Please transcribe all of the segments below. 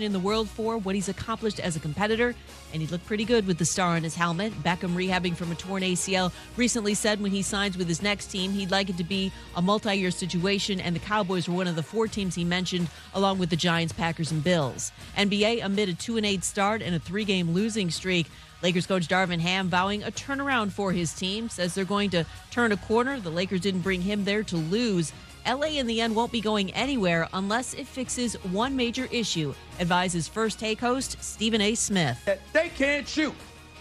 in the world for what he's accomplished as a competitor, and he looked pretty good with the star on his helmet. Beckham, rehabbing from a torn ACL, recently said when he signs with his next team, he'd like it to be a multi-year situation, and the Cowboys were one of the 4 teams he mentioned, along with the Giants, Packers, and Bills. NBA, amid a 2-8 start and a 3-game losing streak, Lakers coach Darvin Ham vowing a turnaround for his team, says they're going to turn a corner. The Lakers didn't bring him there to lose. LA in the end won't be going anywhere unless it fixes one major issue, advises First Take host Stephen A. Smith. They can't shoot.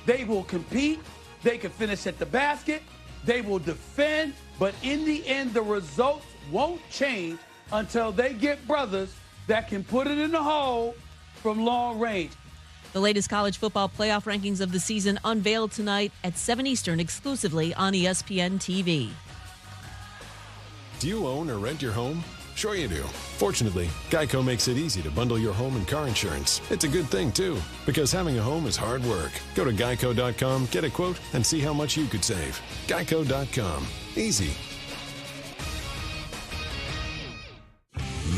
They will compete. They can finish at the basket. They will defend. But in the end, the results won't change until they get brothers that can put it in the hole from long range. The latest college football playoff rankings of the season unveiled tonight at 7 Eastern exclusively on ESPN TV. Do you own or rent your home? Sure you do. Fortunately, Geico makes it easy to bundle your home and car insurance. It's a good thing, too, because having a home is hard work. Go to geico.com, get a quote, and see how much you could save. Geico.com. Easy.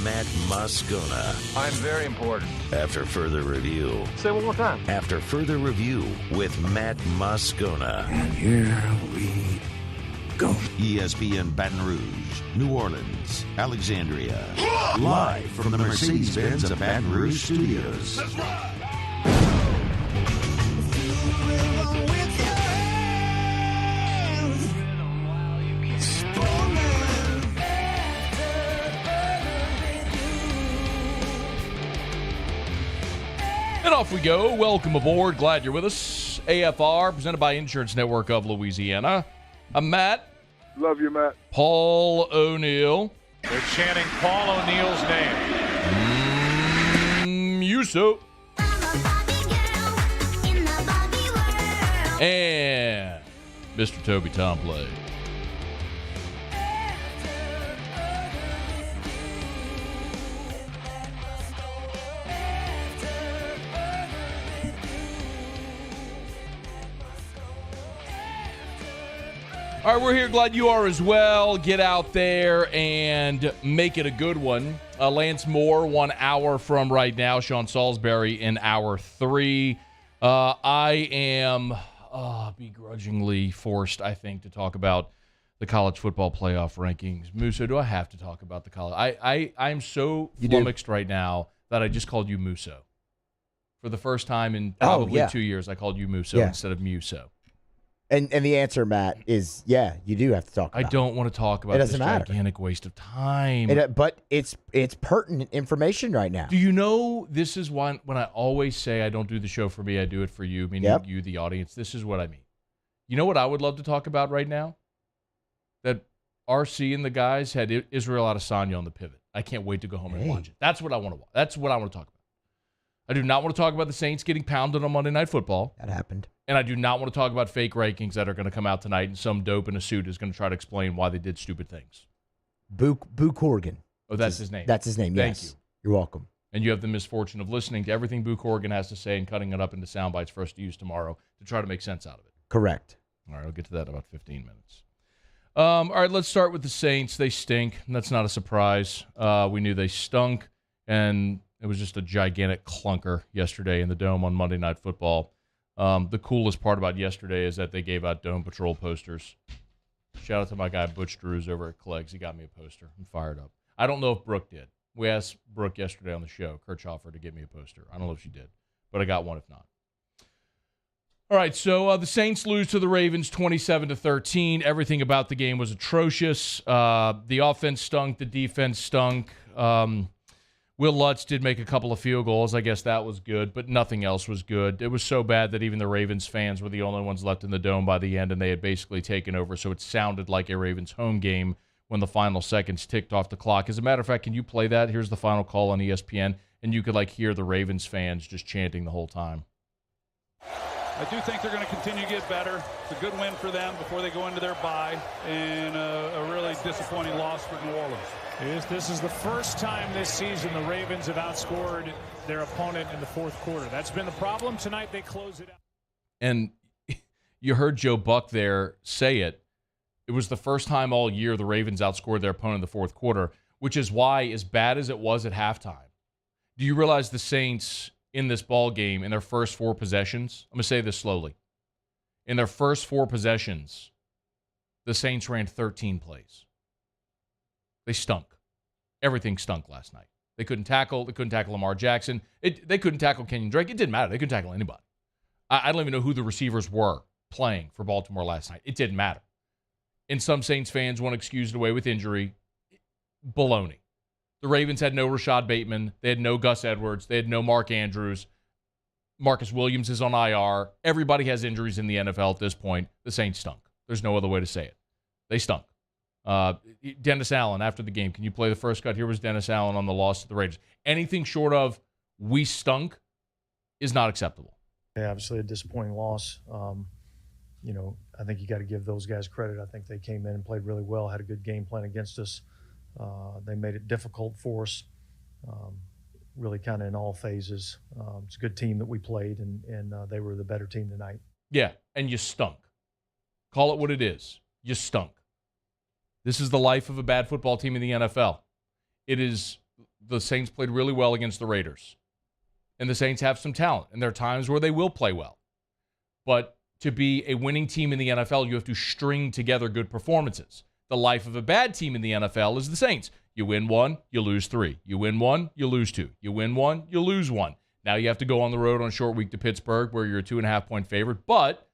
Matt Moscona. I'm very important. After further review. Say it one more time. After further review with Matt Moscona. And here we go. ESPN Baton Rouge, New Orleans, Alexandria. Live from the Mercedes-Benz of Baton Rouge studios. That's right. And off we go. Welcome aboard. Glad you're with us. AFR, presented by Insurance Network of Louisiana. I'm Matt. Love you, Matt. Paul O'Neill. They're chanting Paul O'Neill's name. Muso. And Mr. Toby Tomplay. All right, we're here. Glad you are as well. Get out there and make it a good one. Lance Moore, 1 hour from right now. Sean Salisbury in hour 3. I am begrudgingly forced, I think, to talk about the college football playoff rankings. Muso, do I have to talk about the college? I'm so flummoxed right now that I just called you Muso. For the first time in probably 2 years, I called you Muso instead of Muso. And the answer, Matt, is you do have to talk about it. I don't want to talk about this gigantic waste of time. But it's pertinent information right now. Do you know this is when I always say I don't do the show for me, I do it for you, meaning you, the audience. This is what I mean. You know what I would love to talk about right now? That RC and the guys had Israel Adesanya on the pivot. I can't wait to go home and watch it. That's what I want to watch. That's what I want to talk about. I do not want to talk about the Saints getting pounded on Monday Night Football. That happened. And I do not want to talk about fake rankings that are going to come out tonight and some dope in a suit is going to try to explain why they did stupid things. Boo Corrigan. Oh, that's his name. That's his name, Thank yes. you. You're welcome. And you have the misfortune of listening to everything Boo Corrigan has to say and cutting it up into sound bites for us to use tomorrow to try to make sense out of it. Correct. All right, I'll get to that in about 15 minutes. All right, let's start with the Saints. They stink. That's not a surprise. We knew they stunk, and it was just a gigantic clunker yesterday in the Dome on Monday Night Football. The coolest part about yesterday is that they gave out Dome Patrol posters. Shout out to my guy Butch Drews over at Clegg's. He got me a poster. I'm fired up. I don't know if Brooke did. We asked Brooke yesterday on the show, Kirchhoffer, to get me a poster. I don't know if she did, but I got one if not. All right, so the Saints lose to the Ravens 27-13. Everything about the game was atrocious. The offense stunk. The defense stunk. Will Lutz did make a couple of field goals. I guess that was good, but nothing else was good. It was so bad that even the Ravens fans were the only ones left in the Dome by the end, and they had basically taken over, so it sounded like a Ravens home game when the final seconds ticked off the clock. As a matter of fact, can you play that? Here's the final call on ESPN, and you could hear the Ravens fans just chanting the whole time. I do think they're going to continue to get better. It's a good win for them before they go into their bye, and a really disappointing loss for New Orleans. This is the first time this season the Ravens have outscored their opponent in the fourth quarter. That's been the problem. Tonight they close it out. And you heard Joe Buck there say it. It was the first time all year the Ravens outscored their opponent in the fourth quarter, which is why, as bad as it was at halftime, Do you realize the Saints in this ball game, in their first 4 possessions, I'm going to say this slowly. In their first 4 possessions, the Saints ran 13 plays. They stunk. Everything stunk last night. They couldn't tackle. They couldn't tackle Lamar Jackson. They couldn't tackle Kenyon Drake. It didn't matter. They couldn't tackle anybody. I don't even know who the receivers were playing for Baltimore last night. It didn't matter. And some Saints fans want to excuse it away with injury. Baloney. The Ravens had no Rashad Bateman. They had no Gus Edwards. They had no Mark Andrews. Marcus Williams is on IR. Everybody has injuries in the NFL at this point. The Saints stunk. There's no other way to say it. They stunk. Dennis Allen, after the game, can you play the first cut? Here was Dennis Allen on the loss to the Raiders. Anything short of we stunk is not acceptable. Yeah, obviously a disappointing loss. I think you got to give those guys credit. I think they came in and played really well, had a good game plan against us. They made it difficult for us, really kind of in all phases. It's a good team that we played, and they were the better team tonight. Yeah, and you stunk. Call it what it is. You stunk. This is the life of a bad football team in the NFL. It is the Saints played really well against the Raiders. And the Saints have some talent, and there are times where they will play well. But to be a winning team in the NFL, you have to string together good performances. The life of a bad team in the NFL is the Saints. You win 1, you lose 3. You win 1, you lose 2. You win 1, you lose 1. Now you have to go on the road on a short week to Pittsburgh where you're a 2.5-point favorite, but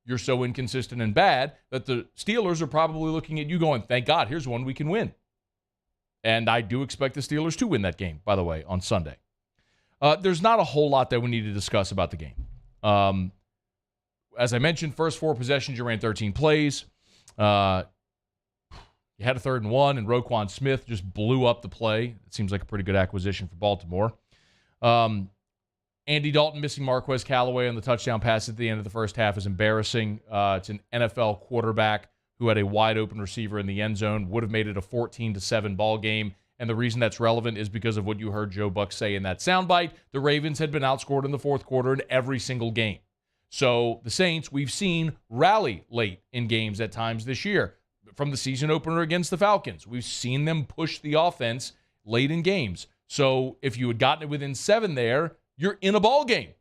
you're so inconsistent and bad that the Steelers are probably looking at you going, thank God, here's one we can win. And I do expect the Steelers to win that game, by the way, on Sunday. There's not a whole lot that we need to discuss about the game. As I mentioned, first 4 possessions, you ran 13 plays. You had a 3rd and 1, and Roquan Smith just blew up the play. It seems like a pretty good acquisition for Baltimore. Andy Dalton missing Marquez Callaway on the touchdown pass at the end of the first half is embarrassing. It's an NFL quarterback who had a wide-open receiver in the end zone, would have made it a 14-7 ball game. And the reason that's relevant is because of what you heard Joe Buck say in that soundbite. The Ravens had been outscored in the fourth quarter in every single game. So the Saints, we've seen rally late in games at times this year. From the season opener against the Falcons, we've seen them push the offense late in games. So if you had gotten it within 7 there, you're in a ball game,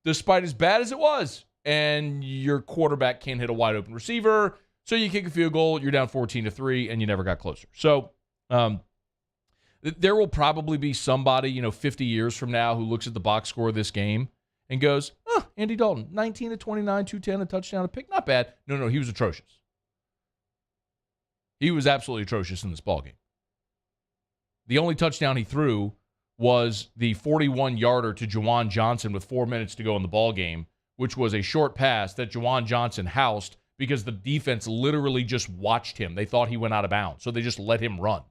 despite as bad as it was. And your quarterback can't hit a wide open receiver. So you kick a field goal, you're down 14-3, and you never got closer. So there will probably be somebody, 50 years from now who looks at the box score of this game and goes, Andy Dalton, 19-29, 210, a touchdown, a pick. Not bad. No, he was atrocious. He was absolutely atrocious in this ballgame. The only touchdown he threw was the 41-yarder to Juwan Johnson with 4 minutes to go in the ballgame, which was a short pass that Juwan Johnson housed because the defense literally just watched him. They thought he went out of bounds, so they just let him run.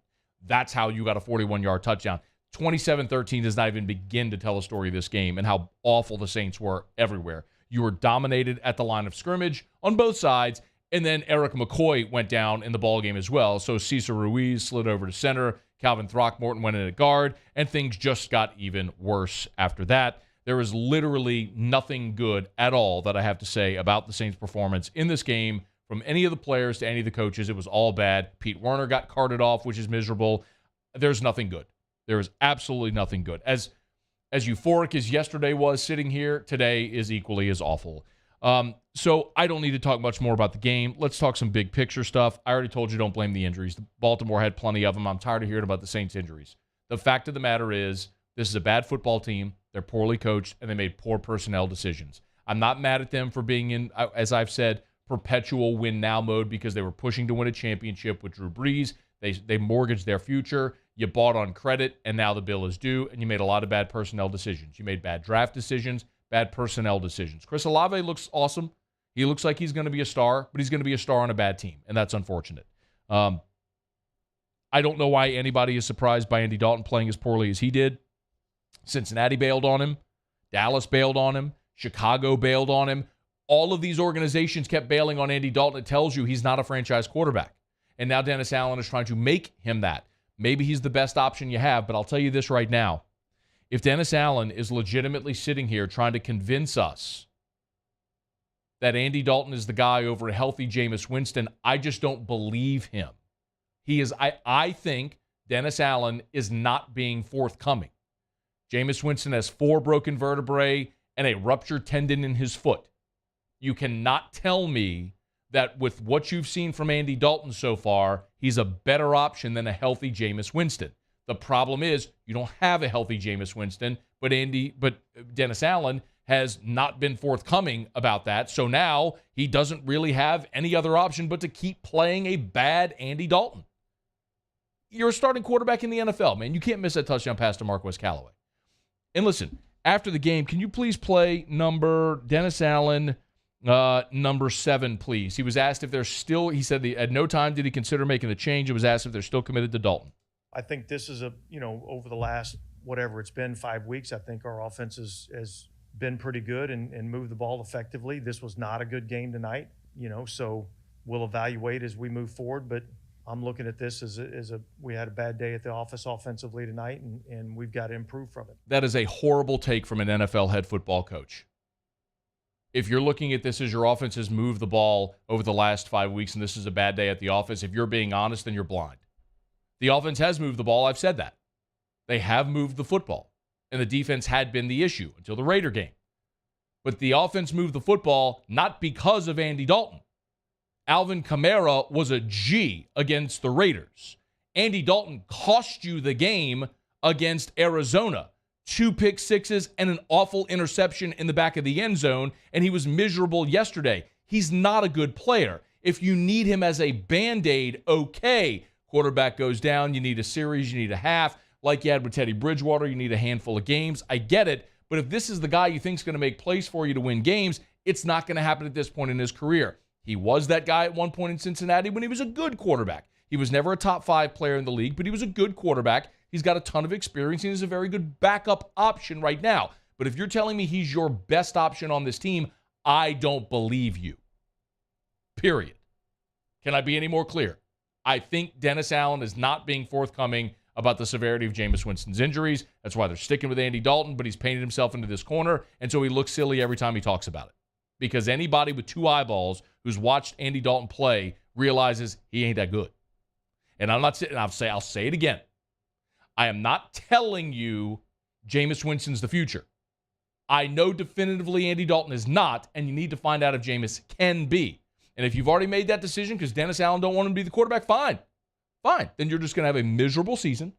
That's how you got a 41-yard touchdown. 27-13 does not even begin to tell a story of this game and how awful the Saints were everywhere. You were dominated at the line of scrimmage on both sides, and then Eric McCoy went down in the ballgame as well. So Cesar Ruiz slid over to center, Calvin Throckmorton went in at guard, and things just got even worse after that. There is literally nothing good at all that I have to say about the Saints' performance in this game. From any of the players to any of the coaches, it was all bad. Pete Werner got carted off, which is miserable. There's nothing good. There is absolutely nothing good. As euphoric as yesterday was sitting here, today is equally as awful. So I don't need to talk much more about the game. Let's talk some big picture stuff. I already told you don't blame the injuries. Baltimore had plenty of them. I'm tired of hearing about the Saints' injuries. The fact of the matter is this is a bad football team. They're poorly coached, and they made poor personnel decisions. I'm not mad at them for being in, as I've said, perpetual win-now mode because they were pushing to win a championship with Drew Brees. They mortgaged their future. You bought on credit, and now the bill is due, and you made a lot of bad personnel decisions. You made bad draft decisions, bad personnel decisions. Chris Olave looks awesome. He looks like he's going to be a star, but he's going to be a star on a bad team, and that's unfortunate. I don't know why anybody is surprised by Andy Dalton playing as poorly as he did. Cincinnati bailed on him. Dallas bailed on him. Chicago bailed on him. All of these organizations kept bailing on Andy Dalton. It tells you he's not a franchise quarterback. And now Dennis Allen is trying to make him that. Maybe he's the best option you have, but I'll tell you this right now. If Dennis Allen is legitimately sitting here trying to convince us that Andy Dalton is the guy over a healthy Jameis Winston, I just don't believe him. I think Dennis Allen is not being forthcoming. Jameis Winston has 4 broken vertebrae and a ruptured tendon in his foot. You cannot tell me that with what you've seen from Andy Dalton so far, he's a better option than a healthy Jameis Winston. The problem is you don't have a healthy Jameis Winston, but Dennis Allen has not been forthcoming about that. So now he doesn't really have any other option but to keep playing a bad Andy Dalton. You're a starting quarterback in the NFL, man. You can't miss that touchdown pass to Marquez Callaway. And listen, after the game, can you please play Dennis Allen, number 7, please? He was asked if they're still, he said at no time did he consider making the change. It was asked if they're still committed to Dalton. I think this is over the last, whatever it's been, 5 weeks, I think our offense has been pretty good and moved the ball effectively. This was not a good game tonight, so we'll evaluate as we move forward. But I'm looking at this as we had a bad day at the office offensively tonight, and we've got to improve from it. That is a horrible take from an NFL head football coach. If you're looking at this as your offense has moved the ball over the last 5 weeks and this is a bad day at the office, if you're being honest, then you're blind. The offense has moved the ball. I've said that. They have moved the football, and the defense had been the issue until the Raider game. But the offense moved the football not because of Andy Dalton. Alvin Kamara was a G against the Raiders. Andy Dalton cost you the game against Arizona. 2 pick sixes and an awful interception in the back of the end zone, and he was miserable yesterday. He's not a good player. If you need him as a Band-Aid, okay. Quarterback goes down, you need a series, you need a half. Like you had with Teddy Bridgewater, you need a handful of games. I get it, but if this is the guy you think is going to make plays for you to win games, it's not going to happen at this point in his career. He was that guy at one point in Cincinnati when he was a good quarterback. He was never a top 5 player in the league, but he was a good quarterback. He's got a ton of experience, and he's a very good backup option right now. But if you're telling me he's your best option on this team, I don't believe you. Period. Can I be any more clear? I think Dennis Allen is not being forthcoming about the severity of Jameis Winston's injuries. That's why they're sticking with Andy Dalton, but he's painted himself into this corner, and so he looks silly every time he talks about it. Because anybody with 2 eyeballs who's watched Andy Dalton play realizes he ain't that good. And I'm not sitting, I'll say it again. I am not telling you Jameis Winston's the future. I know definitively Andy Dalton is not, and you need to find out if Jameis can be. And if you've already made that decision because Dennis Allen don't want him to be the quarterback, fine. Then you're just going to have a miserable season.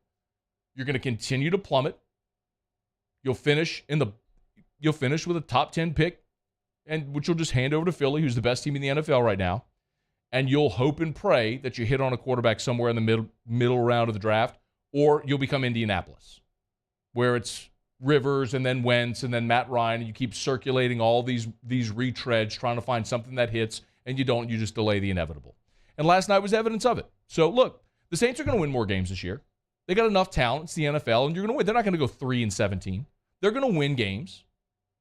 You're going to continue to plummet. You'll finish with a top 10 pick, and which you'll just hand over to Philly, who's the best team in the NFL right now. And you'll hope and pray that you hit on a quarterback somewhere in the middle round of the draft, or you'll become Indianapolis, where it's Rivers and then Wentz and then Matt Ryan, and you keep circulating all these retreads, trying to find something that hits, and you don't. You just delay the inevitable. And last night was evidence of it. So, look, the Saints are going to win more games this year. They got enough talent. It's the NFL, and you're going to win. They're not going to go 3-17. They're going to win games,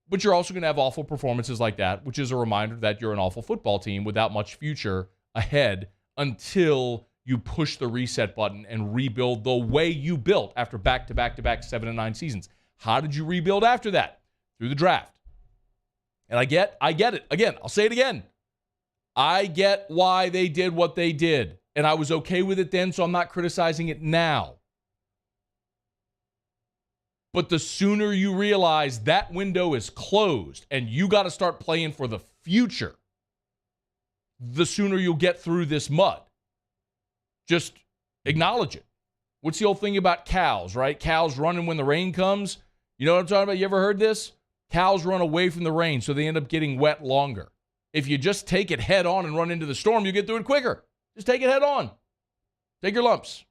but you're also going to have awful performances like that, which is a reminder that you're an awful football team without much future ahead until you push the reset button and rebuild the way you built after back-to-back-to-back 7-9 seasons. How did you rebuild after that? Through the draft. And I get it. Again, I'll say it again. I get why they did what they did. And I was okay with it then, so I'm not criticizing it now. But the sooner you realize that window is closed and you got to start playing for the future, the sooner you'll get through this mud. Just acknowledge it. What's the old thing about cows, right? Cows running when the rain comes. You know what I'm talking about? You ever heard this? Cows run away from the rain, so they end up getting wet longer. If you just take it head on and run into the storm, you get through it quicker. Just take it head on. Take your lumps.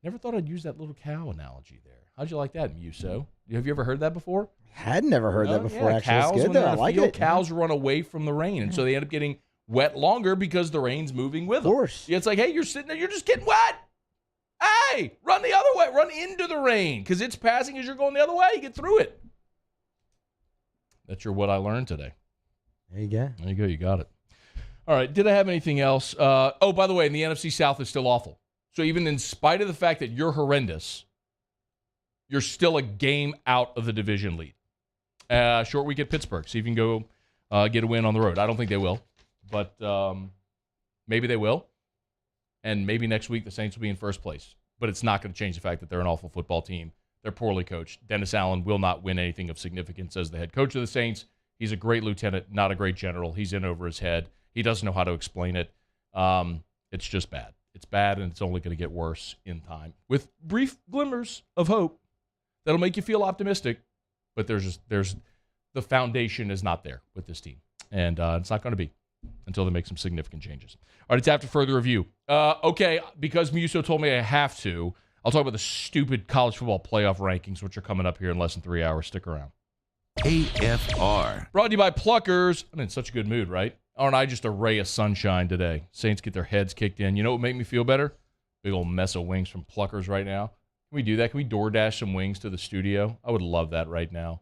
Never thought I'd use that little cow analogy there. How'd you like that, Muso? Have you ever heard that before? Had never heard that before, yeah, actually. Cows, it's good, when they're though. in I like field, it. Cows run away from the rain, and so they end up getting wet longer because the rain's moving with them. Of course. Yeah, it's like, hey, you're sitting there, you're just getting wet. Hey, run the other way. Run into the rain because it's passing as you're going the other way. Get through it. That's what I learned today. There you go. There you go. You got it. All right. Did I have anything else? Oh, by the way, the NFC South is still awful. So even in spite of the fact that you're horrendous, you're still a game out of the division lead. Short week at Pittsburgh. See if you can go get a win on the road. I don't think they will, but maybe they will. And maybe next week the Saints will be in first place. But it's not going to change the fact that they're an awful football team. They're poorly coached. Dennis Allen will not win anything of significance as the head coach of the Saints. He's a great lieutenant, not a great general. He's in over his head. He doesn't know how to explain it. It's just bad. It's bad, and it's only going to get worse in time, with brief glimmers of hope that'll make you feel optimistic. But there's the foundation is not there with this team, and it's not going to be until they make some significant changes. All right, it's after further review. Okay, because Muso told me I have to, I'll talk about the stupid college football playoff rankings, which are coming up here in less than 3 hours. Stick around. AFR. Brought to you by Pluckers. I'm in such a good mood, right? Aren't I just a ray of sunshine today? Saints get their heads kicked in. You know what would make me feel better? Big old mess of wings from Pluckers right now. Can we do that? Can we DoorDash some wings to the studio? I would love that right now.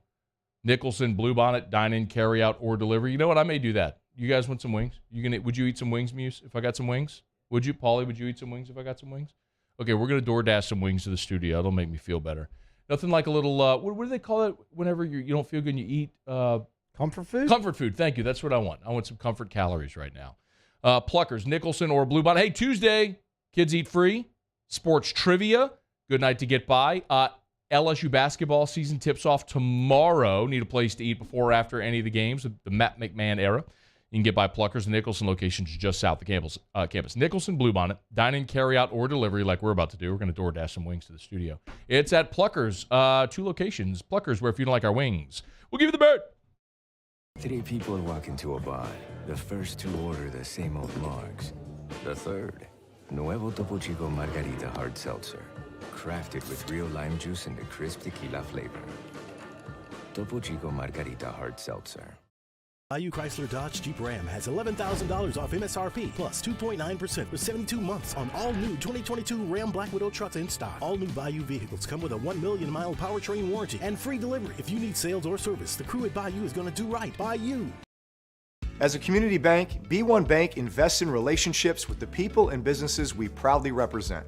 Nicholson, Bluebonnet, dine-in, carry-out, or delivery. You know what? I may do that. You guys want some wings? Would you eat some wings, Muse, if I got some wings? Would you? Paulie, would you eat some wings if I got some wings? Okay, we're going to DoorDash some wings to the studio. It'll make me feel better. Nothing like a little, what do they call it whenever you don't feel good and you eat? Comfort food? Comfort food. Thank you. That's what I want. I want some comfort calories right now. Pluckers, Nicholson, or Bluebonnet. Hey, Tuesday, kids eat free. Sports trivia. Good night to get by. LSU basketball season tips off tomorrow. Need a place to eat before or after any of the games, the Matt McMahon era. You can get by Pluckers. The Nicholson location's just south of campus. Nicholson, Bluebonnet, dine-in, carry-out, or delivery like we're about to do. We're going to DoorDash some wings to the studio. It's at Pluckers. 2 locations. Pluckers, where if you don't like our wings, we'll give you the bird. 3 people walk into a bar. The first 2 order the same old marks. The third, Nuevo Topo Chico Margarita Hard Seltzer. Crafted with real lime juice and a crisp tequila flavor. Topo Chico Margarita Hard Seltzer. Bayou Chrysler Dodge Jeep Ram has $11,000 off MSRP plus 2.9% for 72 months on all new 2022 Ram Black Widow trucks in stock. All new Bayou vehicles come with a 1 million mile powertrain warranty and free delivery. If you need sales or service, the crew at Bayou is going to do right by you. As a community bank, B1 Bank invests in relationships with the people and businesses we proudly represent.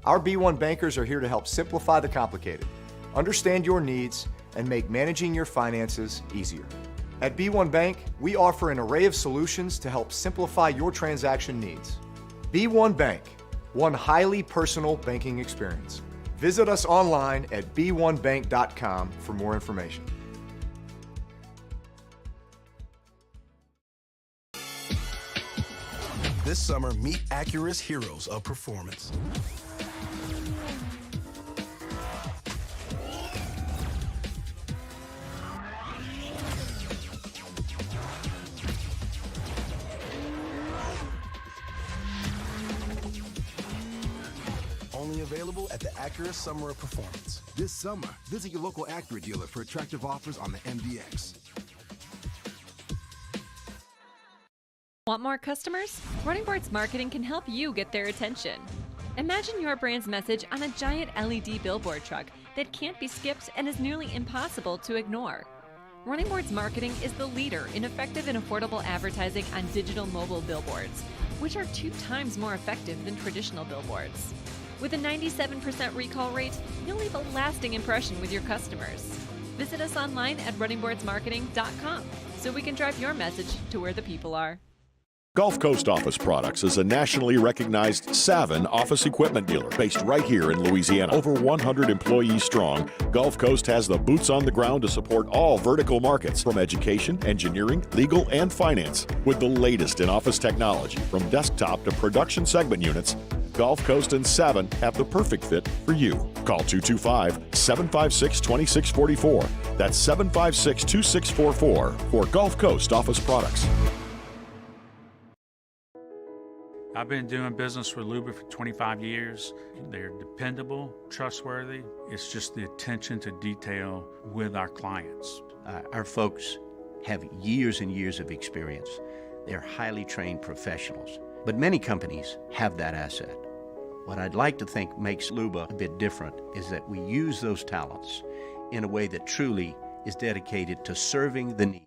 Our B1 bankers are here to help simplify the complicated, understand your needs, and make managing your finances easier. At B1 Bank, we offer an array of solutions to help simplify your transaction needs. B1 Bank, one highly personal banking experience. Visit us online at b1bank.com for more information. This summer, meet Acura's heroes of performance. Only available at the Acura Summer of Performance. This summer, visit your local Acura dealer for attractive offers on the MDX. Want more customers? Running Boards Marketing can help you get their attention. Imagine your brand's message on a giant LED billboard truck that can't be skipped and is nearly impossible to ignore. Running Boards Marketing is the leader in effective and affordable advertising on digital mobile billboards, which are 2 times more effective than traditional billboards. With a 97% recall rate, you'll leave a lasting impression with your customers. Visit us online at runningboardsmarketing.com so we can drive your message to where the people are. Gulf Coast Office Products is a nationally recognized Savin office equipment dealer based right here in Louisiana. Over 100 employees strong, Gulf Coast has the boots on the ground to support all vertical markets from education, engineering, legal, and finance. With the latest in office technology from desktop to production segment units, Gulf Coast and Savin have the perfect fit for you. Call 225-756-2644. That's 756-2644 for Gulf Coast Office Products. I've been doing business with Luba for 25 years. They're dependable, trustworthy. It's just the attention to detail with our clients. Our folks have years and years of experience. They're highly trained professionals, but many companies have that asset. What I'd like to think makes Luba a bit different is that we use those talents in a way that truly is dedicated to serving the needs.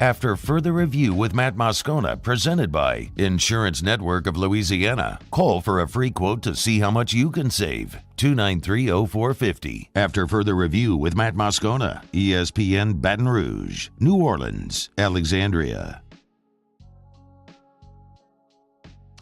After further review with Matt Moscona, presented by Insurance Network of Louisiana. Call for a free quote to see how much you can save. 888-293-0450. After further review with Matt Moscona, ESPN Baton Rouge, New Orleans, Alexandria.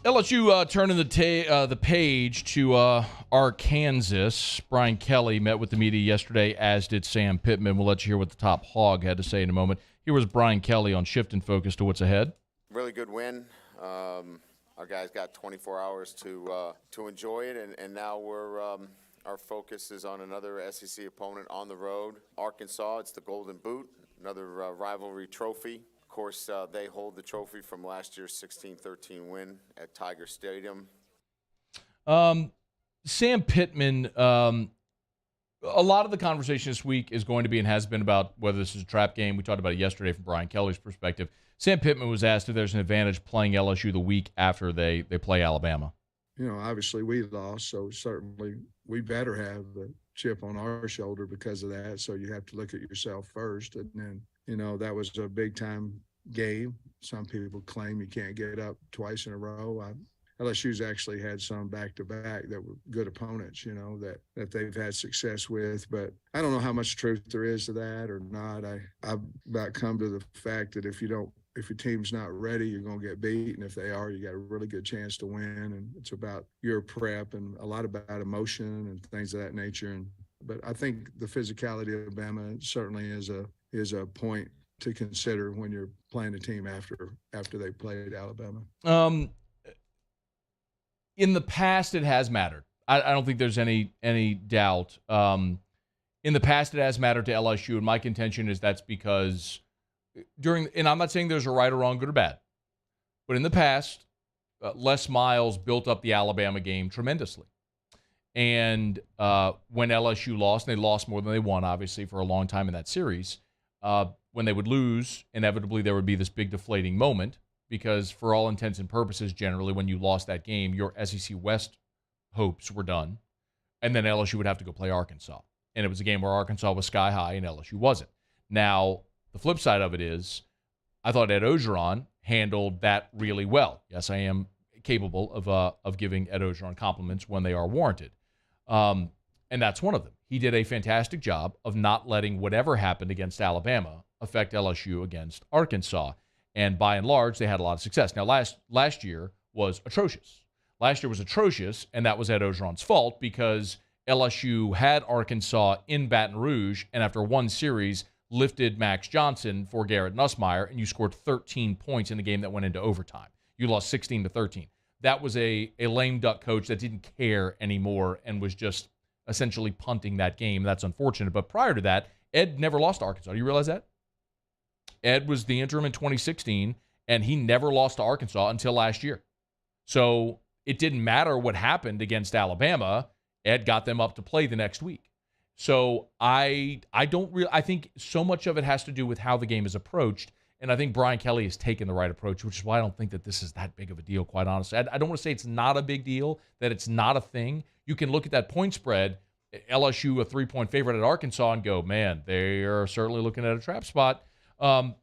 LSU turning the page to Arkansas. Brian Kelly met with the media yesterday, as did Sam Pittman. We'll let you hear what the top hog had to say in a moment. Here was Brian Kelly on shifting focus to what's ahead. Really good win. Our guys got 24 hours to enjoy it, and now our focus is on another SEC opponent on the road. Arkansas, it's the Golden Boot, another rivalry trophy. Of course, they hold the trophy from last year's 16-13 win at Tiger Stadium. Sam Pittman, a lot of the conversation this week is going to be and has been about whether this is a trap game. We talked about it yesterday from Brian Kelly's perspective. Sam Pittman was asked if there's an advantage playing LSU the week after they play Alabama. Obviously we lost, so certainly we better have the chip on our shoulder because of that. So you have to look at yourself first. And then, that was a big-time game. Some people claim you can't get up twice in a row. LSU's actually had some back-to-back that were good opponents, that they've had success with. But I don't know how much truth there is to that or not. I've about come to the fact that if your team's not ready, you're going to get beat. And if they are, you got a really good chance to win. And it's about your prep and a lot about emotion and things of that nature. But I think the physicality of Bama certainly is a point to consider when you're playing a team after they played Alabama. In the past, it has mattered. I don't think there's any doubt. In the past, it has mattered to LSU, and my contention is that's because and I'm not saying there's a right or wrong, good or bad, but in the past, Les Miles built up the Alabama game tremendously. And when LSU lost, and they lost more than they won, obviously, for a long time in that series, when they would lose, inevitably there would be this big deflating moment because for all intents and purposes, generally, when you lost that game, your SEC West hopes were done, and then LSU would have to go play Arkansas. And it was a game where Arkansas was sky high and LSU wasn't. Now, the flip side of it is I thought Ed Ogeron handled that really well. Yes, I am capable of giving Ed Ogeron compliments when they are warranted. And that's one of them. He did a fantastic job of not letting whatever happened against Alabama affect LSU against Arkansas. And by and large, they had a lot of success. Now, last year was atrocious. Last year was atrocious, and that was Ed Ogeron's fault because LSU had Arkansas in Baton Rouge, and after one series, lifted Max Johnson for Garrett Nussmeier, and you scored 13 points in the game that went into overtime. You lost 16-13. That was a lame duck coach that didn't care anymore and was just essentially punting that game. That's unfortunate. But prior to that, Ed never lost to Arkansas. Do you realize that? Ed was the interim in 2016, and he never lost to Arkansas until last year. So it didn't matter what happened against Alabama. Ed got them up to play the next week. So I think so much of it has to do with how the game is approached, and I think Brian Kelly has taken the right approach, which is why I don't think that this is that big of a deal, quite honestly. I don't want to say it's not a big deal, that it's not a thing. You can look at that point spread, LSU a 3-point favorite at Arkansas, and go, man, they are certainly looking at a trap spot. And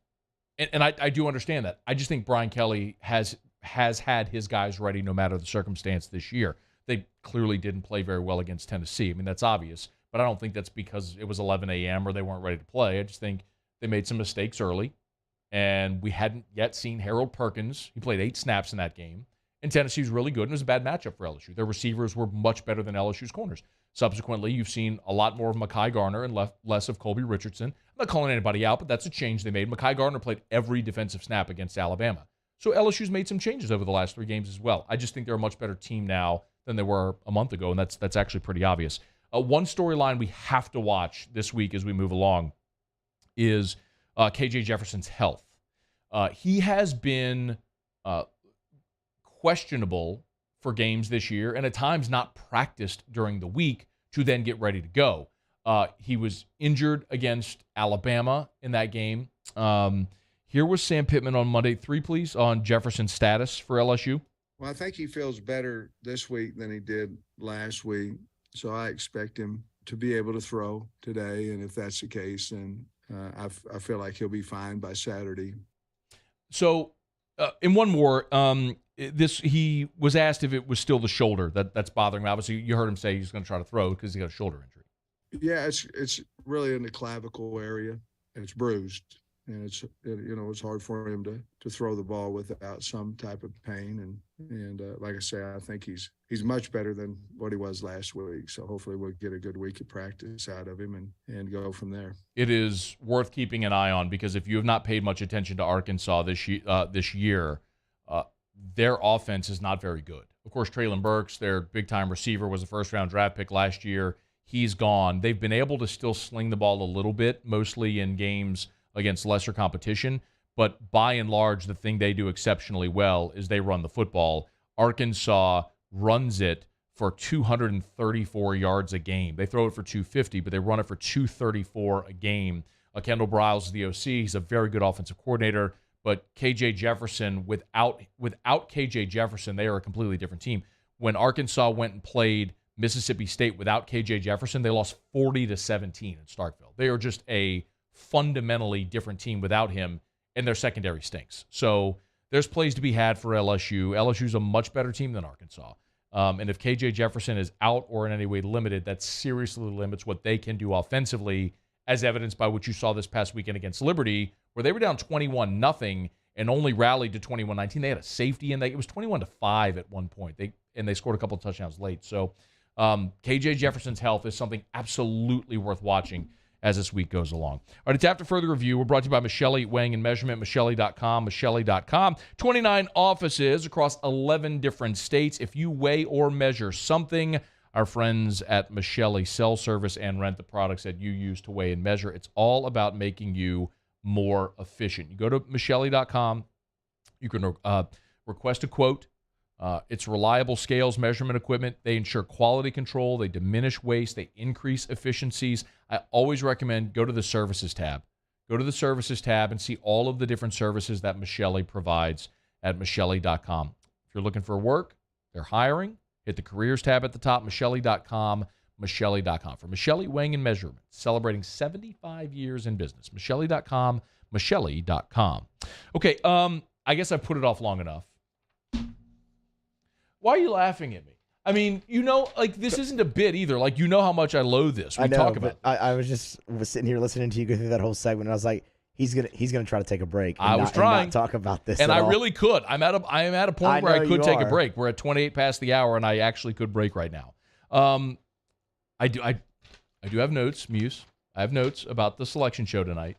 I do understand that. I just think Brian Kelly has had his guys ready no matter the circumstance this year. They clearly didn't play very well against Tennessee. I mean, that's obvious. But I don't think that's because it was 11 a.m. or they weren't ready to play. I just think they made some mistakes early, and we hadn't yet seen Harold Perkins. He played 8 snaps in that game, and Tennessee's really good, and it was a bad matchup for LSU. Their receivers were much better than LSU's corners. Subsequently, you've seen a lot more of Mekhi Garner and less of Colby Richardson. I'm not calling anybody out, but that's a change they made. Mekhi Garner played every defensive snap against Alabama. So LSU's made some changes over the last 3 games as well. I just think they're a much better team now than they were a month ago, and that's actually pretty obvious. One storyline we have to watch this week as we move along is KJ Jefferson's health. He has been questionable for games this year and at times not practiced during the week to then get ready to go. He was injured against Alabama in that game. Here was Sam Pittman on Monday. 3, please, on Jefferson's status for LSU. Well, I think he feels better this week than he did last week. So I expect him to be able to throw today. And if that's the case, then I feel like he'll be fine by Saturday. So in one more, he was asked if it was still the shoulder that's bothering him. Obviously, you heard him say he's going to try to throw because he got a shoulder injury. Yeah, it's really in the clavicle area, and it's bruised, and it's hard for him to throw the ball without some type of pain. And like I say, I think he's much better than what he was last week. So hopefully we'll get a good week of practice out of him and go from there. It is worth keeping an eye on because if you have not paid much attention to Arkansas this year, their offense is not very good. Of course, Traylon Burks, their big-time receiver, was a first-round draft pick last year. He's gone. They've been able to still sling the ball a little bit, mostly in games against lesser competition. But by and large, the thing they do exceptionally well is they run the football. Arkansas runs it for 234 yards a game. They throw it for 250, but they run it for 234 a game. Kendall Briles is the OC. He's a very good offensive coordinator. But KJ Jefferson, without KJ Jefferson, they are a completely different team. When Arkansas went and played Mississippi State without KJ Jefferson, they lost 40-17 in Starkville. They are just a fundamentally different team without him, and their secondary stinks. So there's plays to be had for LSU. LSU's a much better team than Arkansas. And if KJ Jefferson is out or in any way limited, that seriously limits what they can do offensively, as evidenced by what you saw this past weekend against Liberty, where they were down 21-0 and only rallied to 21-19. They had a safety, and it was 21-5 at one point. They scored a couple of touchdowns late. So KJ Jefferson's health is something absolutely worth watching as this week goes along. All right, it's After Further Review. We're brought to you by Michelli Weighing and Measurement, Michelli.com, Michelli.com. 29 offices across 11 different states. If you weigh or measure something, our friends at Michelli sell, service, and rent the products that you use to weigh and measure. It's all about making you more efficient. You go to Michelli.com. You can request a quote. It's reliable scales, measurement equipment. They ensure quality control. They diminish waste. They increase efficiencies. I always recommend go to the services tab. Go to the services tab and see all of the different services that Michelli provides at Michelli.com. If you're looking for work, they're hiring. Hit the careers tab at the top, Michelli.com, Michelli.com. For Michelli Weighing and Measurement, celebrating 75 years in business. Michelli.com, Michelli.com. Okay, I guess I've put it off long enough. Why are you laughing at me? I mean, this isn't a bit either. Like, you know how much I loathe this. We talk about it. I was sitting here listening to you go through that whole segment, and I was like, he's gonna try to take a break. I was trying and not talk about this, and I all. Really could. I am at a point where I could take a break. We're at 28 past the hour, and I actually could break right now. I do have notes, Muse. I have notes about the selection show tonight.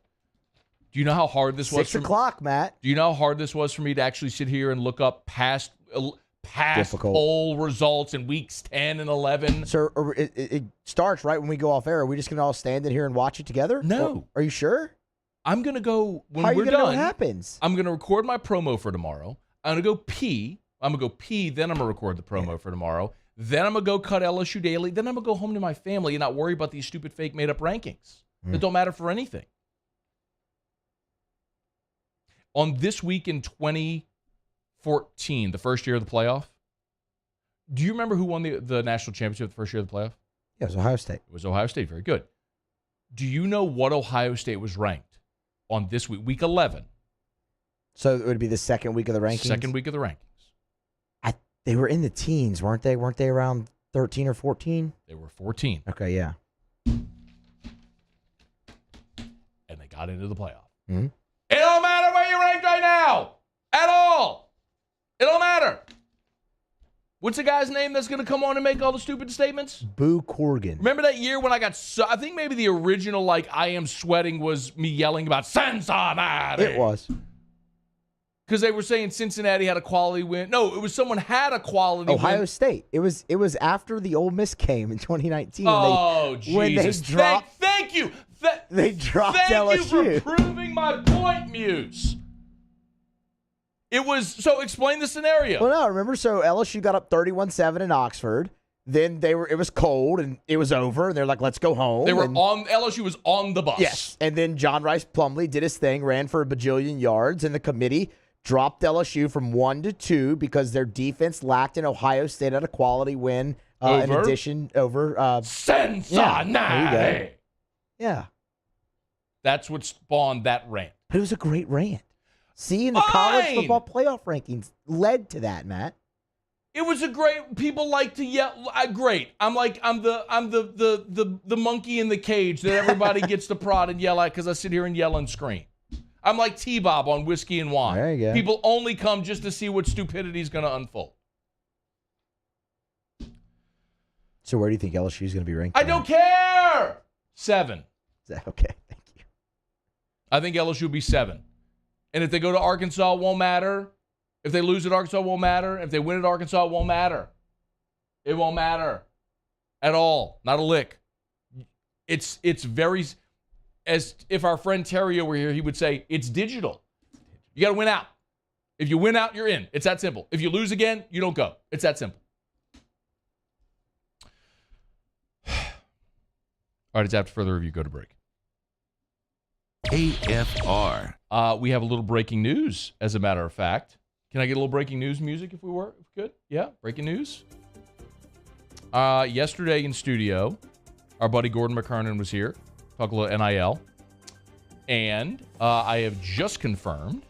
Do you know how hard this was? 6 o'clock, Matt. Do you know how hard this was for me to actually sit here and look up past poll results in weeks 10 and 11? So it starts right when we go off air. Are we just going to all stand in here and watch it together? No. Are you sure? I'm going to go when How are we're you done. Know what happens? I'm going to record my promo for tomorrow. I'm going to go pee. Then I'm going to record the promo for tomorrow. Then I'm going to go cut LSU Daily. Then I'm going to go home to my family and not worry about these stupid fake made-up rankings that don't matter for anything. On this week in 2014, the first year of the playoff, do you remember who won the national championship the first year of the playoff? Yeah, it was Ohio State. It was Ohio State. Very good. Do you know what Ohio State was ranked on this week, week 11? So it would be the second week of the rankings? Second week of the rankings. They were in the teens, weren't they? Weren't they around 13 or 14? They were 14. Okay, yeah. And they got into the playoff. Mm-hmm. It don't matter where you're ranked right now. At all. It don't matter. What's the guy's name that's going to come on and make all the stupid statements? Boo Corrigan. Remember that year when I I think maybe the original, I am sweating was me yelling about Cincinnati. It was. Because they were saying Cincinnati had a quality win. No, it was someone had a quality win. Ohio State. It was after the Ole Miss game in 2019. When they dropped, thank you. They dropped LSU. LSU. Thank you for proving my point, Muse. It was, so explain the scenario. Well, no, remember, so LSU got up 31-7 in Oxford. Then it was cold and it was over. And they're like, let's go home. LSU was on the bus. Yes. And then John Rice Plumlee did his thing, ran for a bajillion yards, and the committee dropped LSU from 1 to 2 because their defense lacked, and Ohio State had a quality win in addition over Cincinnati. Yeah, there you go. Yeah. That's what spawned that rant. But it was a great rant. See, in the college football playoff rankings led to that, Matt. It was a great. People like to yell. Great. I'm the monkey in the cage that everybody gets to prod and yell at because I sit here and yell and scream. I'm like T-Bob on Whiskey and Wine. There you go. People only come just to see what stupidity is going to unfold. So where do you think LSU is going to be ranked? I don't care. 7. Okay, thank you. I think LSU will be 7. And if they go to Arkansas, it won't matter. If they lose at Arkansas, it won't matter. If they win at Arkansas, it won't matter. It won't matter at all. Not a lick. It's very, as if our friend Terrio were here, he would say, it's digital. You got to win out. If you win out, you're in. It's that simple. If you lose again, you don't go. It's that simple. All right, it's after further review. Go to break. AFR. We have a little breaking news, as a matter of fact. Can I get a little breaking news music if we were? Good? Yeah, breaking news. Yesterday in studio, our buddy Gordon McKernan was here. Talk a little NIL. And I have just confirmed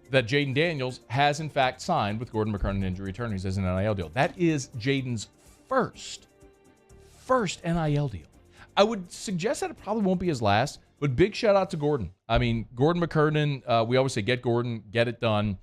that Jaden Daniels has, in fact, signed with Gordon McKernan Injury Attorneys as an NIL deal. That is Jaden's first NIL deal. I would suggest that it probably won't be his last, but big shout out to Gordon. I mean, Gordon McKernan, we always say, get Gordon, get it done.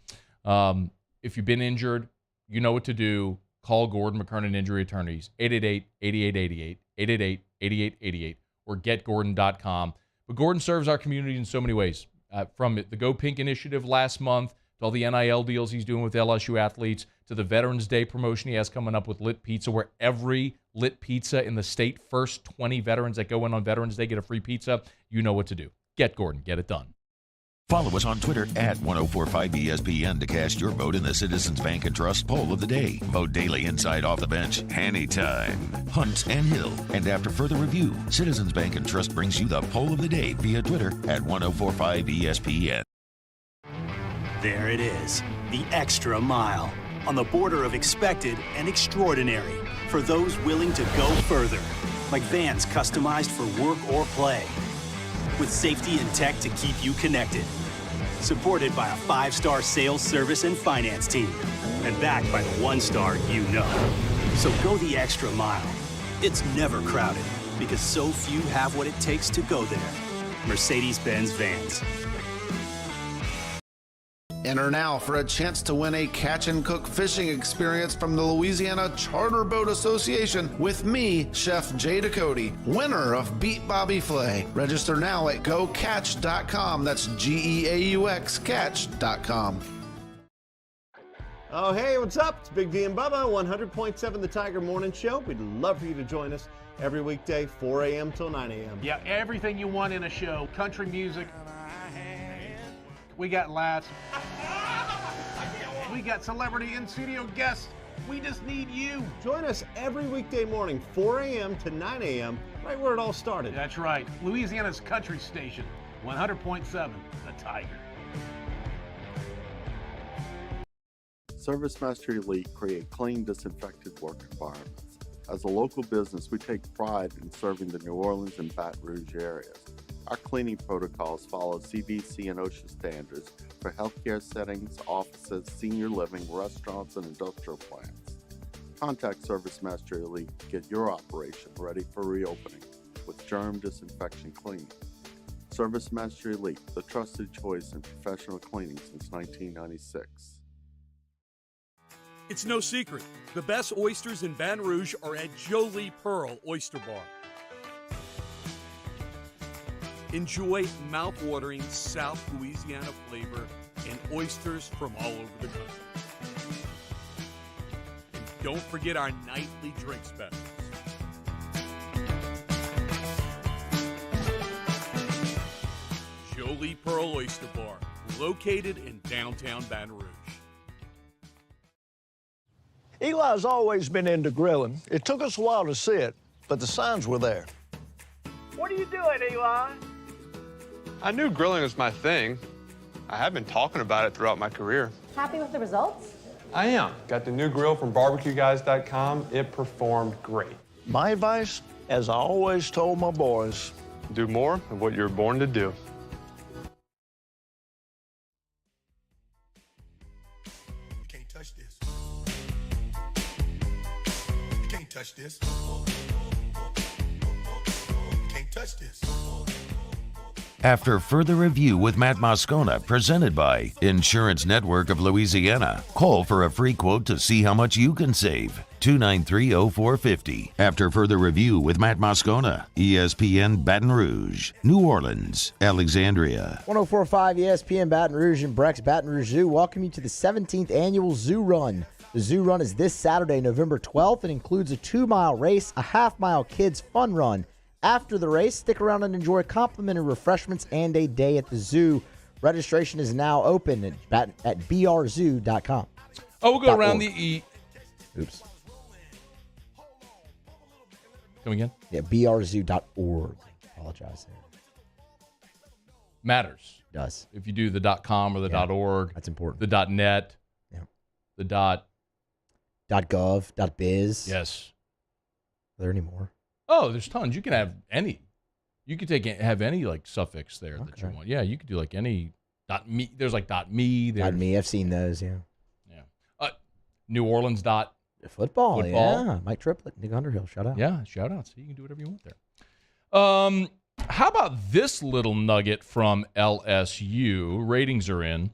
If you've been injured, you know what to do. Call Gordon McKernan Injury Attorneys, 888-8888, 888-8888, or getgordon.com. But Gordon serves our community in so many ways, from the Go Pink initiative last month to all the NIL deals he's doing with LSU athletes to the Veterans Day promotion he has coming up with Lit Pizza, where every Lit Pizza in the state, first 20 veterans that go in on Veterans Day get a free pizza. You know what to do. Get Gordon. Get it done. Follow us on Twitter at 1045ESPN to cast your vote in the Citizens Bank and Trust poll of the day. Vote daily inside Off the Bench, anytime. Hunt and Hill. And after further review, Citizens Bank and Trust brings you the poll of the day via Twitter at 1045ESPN. There it is, the extra mile. On the border of expected and extraordinary. For those willing to go further. Like vans customized for work or play. With safety and tech to keep you connected. Supported by a 5-star sales, service, and finance team. And backed by the 1-star you know. So go the extra mile. It's never crowded because so few have what it takes to go there. Mercedes-Benz Vans. Enter now for a chance to win a catch and cook fishing experience from the Louisiana Charter Boat Association with me, Chef Jay Ducote, winner of Beat Bobby Flay. Register now at gocatch.com. That's GEAUX catch.com. Oh, hey, what's up? It's Big D and Bubba, 100.7 The Tiger Morning Show. We'd love for you to join us every weekday, 4 a.m. till 9 a.m. Yeah, everything you want in a show. Country music. We got laughs. We got celebrity in-studio guests. We just need you. Join us every weekday morning, 4 a.m. to 9 a.m., right where it all started. That's right. Louisiana's country station, 100.7 The Tiger. ServiceMaster Elite create clean, disinfected work environments. As a local business, we take pride in serving the New Orleans and Baton Rouge areas. Our cleaning protocols follow CDC and OSHA standards for healthcare settings, offices, senior living, restaurants, and industrial plants. Contact ServiceMaster Elite to get your operation ready for reopening with germ disinfection cleaning. ServiceMaster Elite, the trusted choice in professional cleaning since 1996. It's no secret. The best oysters in Baton Rouge are at Jolie Pearl Oyster Bar. Enjoy mouth-watering South Louisiana flavor and oysters from all over the country. And don't forget our nightly drink specials. Jolie Pearl Oyster Bar, located in downtown Baton Rouge. Eli's always been into grilling. It took us a while to see it, but the signs were there. What are you doing, Eli? I knew grilling was my thing. I have been talking about it throughout my career. Happy with the results? I am. Got the new grill from barbecueguys.com. It performed great. My advice, as I always told my boys, do more of what you're born to do. touch this. Can't touch this. After further review with Matt Moscona, presented by Insurance Network of Louisiana. Call for a free quote to see how much you can save. 293-0450. After further review with Matt Moscona, ESPN Baton Rouge, New Orleans, Alexandria. 104.5 ESPN Baton Rouge and Breck's Baton Rouge Zoo welcome you to the 17th annual Zoo Run. The Zoo Run is this Saturday, November 12th, and includes a 2-mile race, a half-mile kids fun run. After the race, stick around and enjoy complimentary refreshments and a day at the zoo. Registration is now open at brzoo.com. Oh, we'll go around the Oops. Come again? Yeah, brzoo.org. Apologize there. Matters. It does. If you do the .com or the .org. That's important. The .net. Yeah. The .gov, .biz. Yes. Are there any more? Oh, there's tons. You can have any. You could have any like suffix there that you want. Yeah, you could do like any .me. There's like .me. There's .me. I've seen those. Yeah. New Orleans football. Yeah. Mike Triplett, Nick Underhill. Shout out. Yeah, shout out. So you can do whatever you want there. How about this little nugget from LSU? Ratings are in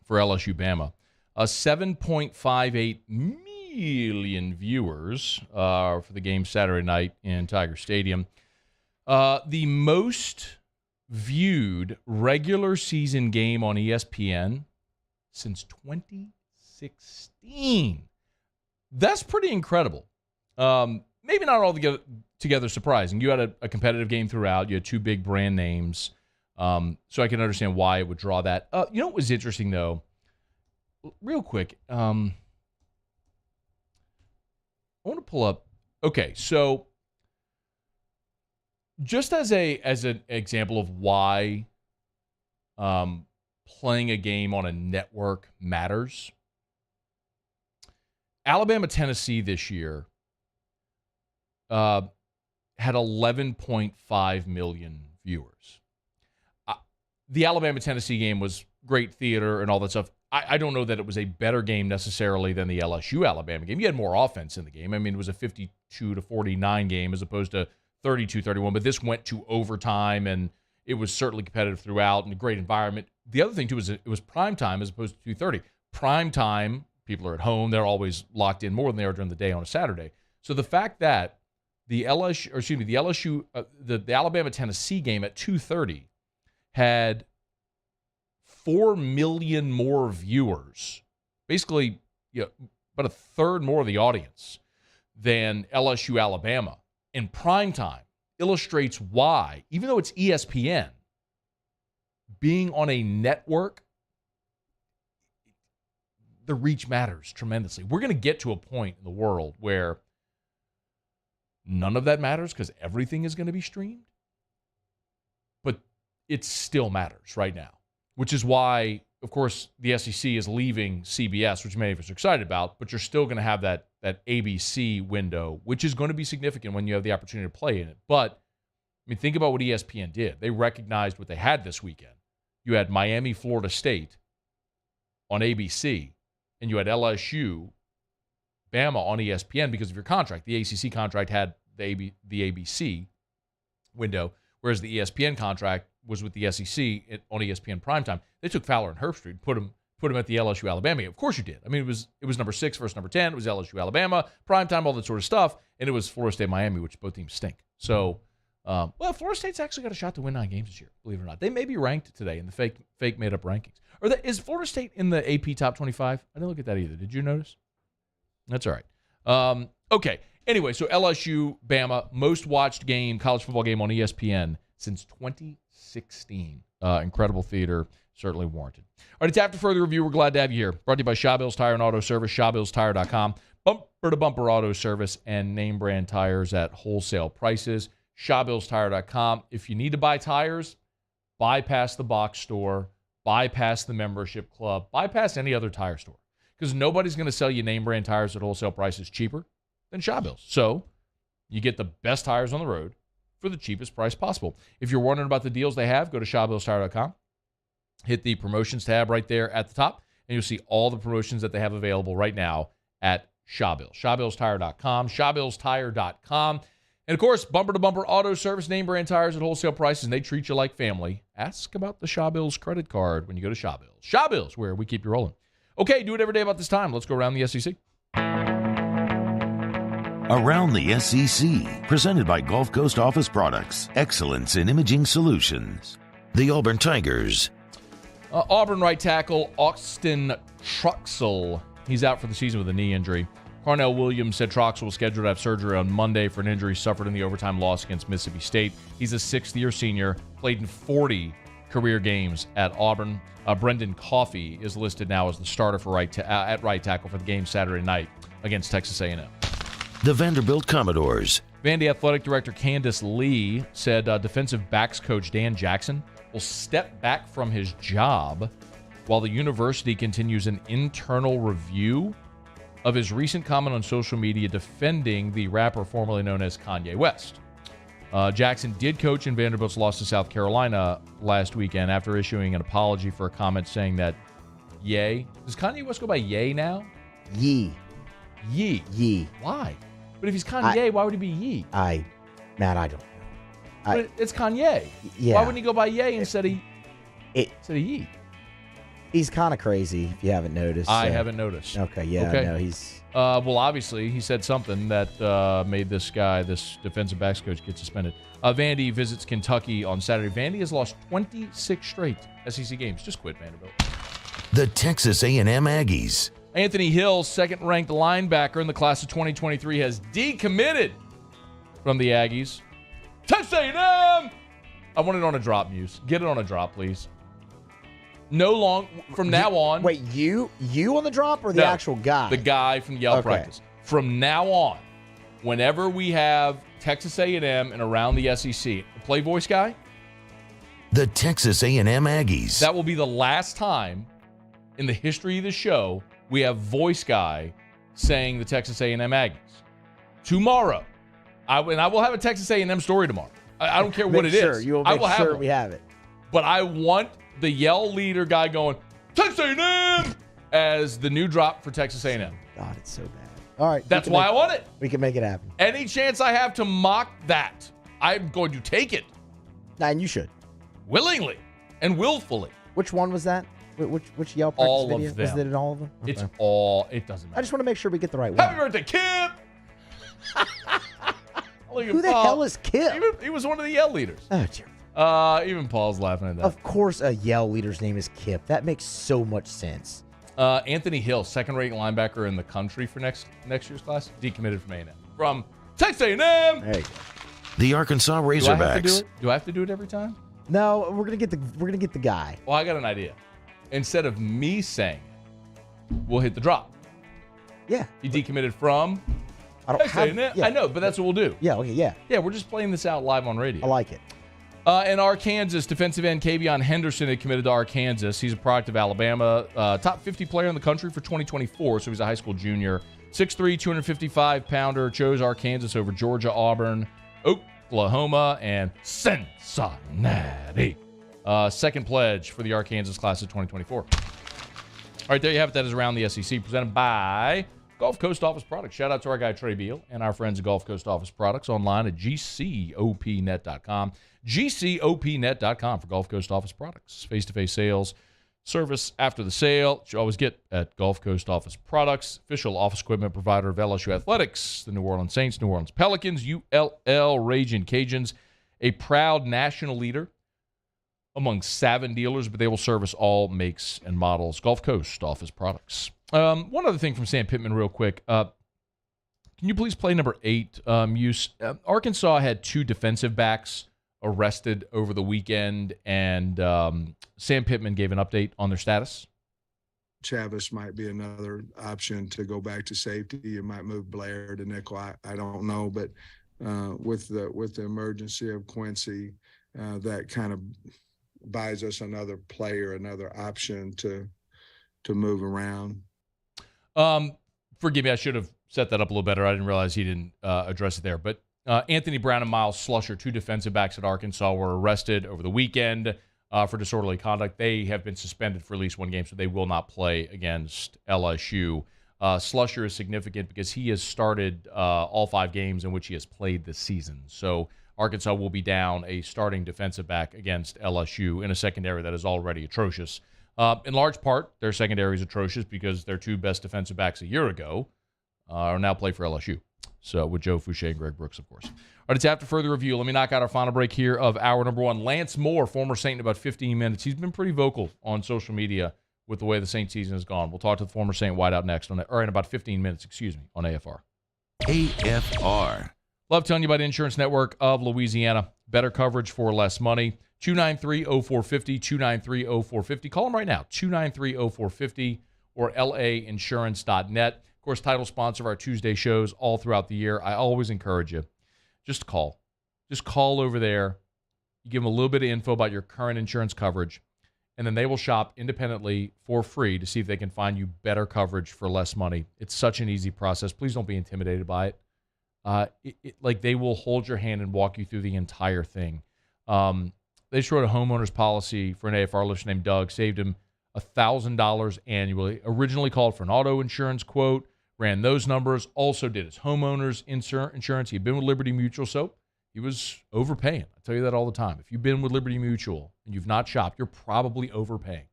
for LSU-Bama. 7.58 million viewers for the game Saturday night in Tiger Stadium. The most viewed regular season game on ESPN since 2016. That's pretty incredible. Maybe not all together surprising. You had a competitive game throughout. You had two big brand names. So I can understand why it would draw that. You know what was interesting, though? Real quick. I want to pull up. Okay, so just as an example of why playing a game on a network matters, Alabama-Tennessee this year had 11.5 million viewers. The Alabama-Tennessee game was great theater and all that stuff. I don't know that it was a better game necessarily than the LSU-Alabama game. You had more offense in the game. I mean, it was a 52-49 game as opposed to 32-31, but this went to overtime, and it was certainly competitive throughout and a great environment. The other thing, too, is it was prime time as opposed to 2:30. Prime time, people are at home. They're always locked in more than they are during the day on a Saturday. So the fact that the Alabama-Tennessee game at 2:30 had 4 million more viewers, basically about a third more of the audience than LSU-Alabama in prime time, illustrates why, even though it's ESPN, being on a network, the reach matters tremendously. We're going to get to a point in the world where none of that matters because everything is going to be streamed, but it still matters right now, which is why, of course, the SEC is leaving CBS, which many of us are excited about, but you're still going to have that ABC window, which is going to be significant when you have the opportunity to play in it. But, I mean, think about what ESPN did. They recognized what they had this weekend. You had Miami, Florida State on ABC, and you had LSU, Bama on ESPN because of your contract. The ACC contract had the ABC window, whereas the ESPN contract was with the SEC on ESPN primetime. They took Fowler and Herbstreit, put him at the LSU-Alabama game. Of course you did. I mean, it was number 6 versus number 10. It was LSU-Alabama, primetime, all that sort of stuff, and it was Florida State-Miami, which both teams stink. So, Florida State's actually got a shot to win 9 games this year, believe it or not. They may be ranked today in the fake made-up rankings. Is Florida State in the AP Top 25? I didn't look at that either. Did you notice? That's all right. Okay. Anyway, so LSU, Bama, most watched game, college football game on ESPN since 2016. Incredible theater, certainly warranted. All right, it's After Further Review. We're glad to have you here. Brought to you by Shawbills Tire and Auto Service, shawbillstire.com. Bumper-to-bumper auto service and name brand tires at wholesale prices. Shawbillstire.com. If you need to buy tires, bypass the box store, bypass the membership club, bypass any other tire store. Because nobody's going to sell you name brand tires at wholesale prices cheaper than Shawbills. So you get the best tires on the road for the cheapest price possible. If you're wondering about the deals they have, go to shawbillstire.com. Hit the promotions tab right there at the top, and you'll see all the promotions that they have available right now at ShawBills. ShawBillsTire.com. ShawBillsTire.com. And, of course, bumper-to-bumper auto service, name brand tires at wholesale prices, and they treat you like family. Ask about the ShawBills credit card when you go to ShawBills. ShawBills, where we keep you rolling. Okay, do it every day about this time. Let's go around the SEC. Around the SEC, presented by Gulf Coast Office Products, excellence in imaging solutions. The Auburn Tigers. Auburn right tackle Austin Troxell. He's out for the season with a knee injury. Carnell Williams said Troxell was scheduled to have surgery on Monday for an injury suffered in the overtime loss against Mississippi State. He's a sixth-year senior, played in 40 career games at Auburn. Brendan Coffey is listed now as the starter for at right tackle for the game Saturday night against Texas A&M. The Vanderbilt Commodores. Vandy Athletic Director Candace Lee said defensive backs coach Dan Jackson will step back from his job while the university continues an internal review of his recent comment on social media defending the rapper formerly known as Kanye West. Jackson did coach in Vanderbilt's loss to South Carolina last weekend after issuing an apology for a comment saying that Ye. Does Kanye West go by Ye now? Yee. Yee. Why? But if he's Kanye, why would he be Yee? I don't know. But it's Kanye. Yeah. Why wouldn't he go by Ye instead of Yee? He's kind of crazy, if you haven't noticed. I haven't noticed. Okay, yeah, okay. no, he's... well, obviously, he said something that made this guy, this defensive backs coach, get suspended. Vandy visits Kentucky on Saturday. Vandy has lost 26 straight SEC games. Just quit, Vanderbilt. The Texas A&M Aggies. Anthony Hill, second-ranked linebacker in the class of 2023, has decommitted from the Aggies. Texas A&M! I want it on a drop, Muse. Get it on a drop, please. From now on. Wait, you on the drop or the actual guy? The guy from Yale practice. From now on, whenever we have Texas A&M and around the SEC, play voice guy. The Texas A&M Aggies. That will be the last time in the history of the show we have voice guy saying the Texas A&M Aggies. Tomorrow, I will have a Texas A&M story tomorrow. I don't care what it is. You will make sure we have it. But I want the Yell leader guy going, Texas A&M, as the new drop for Texas A&M. God, it's so bad. All right. That's why I want it. We can make it happen. Any chance I have to mock that, I'm going to take it. And you should. Willingly and willfully. Which one was that? Which Yell practice all video? Of them. Was it in all of them? Okay. It's all. It doesn't matter. I just want to make sure we get the right one. Happy birthday, Kip! Who the hell is Kip? He was one of the Yell leaders. Oh, dear. Even Paul's laughing at that. Of course a Yell leader's name is Kip. That makes so much sense. Anthony Hill, second-rate linebacker in the country for next year's class, decommitted from A&M. From Texas A&M! There you go. The Arkansas Razorbacks. Do I have to do it every time? No, we're gonna get the guy. Well, I got an idea. Instead of me saying it, we'll hit the drop. Yeah. He decommitted from Texas A&M. Yeah. I know, but that's what we'll do. Yeah, okay, yeah. Yeah, we're just playing this out live on radio. I like it. In Arkansas, defensive end Kavion Henderson had committed to Arkansas. He's a product of Alabama. Top 50 player in the country for 2024, so he's a high school junior. 6'3", 255-pounder, chose Arkansas over Georgia, Auburn, Oklahoma, and Cincinnati. Second pledge for the Arkansas class of 2024. All right, there you have it. That is Around the SEC, presented by Gulf Coast Office Products. Shout out to our guy Trey Beal and our friends at Gulf Coast Office Products online at gcopnet.com. gcopnet.com for Gulf Coast Office Products. Face-to-face sales, service after the sale, which you always get at Gulf Coast Office Products. Official office equipment provider of LSU Athletics, the New Orleans Saints, New Orleans Pelicans, ULL Ragin' Cajuns, a proud national leader among Savin dealers, but they will service all makes and models. Gulf Coast Office Products. One other thing from Sam Pittman real quick. Can you please play number 8? Arkansas had 2 defensive backs arrested over the weekend, and Sam Pittman gave an update on their status. Chavis might be another option to go back to safety. You might move Blair to nickel. I don't know, but with the emergency of Quincy, that kind of buys us another player, another option to move around. Forgive me, I should have set that up a little better. I didn't realize he didn't address it there. But Anthony Brown and Miles Slusher, 2 defensive backs at Arkansas, were arrested over the weekend for disorderly conduct. They have been suspended for at least 1 game, so they will not play against LSU Slusher is significant because he has started all 5 games in which he has played this season. So Arkansas will be down a starting defensive back against LSU in a secondary that is already atrocious. In large part, their secondary is atrocious because their 2 best defensive backs a year ago are now play for LSU. So with Joe Fouché and Greg Brooks, of course. All right, it's after further review. Let me knock out our final break here of hour number 1. Lance Moore, former Saint, in about 15 minutes. He's been pretty vocal on social media with the way the Saint season has gone. We'll talk to the former Saint wideout next, in about 15 minutes, on AFR. AFR. Love telling you about Insurance Network of Louisiana. Better coverage for less money. 293-0450, 293-0450. Call them right now, 293-0450 or lainsurance.net. Of course, title sponsor of our Tuesday shows all throughout the year. I always encourage you, just call. Just call over there. You give them a little bit of info about your current insurance coverage, and then they will shop independently for free to see if they can find you better coverage for less money. It's such an easy process. Please don't be intimidated by it. Like they will hold your hand and walk you through the entire thing. They just wrote a homeowner's policy for an AFR listener named Doug, saved him $1,000 annually. Originally called for an auto insurance quote, ran those numbers, also did his homeowner's insurance. He'd been with Liberty Mutual, so he was overpaying. I tell you that all the time. If you've been with Liberty Mutual and you've not shopped, you're probably overpaying.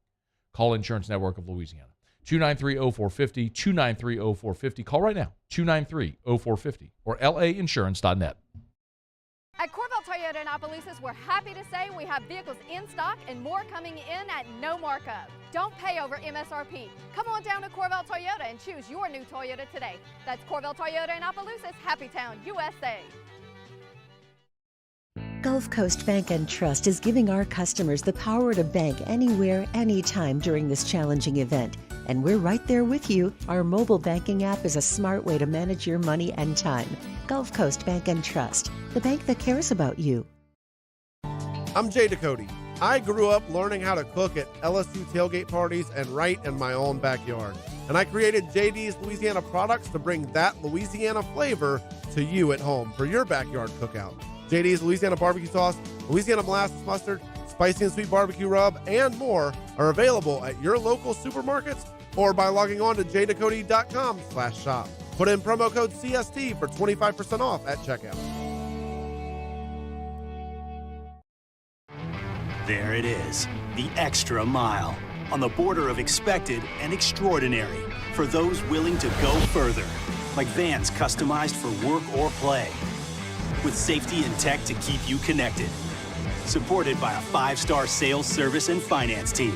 Call Insurance Network of Louisiana. 293-0450, 293-0450. Call right now, 293-0450 or lainsurance.net. At Corvell Toyota in Opelousas, we're happy to say we have vehicles in stock and more coming in at no markup. Don't pay over MSRP. Come on down to Corvell Toyota and choose your new Toyota today. That's Corvell Toyota in Opelousas, Happy Town, USA. Gulf Coast Bank and Trust is giving our customers the power to bank anywhere, anytime during this challenging event. And we're right there with you. Our mobile banking app is a smart way to manage your money and time. Gulf Coast Bank and Trust, the bank that cares about you. I'm Jay Ducote. I grew up learning how to cook at LSU tailgate parties and right in my own backyard. And I created JD's Louisiana products to bring that Louisiana flavor to you at home for your backyard cookout. JD's Louisiana barbecue sauce, Louisiana molasses mustard, spicy and sweet barbecue rub, and more are available at your local supermarkets or by logging on to jducote.com/shop. Put in promo code CST for 25% off at checkout. There it is, the extra mile, on the border of expected and extraordinary for those willing to go further, like vans customized for work or play, with safety and tech to keep you connected. Supported by a 5-star sales, service, and finance team.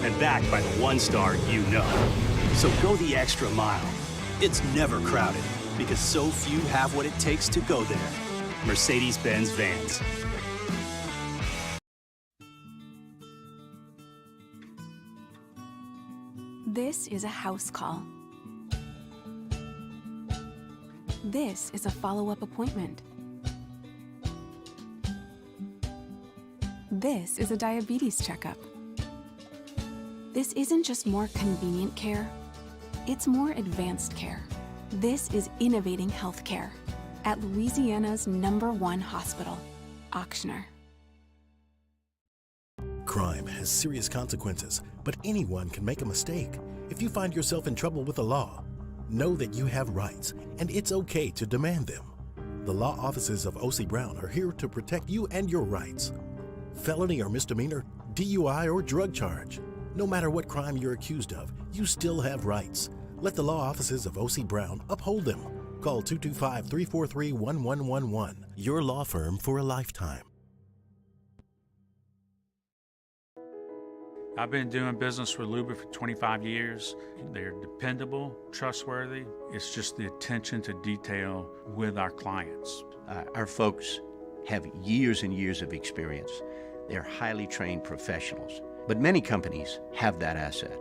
And backed by the 1-star you know. So go the extra mile. It's never crowded because so few have what it takes to go there. Mercedes-Benz Vans. This is a house call. This is a follow-up appointment. This is a diabetes checkup. This isn't just more convenient care, it's more advanced care. This is innovating healthcare at Louisiana's #1 hospital, Auctioner. Crime has serious consequences, but anyone can make a mistake. If you find yourself in trouble with the law, know that you have rights, and it's okay to demand them. The law offices of O.C. Brown are here to protect you and your rights. Felony or misdemeanor, DUI or drug charge. No matter what crime you're accused of, you still have rights. Let the law offices of O.C. Brown uphold them. Call 225-343-1111. Your law firm for a lifetime. I've been doing business with Luba for 25 years. They're dependable, trustworthy. It's just the attention to detail with our clients. Our folks have years and years of experience. They're highly trained professionals, but many companies have that asset.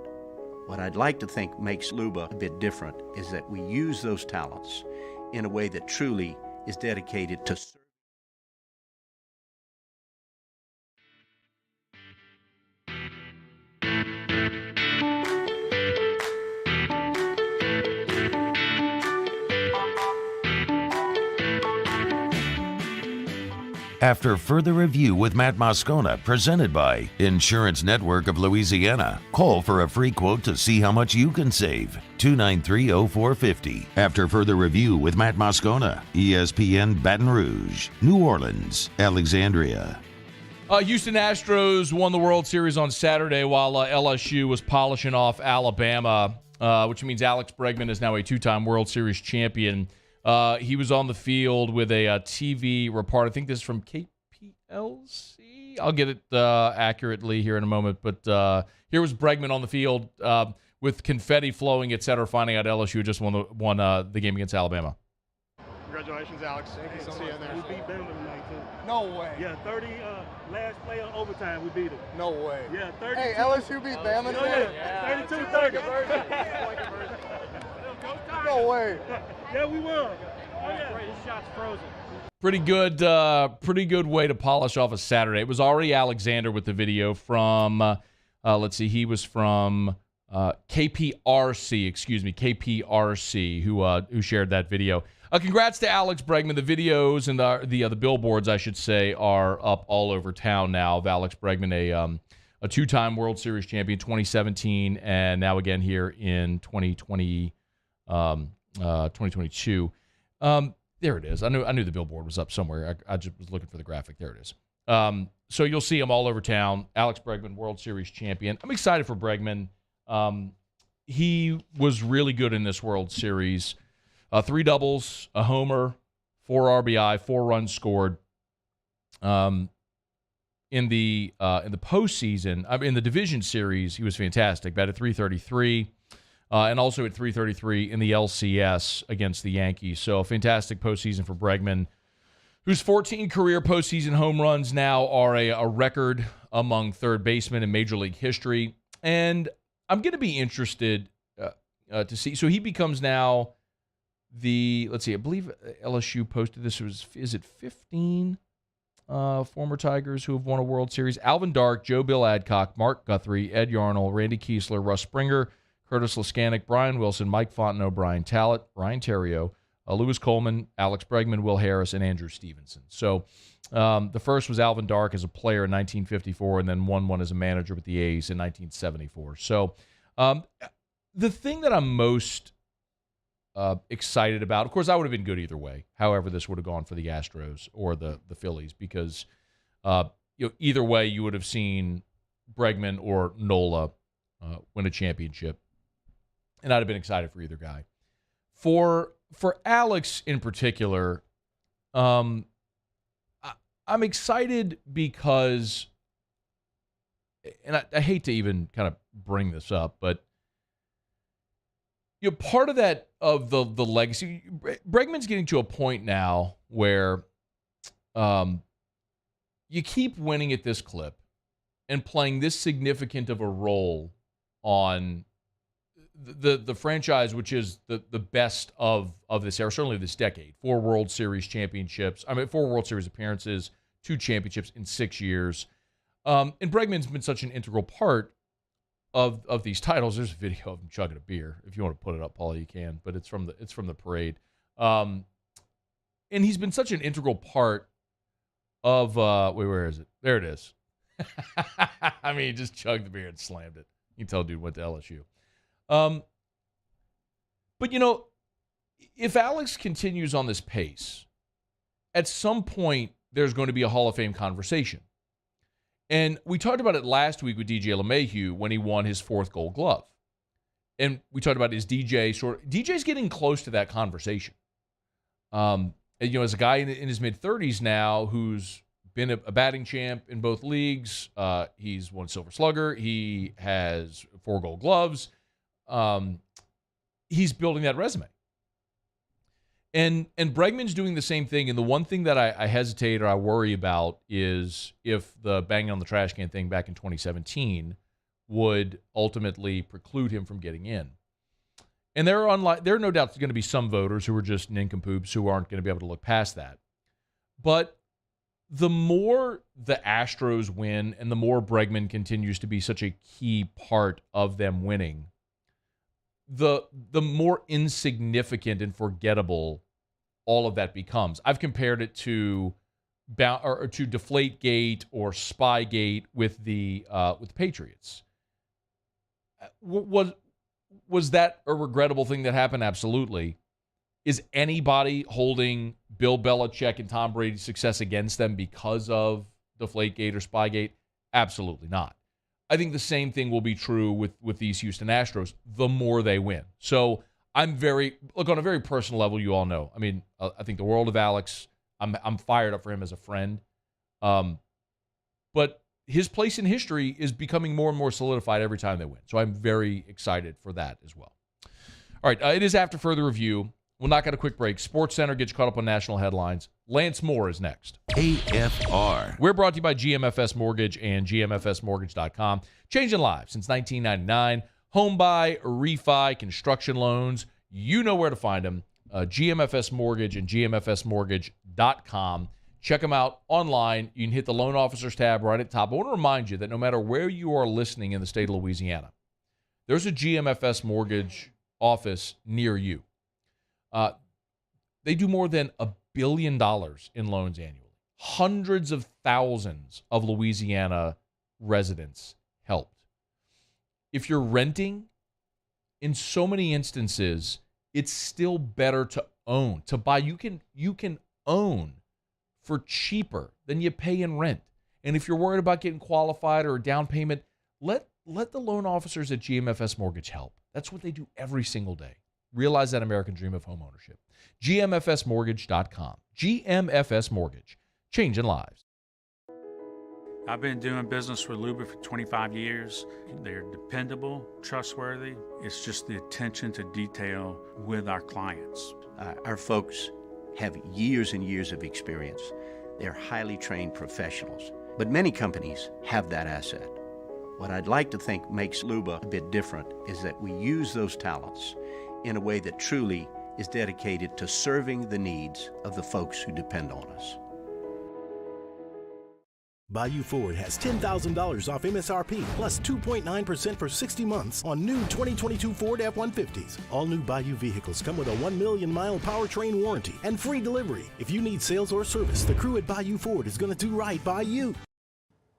What I'd like to think makes Luba a bit different is that we use those talents in a way that truly is dedicated to serving. After further review with Matt Moscona, presented by Insurance Network of Louisiana. Call for a free quote to see how much you can save. 293-0450. After further review with Matt Moscona, ESPN Baton Rouge, New Orleans, Alexandria. Houston Astros won the World Series on Saturday while LSU was polishing off Alabama, which means Alex Bregman is now a two-time World Series champion. He was on the field with a TV report. I think this is from KPLC. I'll get it accurately here in a moment. But here was Bregman on the field with confetti flowing, et cetera, finding out LSU just won the game against Alabama. Congratulations, Alex. Thank you so much. We beat Bama tonight, too. No way. Yeah, 30, last play of overtime, we beat them. No way. Yeah, 30. Hey, LSU beat Bama today? Yeah, 32-30. No way. Yeah, we won. Oh, yeah. His shot's frozen. Pretty good way to polish off a Saturday. It was Ari Alexander with the video from, let's see, he was from KPRC, who shared that video. Congrats to Alex Bregman. The videos and the billboards, I should say, are up all over town now of Alex Bregman, a two-time World Series champion, 2017, and now again here in 2022. There it is. I knew the billboard was up somewhere. I just was looking for the graphic. There it is. So you'll see him all over town. Alex Bregman, World Series champion. I'm excited for Bregman. He was really good in this World Series. 3 doubles, a homer, 4 RBI, 4 runs scored. In the postseason, in the division series, he was fantastic. Batted .333, and also at .333 in the LCS against the Yankees. So a fantastic postseason for Bregman, whose 14 career postseason home runs now are a record among third basemen in Major League history. And I'm going to be interested to see. So he becomes now let's see, I believe LSU posted this. Is it 15 former Tigers who have won a World Series? Alvin Dark, Joe Bill Adcock, Mark Guthrie, Ed Yarnell, Randy Kiesler, Russ Springer, Curtis Laskanik, Brian Wilson, Mike Fontenot, Brian Tallett, Ryan Theriot, Lewis Coleman, Alex Bregman, Will Harris, and Andrew Stevenson. So the first was Alvin Dark as a player in 1954 and then won one as a manager with the A's in 1974. So the thing that I'm most excited about, of course, I would have been good either way. However, this would have gone for the Astros or the Phillies because either way you would have seen Bregman or Nola win a championship, and I'd have been excited for either guy. For Alex in particular, I'm excited because, and I hate to even kind of bring this up, but part of that, of the legacy, Bregman's getting to a point now where you keep winning at this clip and playing this significant of a role on the franchise, which is the best of this era, certainly this decade. 4 World Series championships. 4 World Series appearances, 2 championships in 6 years. And Bregman's been such an integral part of these titles. There's a video of him chugging a beer. If you want to put it up, Paula, you can. But it's from the parade. And he's been such an integral part of where is it? There it is. He just chugged the beer and slammed it. You can tell dude went to LSU. But if Alex continues on this pace, at some point there's going to be a Hall of Fame conversation. And we talked about it last week with DJ LeMahieu when he won his 4th Gold Glove. And we talked about his DJ's getting close to that conversation. As a guy in his mid-30s now who's been a batting champ in both leagues, he's won Silver Slugger, he has 4 Gold Gloves. He's building that resume. And Bregman's doing the same thing. And the one thing that I hesitate or I worry about is if the banging on the trash can thing back in 2017 would ultimately preclude him from getting in. And there are no doubt going to be some voters who are just nincompoops who aren't going to be able to look past that. But the more the Astros win and the more Bregman continues to be such a key part of them winning, the more insignificant and forgettable all of that becomes. I've compared it to or to Deflategate or Spygate with the Patriots. Was that a regrettable thing that happened? Absolutely. Is anybody holding Bill Belichick and Tom Brady's success against them because of Deflategate or Spygate? Absolutely not. I think the same thing will be true with these Houston Astros the more they win. So I'm on a very personal level, you all know. I mean, I think the world of Alex. I'm fired up for him as a friend. But his place in history is becoming more and more solidified every time they win. So I'm very excited for that as well. All right, it is after further review. We'll knock out a quick break. SportsCenter gets you caught up on national headlines. Lance Moore is next. AFR. We're brought to you by GMFS Mortgage and GMFSmortgage.com. Changing lives since 1999. Home buy, refi, construction loans. You know where to find them. GMFS Mortgage and GMFSmortgage.com. Check them out online. You can hit the loan officers tab right at the top. I want to remind you that no matter where you are listening in the state of Louisiana, there's a GMFS Mortgage office near you. They do more than $1 billion in loans annually. Hundreds of thousands of Louisiana residents helped. If you're renting, in so many instances, it's still better to own, to buy. You can own for cheaper than you pay in rent. And if you're worried about getting qualified or a down payment, let the loan officers at GMFS Mortgage help. That's what they do every single day. Realize that American dream of home ownership. GMFSmortgage.com. GMFS Mortgage. Changing lives. I've been doing business with Luba for 25 years. They're dependable, trustworthy. It's just the attention to detail with our clients. Our folks have years and years of experience. They're highly trained professionals. But many companies have that asset. What I'd like to think makes Luba a bit different is that we use those talents in a way that truly is dedicated to serving the needs of the folks who depend on us. Bayou Ford has $10,000 off MSRP plus 2.9% for 60 months on new 2022 Ford F-150s. All new Bayou vehicles come with a 1 million mile powertrain warranty and free delivery. If you need sales or service, the crew at Bayou Ford is going to do right by you.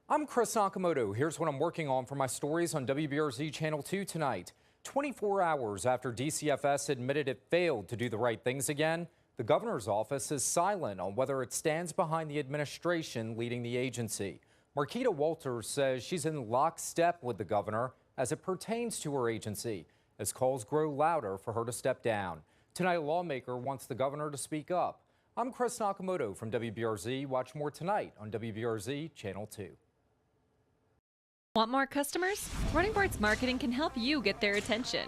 I'm Chris Nakamoto. Here's what I'm working on for my stories on WBRZ Channel 2 tonight. 24 hours after DCFS admitted it failed to do the right things again, the governor's office is silent on whether it stands behind the administration leading the agency. Marquita Walters says she's in lockstep with the governor as it pertains to her agency, as calls grow louder for her to step down. Tonight, a lawmaker wants the governor to speak up. I'm Chris Nakamoto from WBRZ. Watch more tonight on WBRZ Channel 2. Want more customers? Running Boards Marketing can help you get their attention.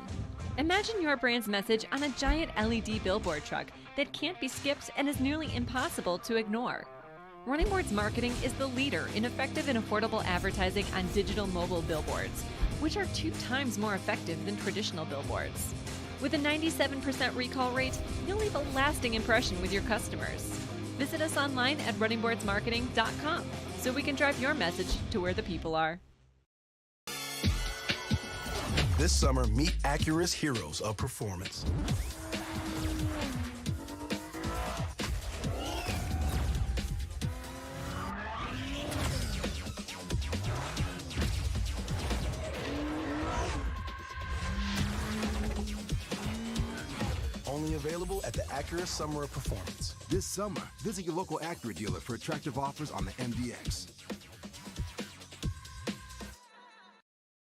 Imagine your brand's message on a giant LED billboard truck that can't be skipped and is nearly impossible to ignore. Running Boards Marketing is the leader in effective and affordable advertising on digital mobile billboards, which are 2 times more effective than traditional billboards. With a 97% recall rate, you'll leave a lasting impression with your customers. Visit us online at runningboardsmarketing.com so we can drive your message to where the people are. This summer, meet Acura's heroes of performance. Only available at the Acura Summer of Performance. This summer, visit your local Acura dealer for attractive offers on the MDX.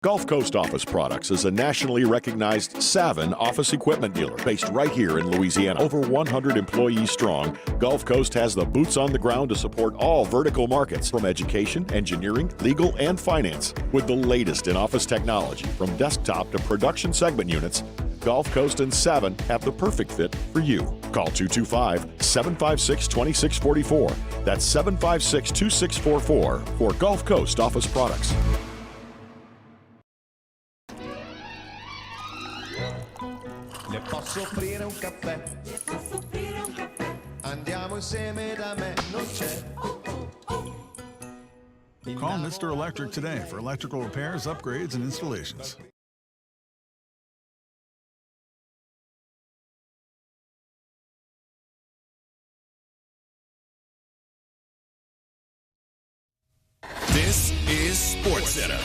Gulf Coast Office Products is a nationally recognized Savin office equipment dealer based right here in Louisiana. Over 100 employees strong, Gulf Coast has the boots on the ground to support all vertical markets from education, engineering, legal, and finance. With the latest in office technology, from desktop to production segment units, Gulf Coast and Savin have the perfect fit for you. Call 225-756-2644. That's 756-2644 for Gulf Coast Office Products. Le posso offrire un caffè? Le posso offrire un caffè? Andiamo insieme da me, non c'è. Call Mr. Electric today for electrical repairs, upgrades, and installations. This is SportsCenter.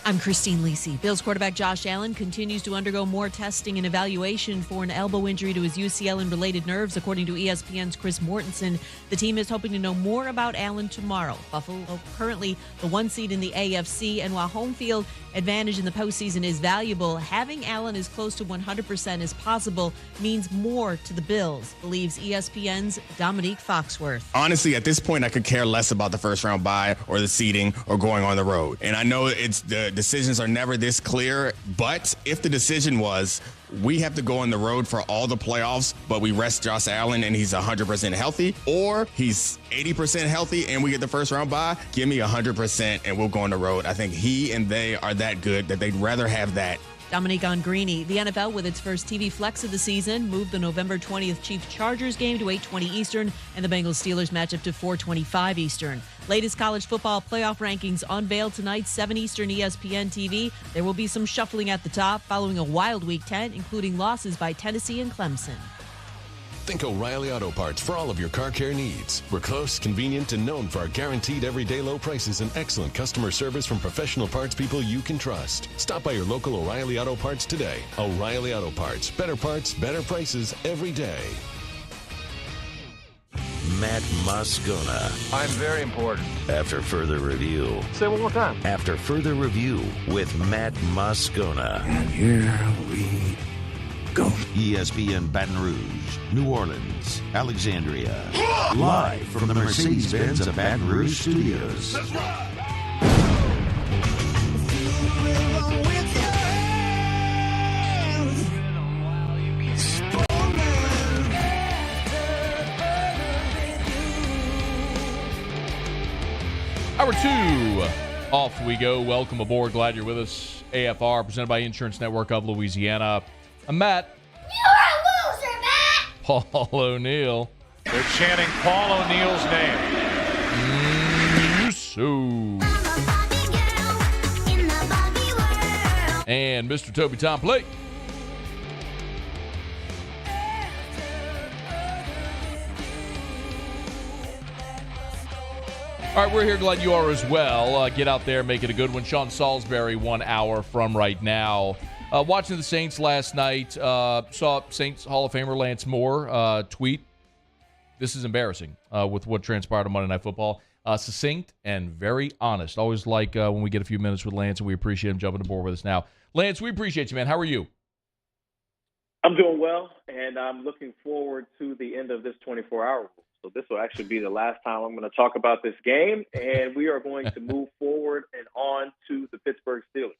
I'm Christine Lisi. Bills quarterback Josh Allen continues to undergo more testing and evaluation for an elbow injury to his UCL and related nerves, according to ESPN's Chris Mortensen. The team is hoping to know more about Allen tomorrow. Buffalo currently the 1 seed in the AFC, and while home field advantage in the postseason is valuable, having Allen as close to 100% as possible means more to the Bills, believes ESPN's Dominique Foxworth. Honestly, at this point, I could care less about the first round bye or the seeding or going on the road. And I know the decisions are never this clear, but if the decision was we have to go on the road for all the playoffs, but we rest Josh Allen and he's 100% healthy, or he's 80% healthy and we get the first round bye, give me 100% and we'll go on the road. I think he and they are that good that they'd rather have that. Dominique Ongrini. The NFL, with its first TV flex of the season, moved the November 20th Chiefs-Chargers game to 8:20 Eastern and the Bengals-Steelers matchup to 4:25 Eastern. Latest college football playoff rankings unveiled tonight, 7 Eastern ESPN TV. There will be some shuffling at the top following a wild Week 10, including losses by Tennessee and Clemson. Think O'Reilly Auto Parts for all of your car care needs. We're close, convenient, and known for our guaranteed everyday low prices and excellent customer service from professional parts people you can trust. Stop by your local O'Reilly Auto Parts today. O'Reilly Auto Parts. Better parts, better prices every day. Matt Moscona. I'm very important. After further review. Say it one more time. After further review with Matt Moscona. And here we go. ESPN Baton Rouge, New Orleans, Alexandria. Live from the Mercedes-Benz of Baton Rouge Studios. That's right. Hour 2, off we go. Welcome aboard. Glad you're with us. AFR, presented by Insurance Network of Louisiana. I'm Matt. You're a loser, Matt! Paul O'Neill. They're chanting Paul O'Neill's name. And Mr. Toby Tom Plate. All right, we're here. Glad you are as well. Get out there, make it a good one. Sean Salisbury, 1 hour from right now. Watching the Saints last night, saw Saints Hall of Famer Lance Moore tweet. This is embarrassing with what transpired on Monday Night Football. Succinct and very honest. Always like when we get a few minutes with Lance, and we appreciate him jumping aboard with us now. Lance, we appreciate you, man. How are you? I'm doing well, and I'm looking forward to the end of this 24-hour rule. So this will actually be the last time I'm going to talk about this game, and we are going to move forward and on to the Pittsburgh Steelers.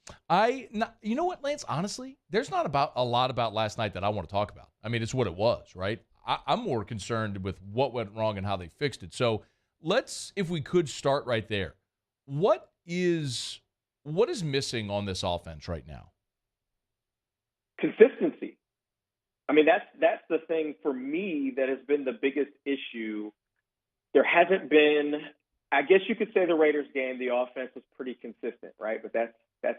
You know what, Lance? Honestly, there's not a lot about last night that I want to talk about. I mean, it's what it was, right? I'm more concerned with what went wrong and how they fixed it. So let's, if we could, start right there. What is missing on this offense right now? Consistency. I mean, that's the thing for me that has been the biggest issue. There hasn't been, I guess you could say the Raiders game, the offense was pretty consistent, right? But that's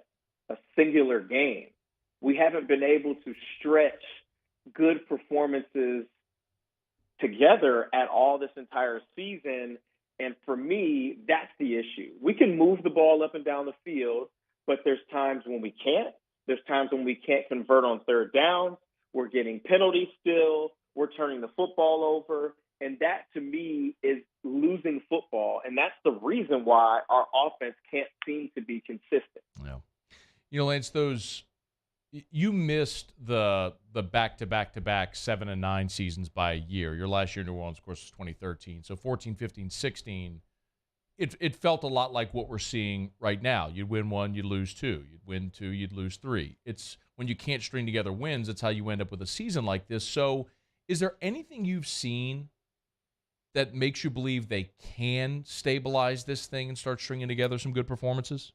a singular game. We haven't been able to stretch good performances together at all this entire season. And for me, that's the issue. We can move the ball up and down the field, but there's times when we can't. There's times when we can't convert on third down. We're getting penalties still. We're turning the football over. And that, to me, is losing football. And that's the reason why our offense can't seem to be consistent. Yeah. You know, Lance, you missed the back-to-back-to-back 7 and 9 seasons by a year. Your last year in New Orleans, of course, was 2013. So 14, 15, 16, it felt a lot like what we're seeing right now. You'd win 1, you'd lose 2. You'd win 2, you'd lose 3. It's when you can't string together wins, it's how you end up with a season like this. So is there anything you've seen that makes you believe they can stabilize this thing and start stringing together some good performances?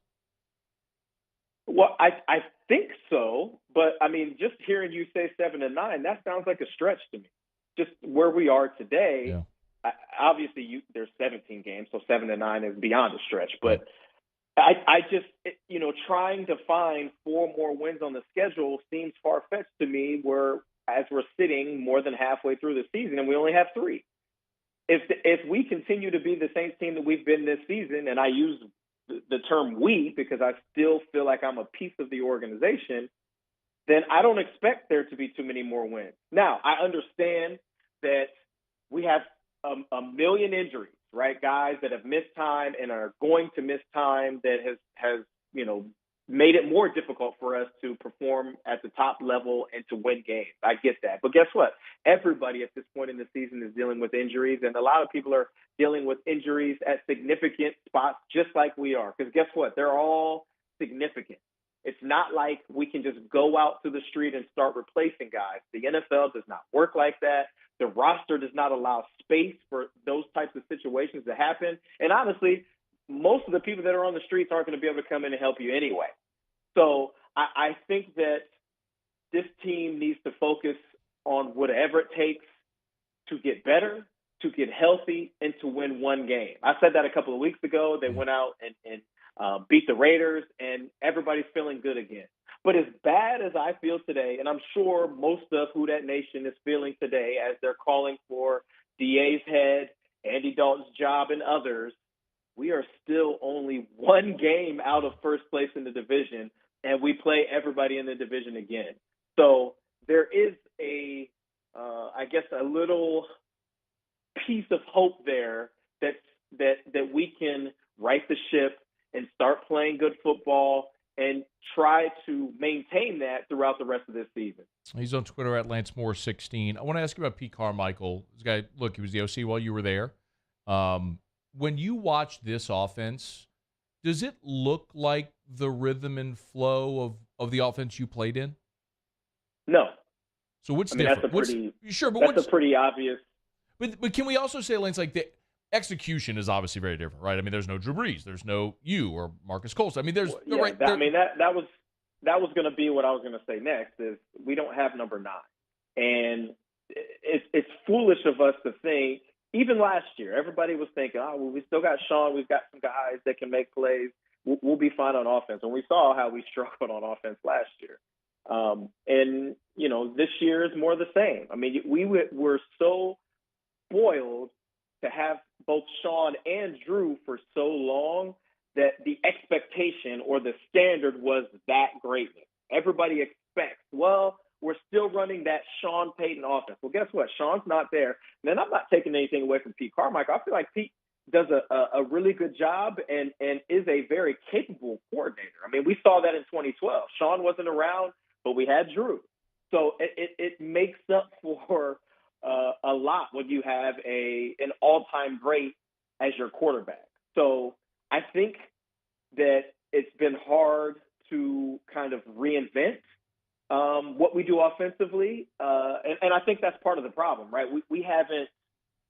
Well, I think so. But, I mean, just hearing you say 7 and 9, that sounds like a stretch to me. Just where we are today, yeah. Obviously there's 17 games, so 7 and 9 is beyond a stretch. But I just, trying to find 4 more wins on the schedule seems far-fetched to me, as we're sitting more than halfway through the season and we only have 3. if we continue to be the Saints team that we've been this season, and I use the term we because I still feel like I'm a piece of the organization, then I don't expect there to be too many more wins. Now, I understand that we have a million injuries, right? Guys that have missed time and are going to miss time that has made it more difficult for us to perform at the top level and to win games. I get that. But guess what? Everybody at this point in the season is dealing with injuries, and a lot of people are dealing with injuries at significant spots just like we are. Because guess what? They're all significant. It's not like we can just go out to the street and start replacing guys. The NFL does not work like that. The roster does not allow space for those types of situations to happen. And honestly, most of the people that are on the streets aren't going to be able to come in and help you anyway. So I think that this team needs to focus on whatever it takes to get better, to get healthy, and to win one game. I said that a couple of weeks ago. They went out and beat the Raiders, and everybody's feeling good again. But as bad as I feel today, and I'm sure most of Who Dat Nation is feeling today as they're calling for DA's head, Andy Dalton's job, and others, we are still only one game out of first place in the division, and we play everybody in the division again. So there is a little piece of hope there that we can right the ship and start playing good football and try to maintain that throughout the rest of this season. He's on Twitter at LanceMoore16. I want to ask you about Pete Carmichael. This guy, look, he was the OC while you were there. When you watch this offense, does it look like the rhythm and flow of the offense you played in? No. So what's different? That's a pretty obvious. But can we also say, Lance, like the execution is obviously very different, right? I mean, there's no Drew Brees, there's no you or Marcus Colston. I mean, there's that was going to be what I was going to say next. Is we don't have number 9, and it's foolish of us to think. Even last year, everybody was thinking, we still got Sean. We've got some guys that can make plays. We'll be fine on offense. And we saw how we struggled on offense last year. And, this year is more the same. I mean, we were so spoiled to have both Sean and Drew for so long that the expectation or the standard was that greatness. Everybody expects, we're still running that Sean Payton offense. Well, guess what? Sean's not there. And then I'm not taking anything away from Pete Carmichael. I feel like Pete does a really good job and is a very capable coordinator. I mean, we saw that in 2012. Sean wasn't around, but we had Drew. So it makes up for a lot when you have an all-time great as your quarterback. So I think that it's been hard to kind of reinvent what we do offensively. And I think that's part of the problem, right? We haven't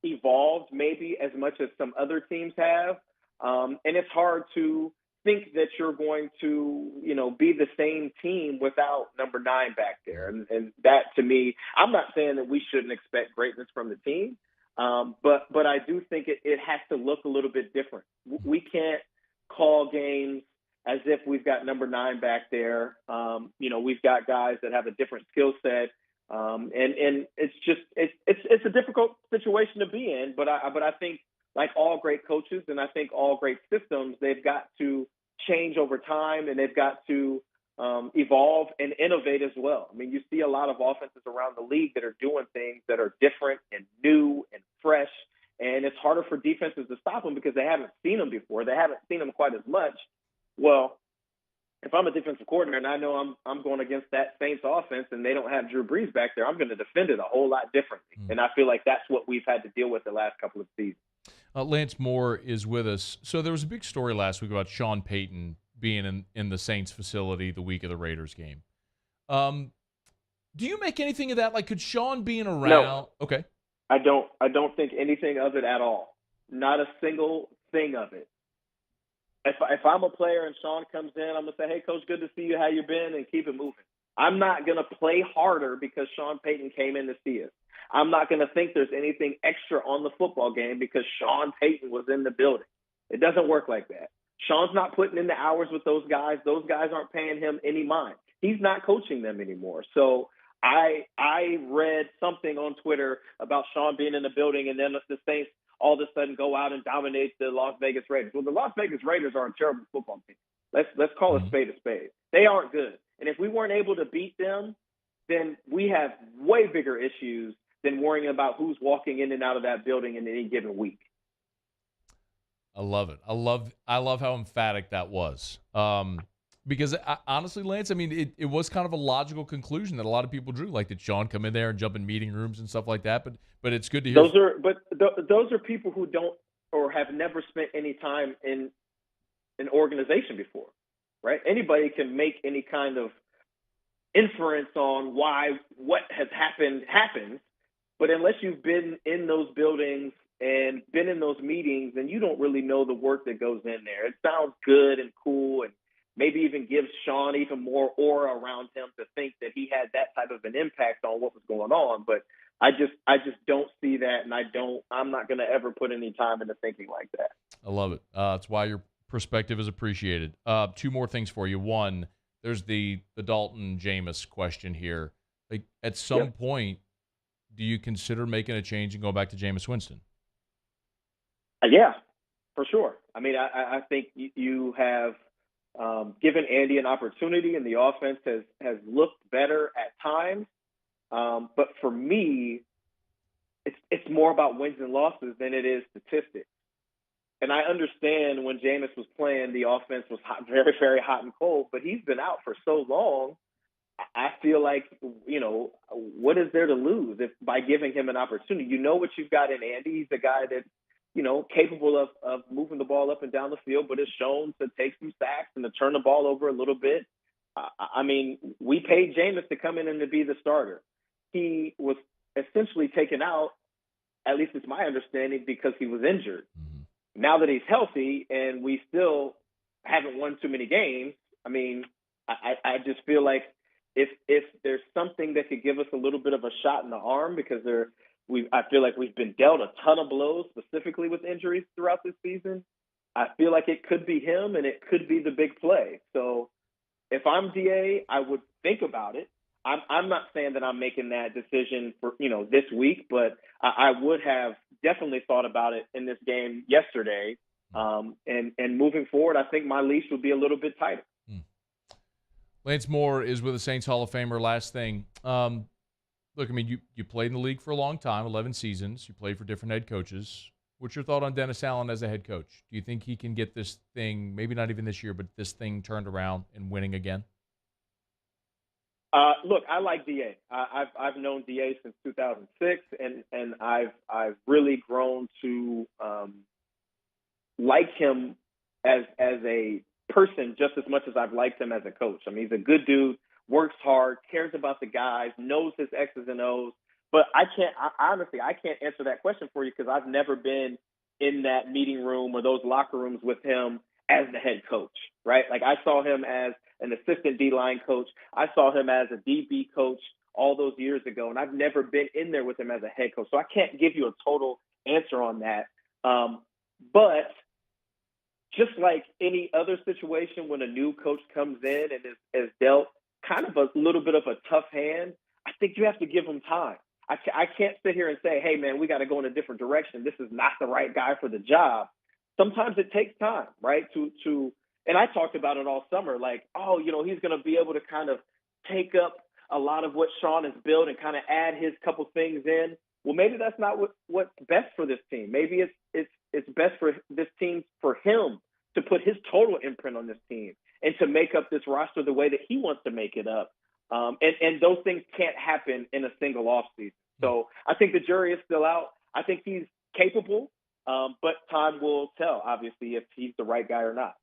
evolved maybe as much as some other teams have. And it's hard to think that you're going to, be the same team without number 9 back there. And that, to me, I'm not saying that we shouldn't expect greatness from the team, but I do think it has to look a little bit different. We can't call games as if we've got number 9 back there. We've got guys that have a different skill set. And it's a difficult situation to be in, but I think like all great coaches and I think all great systems, they've got to change over time and they've got to evolve and innovate as well. I mean, you see a lot of offenses around the league that are doing things that are different and new and fresh, and it's harder for defenses to stop them because they haven't seen them before. They haven't seen them quite as much. Well, if I'm a defensive coordinator and I know I'm going against that Saints offense and they don't have Drew Brees back there, I'm going to defend it a whole lot differently. And I feel like that's what we've had to deal with the last couple of seasons. Lance Moore is with us. So there was a big story last week about Sean Payton being in the Saints facility the week of the Raiders game. Do you make anything of that? Like, could Sean being around? No. Okay. I don't think anything of it at all. Not a single thing of it. If I'm a player and Sean comes in, I'm going to say, hey, Coach, good to see you. How you been? And keep it moving. I'm not going to play harder because Sean Payton came in to see us. I'm not going to think there's anything extra on the football game because Sean Payton was in the building. It doesn't work like that. Sean's not putting in the hours with those guys. Those guys aren't paying him any mind. He's not coaching them anymore. So I read something on Twitter about Sean being in the building and then the Saints all of a sudden go out and dominate the Las Vegas Raiders. Well, the Las Vegas Raiders are a terrible football team. Let's call a spade a spade. They aren't good. And if we weren't able to beat them, then we have way bigger issues than worrying about who's walking in and out of that building in any given week. I love it. I love how emphatic that was. Because honestly, Lance, I mean, it was kind of a logical conclusion that a lot of people drew. Like, did Sean come in there and jump in meeting rooms and stuff like that? But it's good to hear. Those are people who don't or have never spent any time in an organization before, right? Anybody can make any kind of inference on why what has happened happens, but unless you've been in those buildings and been in those meetings, then you don't really know the work that goes in there. It sounds good and cool and maybe even gives Sean even more aura around him to think that he had that type of an impact on what was going on. But I just don't see that, and I'm not going to ever put any time into thinking like that. I love it. That's why your perspective is appreciated. Two more things for you. One, there's the Dalton Jameis question here. Like, at some point, do you consider making a change and going back to Jameis Winston? Yeah, for sure. I mean, I think you have given Andy an opportunity, and the offense has looked better at times. But for me, it's more about wins and losses than it is statistics. And I understand when Jameis was playing, the offense was hot, very, very hot and cold, but he's been out for so long. I feel like, what is there to lose by giving him an opportunity? You know what you've got in Andy. He's a guy that's, capable of moving the ball up and down the field, but is shown to take some sacks and to turn the ball over a little bit. I mean, we paid Jameis to come in and to be the starter. He was essentially taken out, at least it's my understanding, because he was injured. Mm-hmm. Now that he's healthy and we still haven't won too many games, I mean, I just feel like if there's something that could give us a little bit of a shot in the arm, because I feel like we've been dealt a ton of blows, specifically with injuries throughout this season. I feel like it could be him and it could be the big play. So if I'm DA, I would think about it. I'm not saying that I'm making that decision for, this week, but I would have definitely thought about it in this game yesterday. And moving forward, I think my leash would be a little bit tighter. Lance Moore is with the Saints Hall of Famer. Last thing. Look, I mean, you played in the league for a long time, 11 seasons. You played for different head coaches. What's your thought on Dennis Allen as a head coach? Do you think he can get this thing, maybe not even this year, but this thing turned around and winning again? Look, I like DA. I've known DA since 2006, and I've really grown to like him as a person just as much as I've liked him as a coach. I mean, he's a good dude, works hard, cares about the guys, knows his X's and O's. But I can't answer that question for you because I've never been in that meeting room or those locker rooms with him as the head coach, right? Like, I saw him as an assistant D-line coach. I saw him as a DB coach all those years ago, and I've never been in there with him as a head coach. So I can't give you a total answer on that. But just like any other situation when a new coach comes in and is dealt kind of a little bit of a tough hand, I think you have to give him time. I can't sit here and say, hey, man, we got to go in a different direction. This is not the right guy for the job. Sometimes it takes time, right, and I talked about it all summer, like, he's going to be able to kind of take up a lot of what Sean has built and kind of add his couple things in. Well, maybe that's not what's best for this team. Maybe it's best for this team, for him to put his total imprint on this team and to make up this roster the way that he wants to make it up. And those things can't happen in a single offseason. So I think the jury is still out. I think he's capable, but time will tell, obviously, if he's the right guy or not.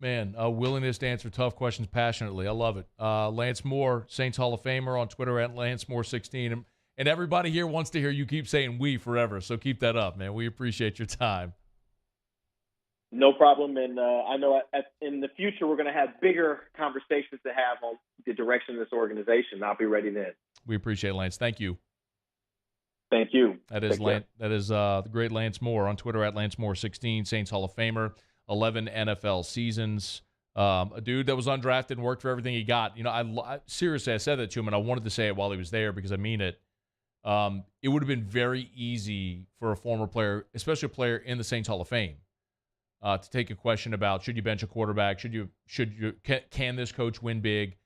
Man, willingness to answer tough questions passionately. I love it. Lance Moore, Saints Hall of Famer, on Twitter at LanceMoore16. And everybody here wants to hear you keep saying we forever, so keep that up, man. We appreciate your time. No problem. And I know in the future we're going to have bigger conversations to have on the direction of this organization. I'll be ready then. We appreciate it, Lance. Thank you. Thank you. That is the great Lance Moore, on Twitter at LanceMoore16, Saints Hall of Famer, 11 NFL seasons. A dude that was undrafted and worked for everything he got. Seriously, I said that to him, and I wanted to say it while he was there because I mean it. it would have been very easy for a former player, especially a player in the Saints Hall of Fame, to take a question about should you bench a quarterback? Can this coach win big?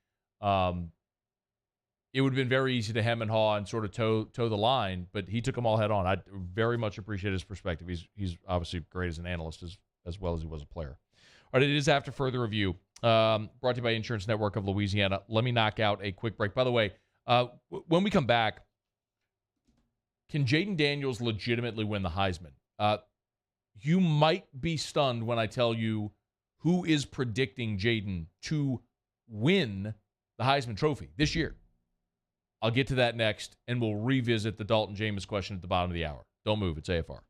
It would have been very easy to hem and haw and sort of toe the line, but he took them all head on. I very much appreciate his perspective. He's obviously great as an analyst as well as he was a player. All right, it is After Further Review, brought to you by Insurance Network of Louisiana. Let me knock out a quick break. By the way, when we come back, can Jaden Daniels legitimately win the Heisman? You might be stunned when I tell you who is predicting Jaden to win the Heisman Trophy this year. I'll get to that next, and we'll revisit the Dalton Jameis question at the bottom of the hour. Don't move. It's AFR.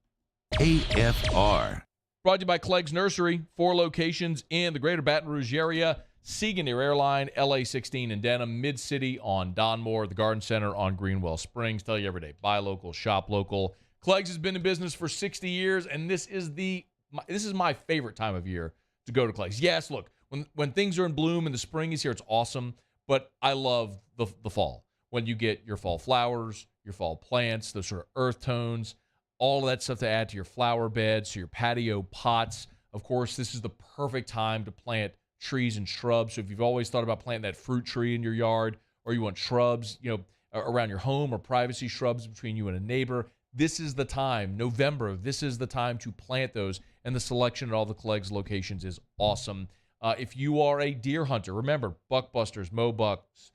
AFR. Brought to you by Clegg's Nursery. 4 locations in the greater Baton Rouge area. Siegel near Airline, LA 16 in Denham, Mid-City on Donmore, the Garden Center on Greenwell Springs. Tell you every day, buy local, shop local. Clegg's has been in business for 60 years, and this is my favorite time of year to go to Clegg's. Yes, look, when things are in bloom and the spring is here, it's awesome, but I love the fall. When you get your fall flowers, your fall plants, those sort of earth tones, all of that stuff to add to your flower beds, to your patio pots. Of course, this is the perfect time to plant trees and shrubs. So if you've always thought about planting that fruit tree in your yard, or you want shrubs, around your home, or privacy shrubs between you and a neighbor, this is the time, November, this is the time to plant those, and the selection at all the Clegg's locations is awesome. If you are a deer hunter, remember, Buckbusters, Mobucks,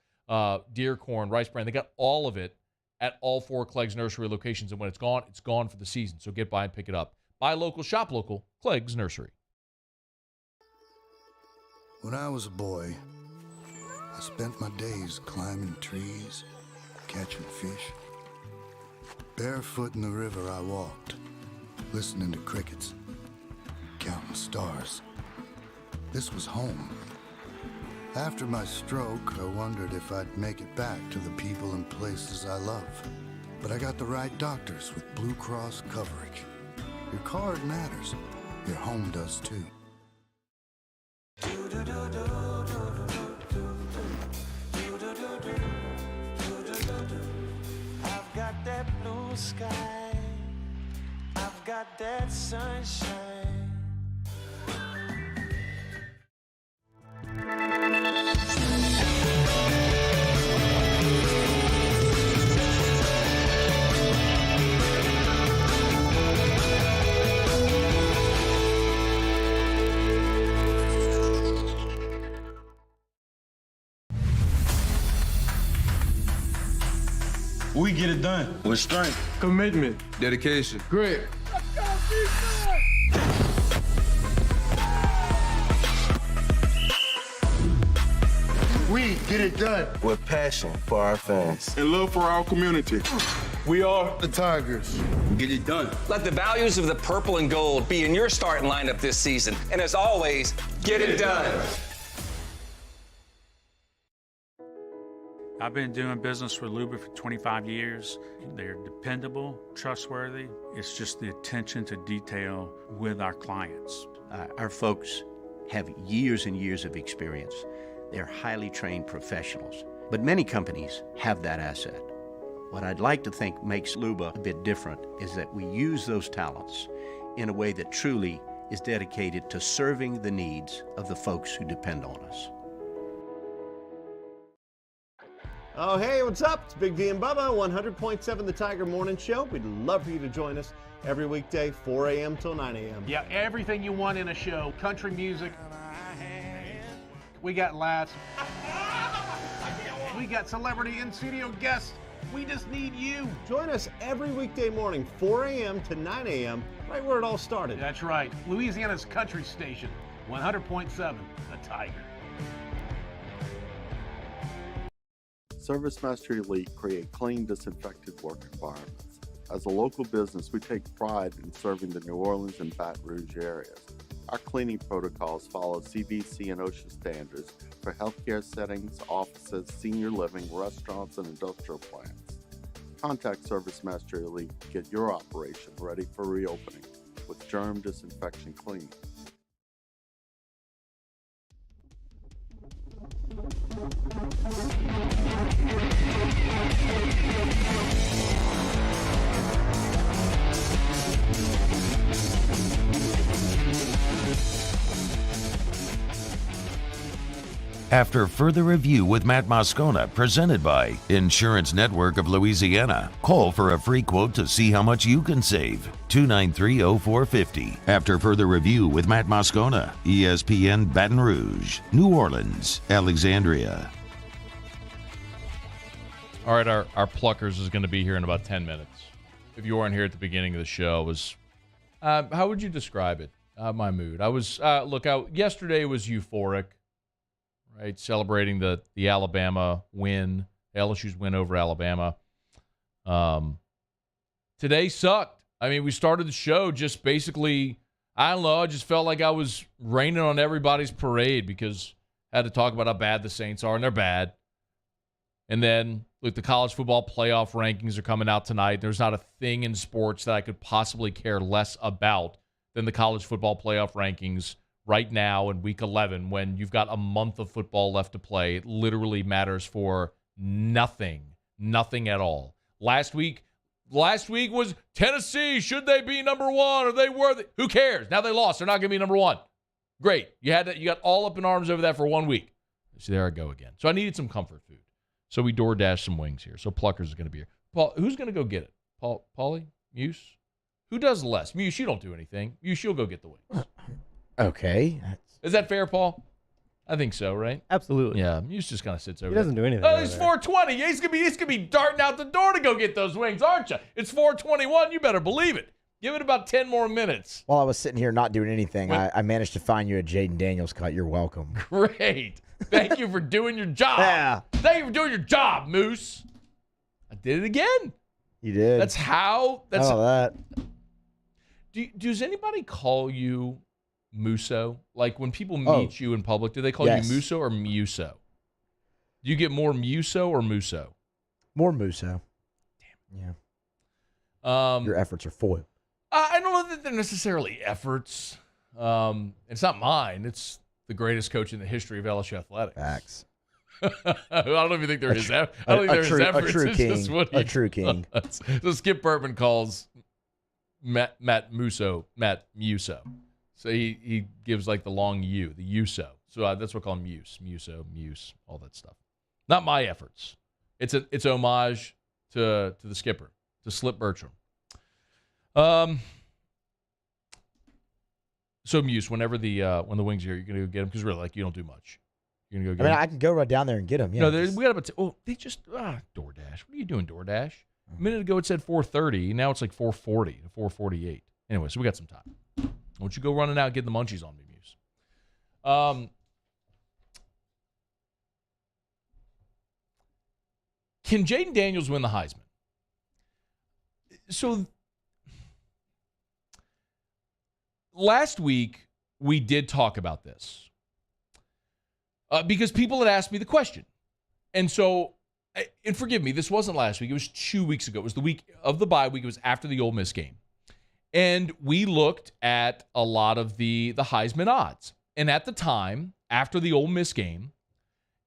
deer corn, rice bran, they got all of it at all 4 Clegg's Nursery locations, and when it's gone for the season. So get by and pick it up. Buy local, shop local, Clegg's Nursery. When I was a boy, I spent my days climbing trees, catching fish. Barefoot in the river I walked, listening to crickets, counting stars. This was home. After my stroke, I wondered if I'd make it back to the people and places I love. But I got the right doctors with Blue Cross coverage. Your card matters. Your home does too. I've got that blue sky. I've got that sunshine. We get it done with strength, commitment, dedication, grit. We get it done with passion for our fans and love for our community. We are the Tigers. Get it done. Let the values of the purple and gold be in your starting lineup this season. And as always, get it done. I've been doing business with Luba for 25 years. They're dependable, trustworthy. It's just the attention to detail with our clients. Our folks have years and years of experience. They're highly trained professionals, but many companies have that asset. What I'd like to think makes Luba a bit different is that we use those talents in a way that truly is dedicated to serving the needs of the folks who depend on us. Oh, hey, what's up? It's Big D and Bubba, 100.7 The Tiger Morning Show. We'd love for you to join us every weekday, 4 a.m. till 9 a.m. Yeah, everything you want in a show. Country music. We got laughs. We got celebrity in-studio guests. We just need you. Join us every weekday morning, 4 a.m. to 9 a.m., right where it all started. That's right. Louisiana's country station, 100.7 The Tiger. Service Mastery Elite create clean, disinfected work environments. As a local business, we take pride in serving the New Orleans and Baton Rouge areas. Our cleaning protocols follow CDC and OSHA standards for healthcare settings, offices, senior living, restaurants, and industrial plants. Contact Service Mastery Elite to get your operation ready for reopening with germ disinfection clean. After further review with Matt Moscona, presented by Insurance Network of Louisiana. Call for a free quote to see how much you can save. 293-0450. After further review with Matt Moscona, ESPN Baton Rouge, New Orleans, Alexandria. All right, our Pluckers is going to be here in about 10 minutes. If you weren't here at the beginning of the show, how would you describe it? My mood. I was, yesterday was euphoric, right? Celebrating the Alabama win, LSU's win over Alabama. Today sucked. I mean, we started the show just basically, I don't know, I just felt like I was raining on everybody's parade because I had to talk about how bad the Saints are, and they're bad. And then, look, the college football playoff rankings are coming out tonight. There's not a thing in sports that I could possibly care less about than the college football playoff rankings right now in week 11 when you've got a month of football left to play. It literally matters for nothing at all. Last week was Tennessee. Should they be number one? Are they worthy? Who cares? Now they lost. They're not going to be number one. Great. You got all up in arms over that for 1 week. So there I go again. So I needed some comfort food. So we DoorDash some wings here. So Pluckers is going to be here. Paul, who's going to go get it? Paulie? Muse? Who does less? Muse, you don't do anything. Muse, you'll go get the wings. Okay. Is that fair, Paul? I think so, right? Absolutely. Yeah, Muse just kind of sits over He doesn't do anything. Oh, it's 4:20. He's gonna be darting out the door to go get those wings, aren't you? It's 4:21. You better believe it. Give it about 10 more minutes. While I was sitting here not doing anything, I managed to find you a Jaden Daniels cut. You're welcome. Great. Thank you for doing your job. Yeah. Thank you for doing your job, Moose. I did it again. You did. That's how. That's that. Does anybody call you Muso? Like when people meet you in public, do they call you Muso or Muso? Do you get more Muso or Muso? More Muso. Damn. Yeah. Your efforts are foiled. I don't know that they're necessarily efforts. It's not mine. It's the greatest coach in the history of LSU athletics. Facts. I don't even think they're his efforts. I don't think they're his efforts. A true it's king. Just what he A true king. does. So Skip Burtman calls Matt Muso. So he gives like the long U, the Uso. So that's what I call him Muso, all that stuff. Not my efforts. It's homage to the skipper, to Slip Bertram. So Muse, whenever when the wings are here, you're gonna go get them because really, like, you don't do much. You're gonna go get them. I can go right down there and get them. Yeah. No, we got about. They just DoorDash. What are you doing, DoorDash? A minute ago it said 4:30. Now it's like 4:40 to 4:48. Anyway, so we got some time. Why don't you go running out and get the munchies on me, Muse? Can Jaden Daniels win the Heisman? So last week we did talk about this because people had asked me the question. And so, and forgive me, this wasn't last week. It was 2 weeks ago. It was the week of the bye week. It was after the Ole Miss game. And we looked at a lot of the Heisman odds. And at the time, after the Ole Miss game,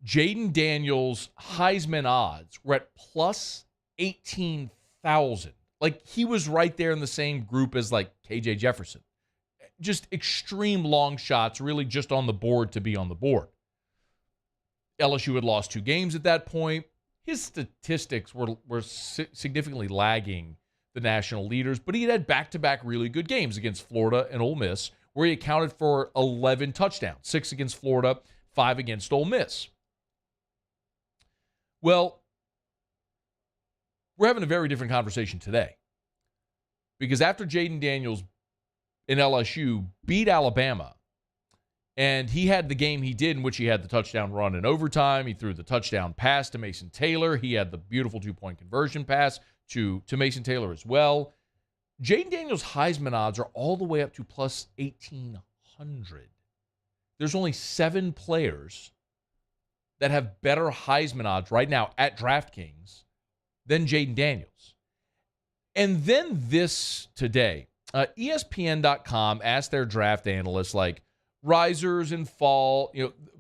Jaden Daniels' Heisman odds were at plus 18,000. Like, he was right there in the same group as, like, KJ Jefferson. Just extreme long shots, really just on the board to be on the board. LSU had lost 2 games at that point. His statistics were significantly lagging the national leaders, but he had back-to-back really good games against Florida and Ole Miss, where he accounted for 11 touchdowns, 6 against Florida, 5 against Ole Miss. Well, we're having a very different conversation today because after Jaden Daniels in LSU beat Alabama, and he had the game he did in which he had the touchdown run in overtime. He threw the touchdown pass to Mason Taylor. He had the beautiful 2-point conversion pass to Mason Taylor as well. Jaden Daniels' Heisman odds are all the way up to plus 1,800. There's only 7 players that have better Heisman odds right now at DraftKings than Jaden Daniels. And then this today, ESPN.com asked their draft analysts, like, risers and fall,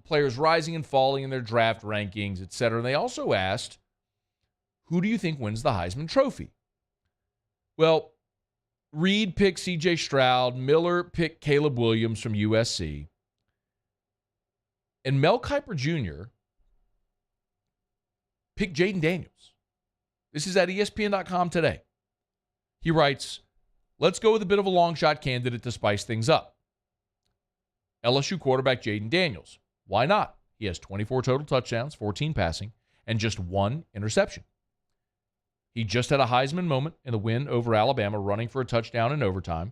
players rising and falling in their draft rankings, et cetera. And they also asked, who do you think wins the Heisman Trophy? Well, Reed picked C.J. Stroud. Miller picked Caleb Williams from USC. And Mel Kiper Jr. picked Jaden Daniels. This is at ESPN.com today. He writes, let's go with a bit of a long shot candidate to spice things up. LSU quarterback Jaden Daniels. Why not? He has 24 total touchdowns, 14 passing, and just 1 interception. He just had a Heisman moment in the win over Alabama, running for a touchdown in overtime.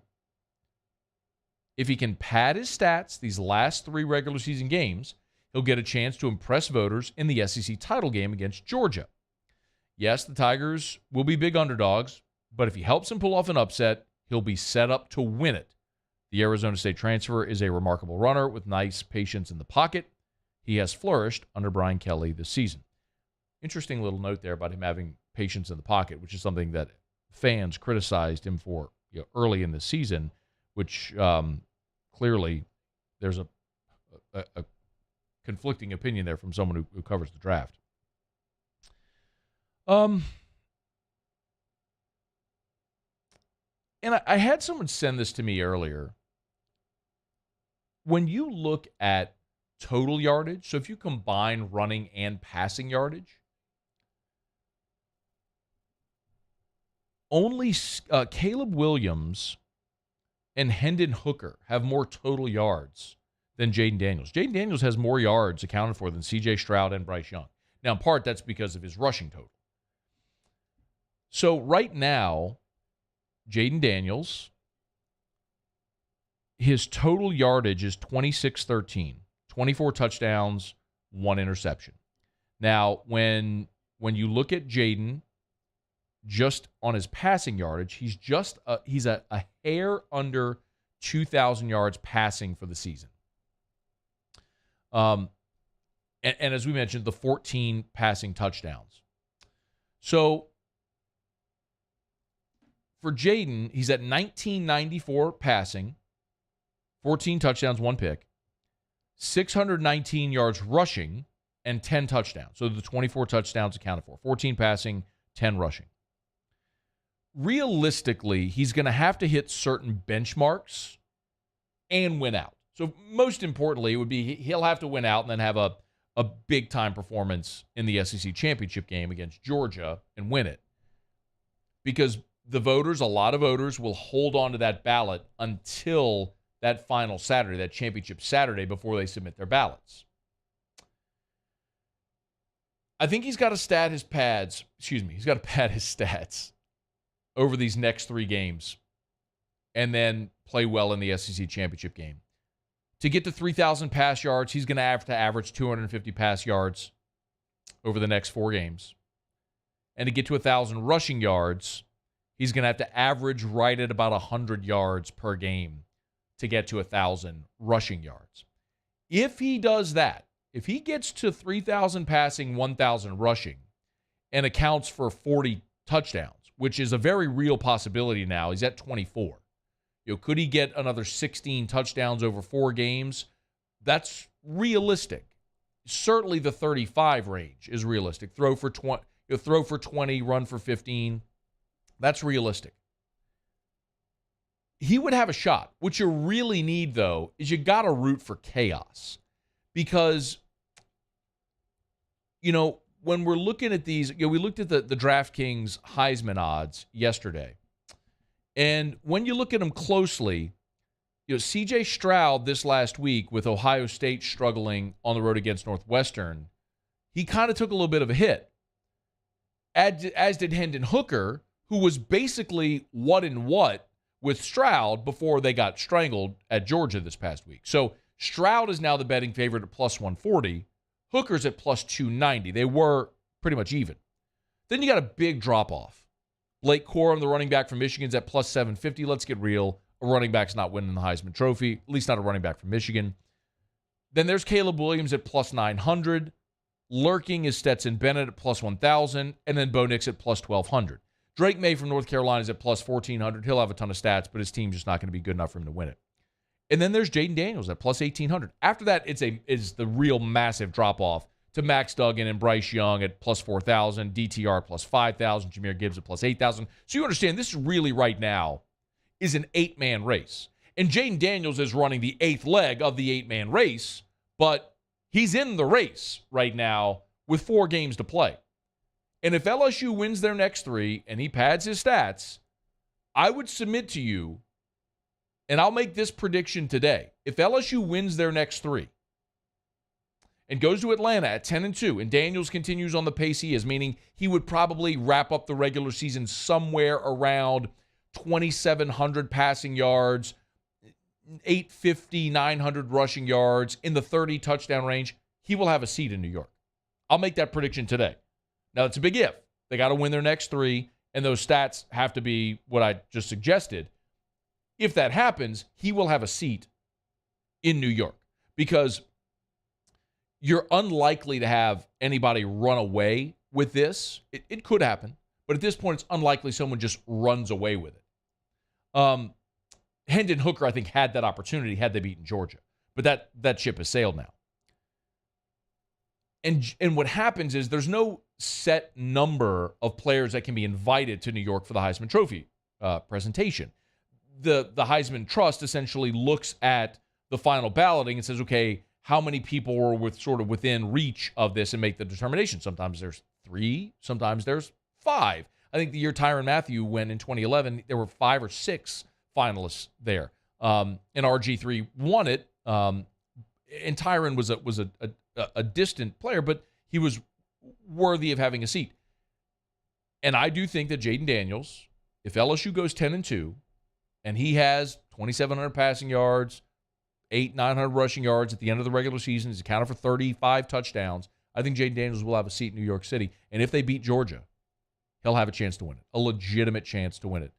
If he can pad his stats these last 3 regular season games, he'll get a chance to impress voters in the SEC title game against Georgia. Yes, the Tigers will be big underdogs, but if he helps them pull off an upset, he'll be set up to win it. The Arizona State transfer is a remarkable runner with nice patience in the pocket. He has flourished under Brian Kelly this season. Interesting little note there about him having patience in the pocket, which is something that fans criticized him for early in the season, which clearly there's a conflicting opinion there from someone who covers the draft. And I had someone send this to me earlier. When you look at total yardage, so if you combine running and passing yardage, only Caleb Williams and Hendon Hooker have more total yards than Jaden Daniels. Jaden Daniels has more yards accounted for than C.J. Stroud and Bryce Young. Now, in part, that's because of his rushing total. So right now, Jaden Daniels, his total yardage is 26-13, 24 touchdowns, 1 interception. Now, when you look at Jaden, just on his passing yardage, he's a hair under 2,000 yards passing for the season. And as we mentioned, the 14 passing touchdowns. So for Jaden, he's at 1994 passing, 14 touchdowns, 1 pick, 619 yards rushing, and 10 touchdowns. So the 24 touchdowns accounted for. 14 passing, 10 rushing. Realistically, he's going to have to hit certain benchmarks and win out. So most importantly, it would be he'll have to win out and then have a big-time performance in the SEC championship game against Georgia and win it. Because a lot of voters will hold on to that ballot until that final Saturday, that championship Saturday, before they submit their ballots. I think he's got to pad his stats over these next 3 games and then play well in the SEC championship game. To get to 3,000 pass yards, he's going to have to average 250 pass yards over the next 4 games. And to get to 1,000 rushing yards, he's going to have to average right at about 100 yards per game to get to 1,000 rushing yards. If he does that, if he gets to 3,000 passing, 1,000 rushing, and accounts for 40 touchdowns, which is a very real possibility now, he's at 24. Could he get another 16 touchdowns over 4 games? That's realistic. Certainly the 35 range is realistic. Throw for 20, run for 15. That's realistic. He would have a shot. What you really need, though, is you got to root for chaos. Because, when we're looking at these, we looked at the DraftKings Heisman odds yesterday. And when you look at them closely, C.J. Stroud this last week with Ohio State struggling on the road against Northwestern, he kind of took a little bit of a hit. As did Hendon Hooker, who was basically what with Stroud before they got strangled at Georgia this past week. So Stroud is now the betting favorite at plus 140. Hooker's at plus 290. They were pretty much even. Then you got a big drop-off. Blake Corum, the running back from Michigan, is at plus 750. Let's get real. A running back's not winning the Heisman Trophy, at least not a running back from Michigan. Then there's Caleb Williams at plus 900. Lurking is Stetson Bennett at plus 1,000. And then Bo Nix at plus 1,200. Drake May from North Carolina is at plus 1,400. He'll have a ton of stats, but his team's just not going to be good enough for him to win it. And then there's Jaden Daniels at plus 1,800. After that, it's the real massive drop-off to Max Duggan and Bryce Young at plus 4,000, DTR plus 5,000, Jahmyr Gibbs at plus 8,000. So you understand this really right now is an 8-man race. And Jaden Daniels is running the 8th leg of the 8-man race, but He's in the race right now with 4 games to play. And if LSU wins their next 3 and he pads his stats, I would submit to you, and I'll make this prediction today. If LSU wins their next 3 and goes to Atlanta at 10-2, and Daniels continues on the pace he is, meaning he would probably wrap up the regular season somewhere around 2,700 passing yards, 850, 900 rushing yards, in the 30 touchdown range, he will have a seat in New York. I'll make that prediction today. Now, it's a big if. They got to win their next 3, and those stats have to be what I just suggested. If that happens, he will have a seat in New York, because you're unlikely to have anybody run away with this. It could happen, but at this point, it's unlikely someone just runs away with it. Hendon Hooker, I think, had that opportunity had they beaten Georgia, but that ship has sailed now. And what happens is there's no set number of players that can be invited to New York for the Heisman Trophy presentation. The Heisman Trust essentially looks at the final balloting and says, okay, how many people were within reach of this, and make the determination. Sometimes there's 3, sometimes there's 5. I think the year Tyrann Mathieu went in 2011, there were 5 or 6 finalists there. And RG3 won it. And Tyrann was a distant player, but he was worthy of having a seat. And I do think that Jaden Daniels, if LSU goes 10-2, and he has 2,700 passing yards, 900 rushing yards at the end of the regular season, he's accounted for 35 touchdowns, I think Jaden Daniels will have a seat in New York City. And if they beat Georgia, he'll have a chance to win it, a legitimate chance to win it.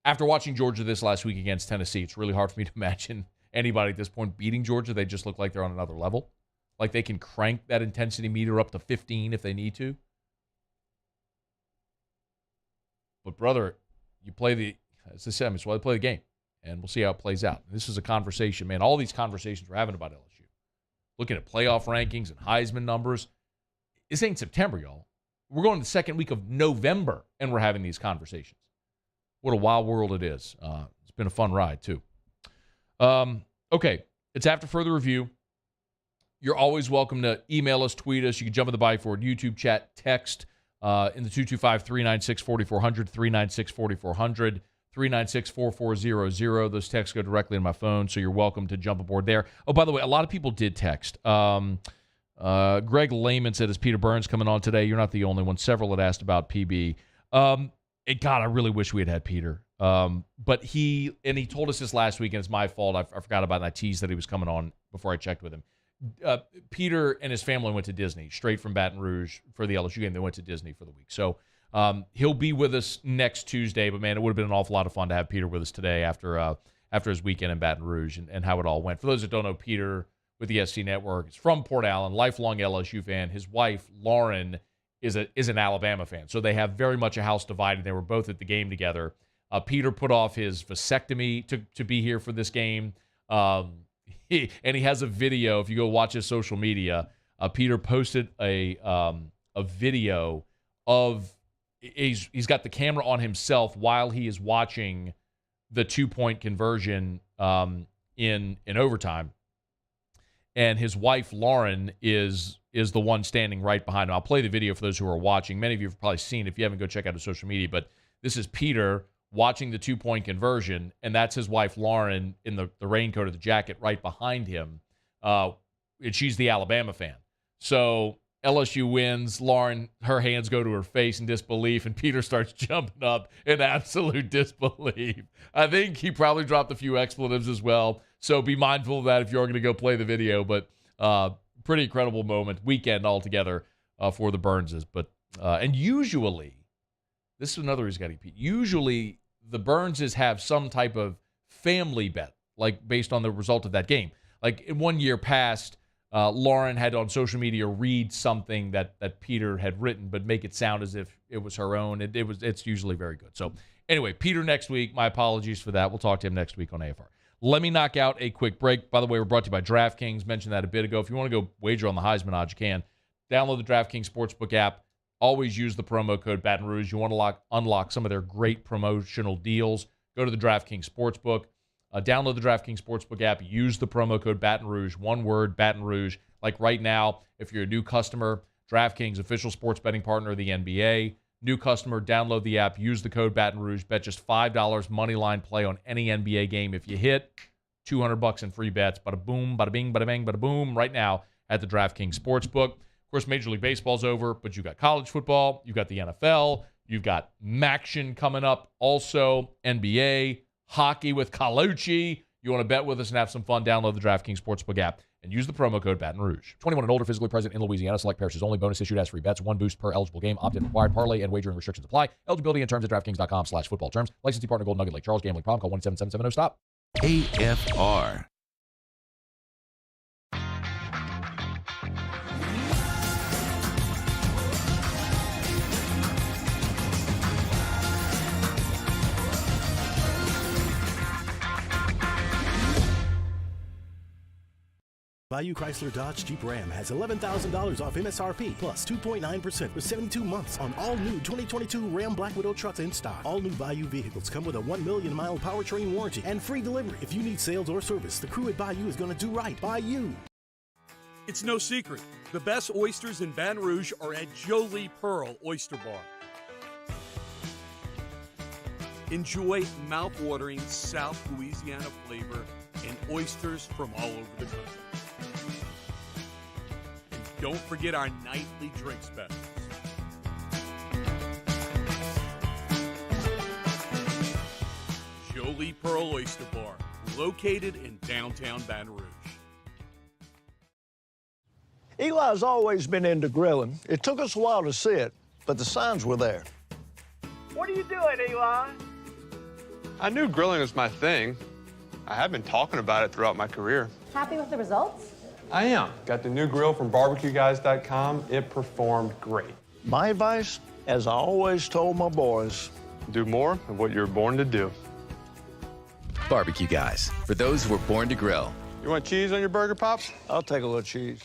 After watching Georgia this last week against Tennessee, it's really hard for me to imagine anybody at this point beating Georgia. They just look like they're on another level. Like they can crank that intensity meter up to 15 if they need to. But, brother, you play as I said, it's why they play the game. And we'll see how it plays out. This is a conversation, man. All these conversations we're having about LSU. Looking at playoff rankings and Heisman numbers. This ain't September, y'all. We're going to the second week of November, and we're having these conversations. What a wild world it is. It's been a fun ride, too. Okay, it's after further review. You're always welcome to email us, tweet us. You can jump on the Bayou Forward YouTube chat, text in the 225-396-4400, 396-4400, 396-4400. Those texts go directly to my phone, so you're welcome to jump aboard there. Oh, by the way, a lot of people did text. Greg Lehman said, is Peter Burns coming on today? You're not the only one. Several had asked about PB. God, I really wish we had Peter. But he told us this last week, and it's my fault. I forgot about it. I teased that he was coming on before I checked with him. Peter and his family went to Disney, straight from Baton Rouge for the LSU game. They went to Disney for the week. So he'll be with us next Tuesday. But, man, it would have been an awful lot of fun to have Peter with us today after his weekend in Baton Rouge and how it all went. For those that don't know, Peter with the SC Network is from Port Allen, lifelong LSU fan. His wife, Lauren, is an Alabama fan. So they have very much a house divided. They were both at the game together. Peter put off his vasectomy to be here for this game. He has a video. If you go watch his social media, Peter posted a video of he's got the camera on himself while he is watching the 2-point conversion in overtime, and his wife Lauren is the one standing right behind him. I'll play the video for those who are watching. Many of you have probably seen it. If you haven't, go check out his social media. But this is Peter watching the 2-point conversion, and that's his wife Lauren in the raincoat or the jacket right behind him. And she's the Alabama fan. So LSU wins. Lauren, her hands go to her face in disbelief, and Peter starts jumping up in absolute disbelief. I think he probably dropped a few expletives as well. So be mindful of that if you're going to go play the video. But pretty incredible moment, weekend altogether for the Burnses. But and usually, this is another reason to get usually the Burnses have some type of family bet, like based on the result of that game. Like in one year past, Lauren had on social media read something that Peter had written, but make it sound as if it was her own. It's usually very good. So anyway, Peter next week. My apologies for that. We'll talk to him next week on AFR. Let me knock out a quick break. By the way, we're brought to you by DraftKings. Mentioned that a bit ago. If you want to go wager on the Heisman odds, you can. Download the DraftKings Sportsbook app. Always use the promo code Baton Rouge. You want to unlock some of their great promotional deals. Go to the DraftKings Sportsbook. Download the DraftKings Sportsbook app. Use the promo code Baton Rouge. One word, Baton Rouge. Like right now, if you're a new customer, DraftKings, official sports betting partner of the NBA. New customer, download the app. Use the code Baton Rouge. Bet just $5 money line play on any NBA game. If you hit, $200 in free bets. Bada boom, bada bing, bada bang, bada boom. Right now at the DraftKings Sportsbook. Of course, Major League Baseball's over, but you've got college football. You've got the NFL. You've got MACtion coming up. Also, NBA. Hockey with Colucci. You want to bet with us and have some fun, download the DraftKings Sportsbook app and use the promo code Baton Rouge. 21 and older, physically present in Louisiana. Select parishes only. Bonus issued as free bets. One boost per eligible game. Opt-in required. Parlay and wagering restrictions apply. Eligibility and terms at DraftKings.com/football terms. Licensee partner Golden Nugget Lake Charles. Gambling problem. Call 1-877-770-STOP. AFR. Bayou Chrysler Dodge Jeep Ram has $11,000 off MSRP plus 2.9% for 72 months on all new 2022 Ram Black Widow trucks in stock. All new Bayou vehicles come with a 1 million mile powertrain warranty and free delivery. If you need sales or service, the crew at Bayou is going to do right by you. It's no secret. The best oysters in Baton Rouge are at Jolie Pearl Oyster Bar. Enjoy mouth-watering South Louisiana flavor and oysters from all over the country. And don't forget our nightly drink specials. Jolie Pearl Oyster Bar, located in downtown Baton Rouge. Eli's always been into grilling. It took us a while to see it, but the signs were there. What are you doing, Eli? I knew grilling was my thing. I have been talking about it throughout my career. Happy with the results? I am. Got the new grill from barbecueguys.com. It performed great. My advice, as I always told my boys, do more of what you're born to do. Barbecue Guys, for those who were born to grill. You want cheese on your burger, Pops? I'll take a little cheese.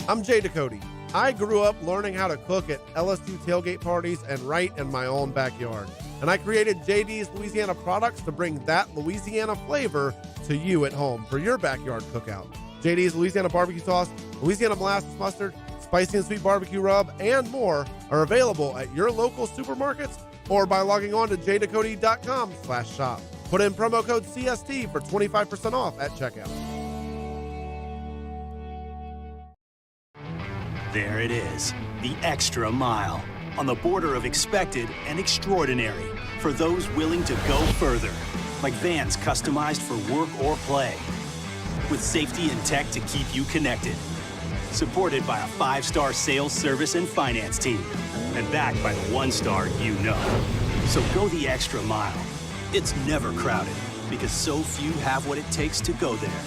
I'm Jay Ducote. I grew up learning how to cook at LSU tailgate parties and right in my own backyard. And I created JD's Louisiana products to bring that Louisiana flavor to you at home for your backyard cookout. JD's Louisiana barbecue sauce, Louisiana molasses mustard, spicy and sweet barbecue rub, and more are available at your local supermarkets or by logging on to jducote.com/shop. Put in promo code CST for 25% off at checkout. There it is, the extra mile, on the border of expected and extraordinary for those willing to go further, like vans customized for work or play, with safety and tech to keep you connected, supported by a 5-star sales, service, and finance team, and backed by the 1-star you know. So go the extra mile. It's never crowded, because so few have what it takes to go there.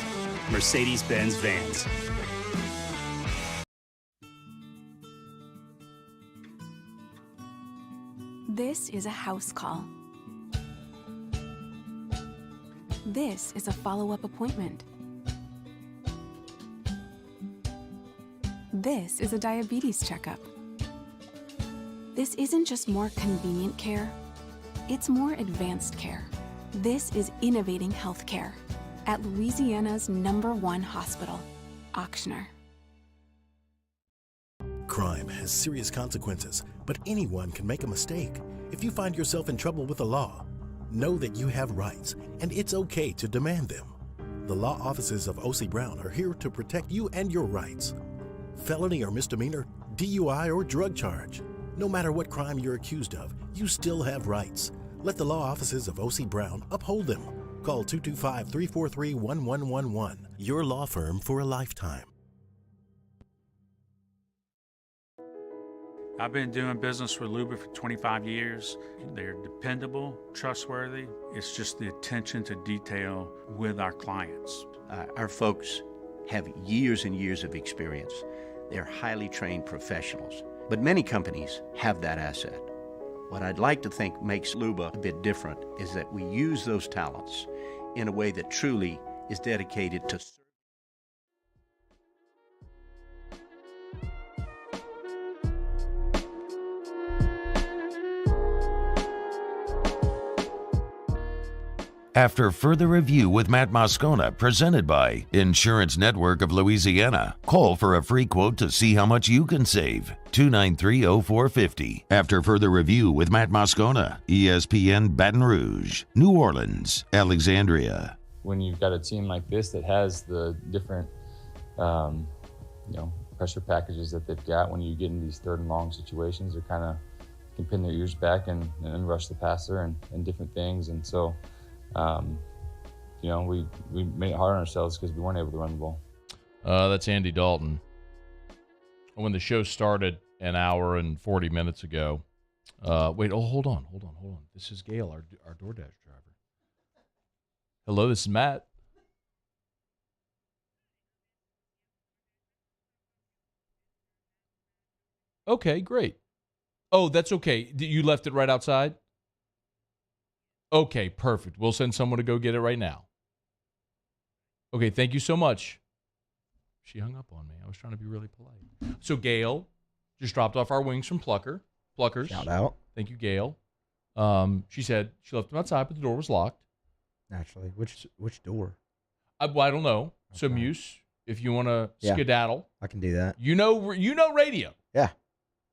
Mercedes-Benz Vans. This is a house call. This is a follow-up appointment. This is a diabetes checkup. This isn't just more convenient care, it's more advanced care. This is innovating healthcare at Louisiana's #1 hospital, Ochsner. Crime has serious consequences, but anyone can make a mistake. If you find yourself in trouble with the law, know that you have rights, and it's okay to demand them. The law offices of O.C. Brown are here to protect you and your rights. Felony or misdemeanor, DUI or drug charge. No matter what crime you're accused of, you still have rights. Let the law offices of O.C. Brown uphold them. Call 225-343-1111. Your law firm for a lifetime. I've been doing business with Luba for 25 years. They're dependable, trustworthy. It's just the attention to detail with our clients. Our folks have years and years of experience. They're highly trained professionals, but many companies have that asset. What I'd like to think makes Luba a bit different is that we use those talents in a way that truly is dedicated to After further review with Matt Moscona, presented by Insurance Network of Louisiana. Call for a free quote to see how much you can save. 293-0450. After further review with Matt Moscona, ESPN Baton Rouge, New Orleans, Alexandria. When you've got a team like this that has the different, pressure packages that they've got, when you get in these third and long situations, they're kind of can pin their ears back and rush the passer and different things. And so, we made it hard on ourselves because we weren't able to run the ball. That's Andy Dalton. When the show started an hour and 40 minutes ago, hold on. This is Gail, our DoorDash driver. Hello, this is Matt. Okay, great. Oh, that's okay. You left it right outside? Okay, perfect. We'll send someone to go get it right now. Okay, thank you so much. She hung up on me. I was trying to be really polite. So Gail just dropped off our wings from Pluckers. Shout out. Thank you, Gail. She said she left them outside, but the door was locked. Naturally. Which door? I don't know. Okay. So Muse, if you want to skedaddle. I can do that. You know radio. Yeah.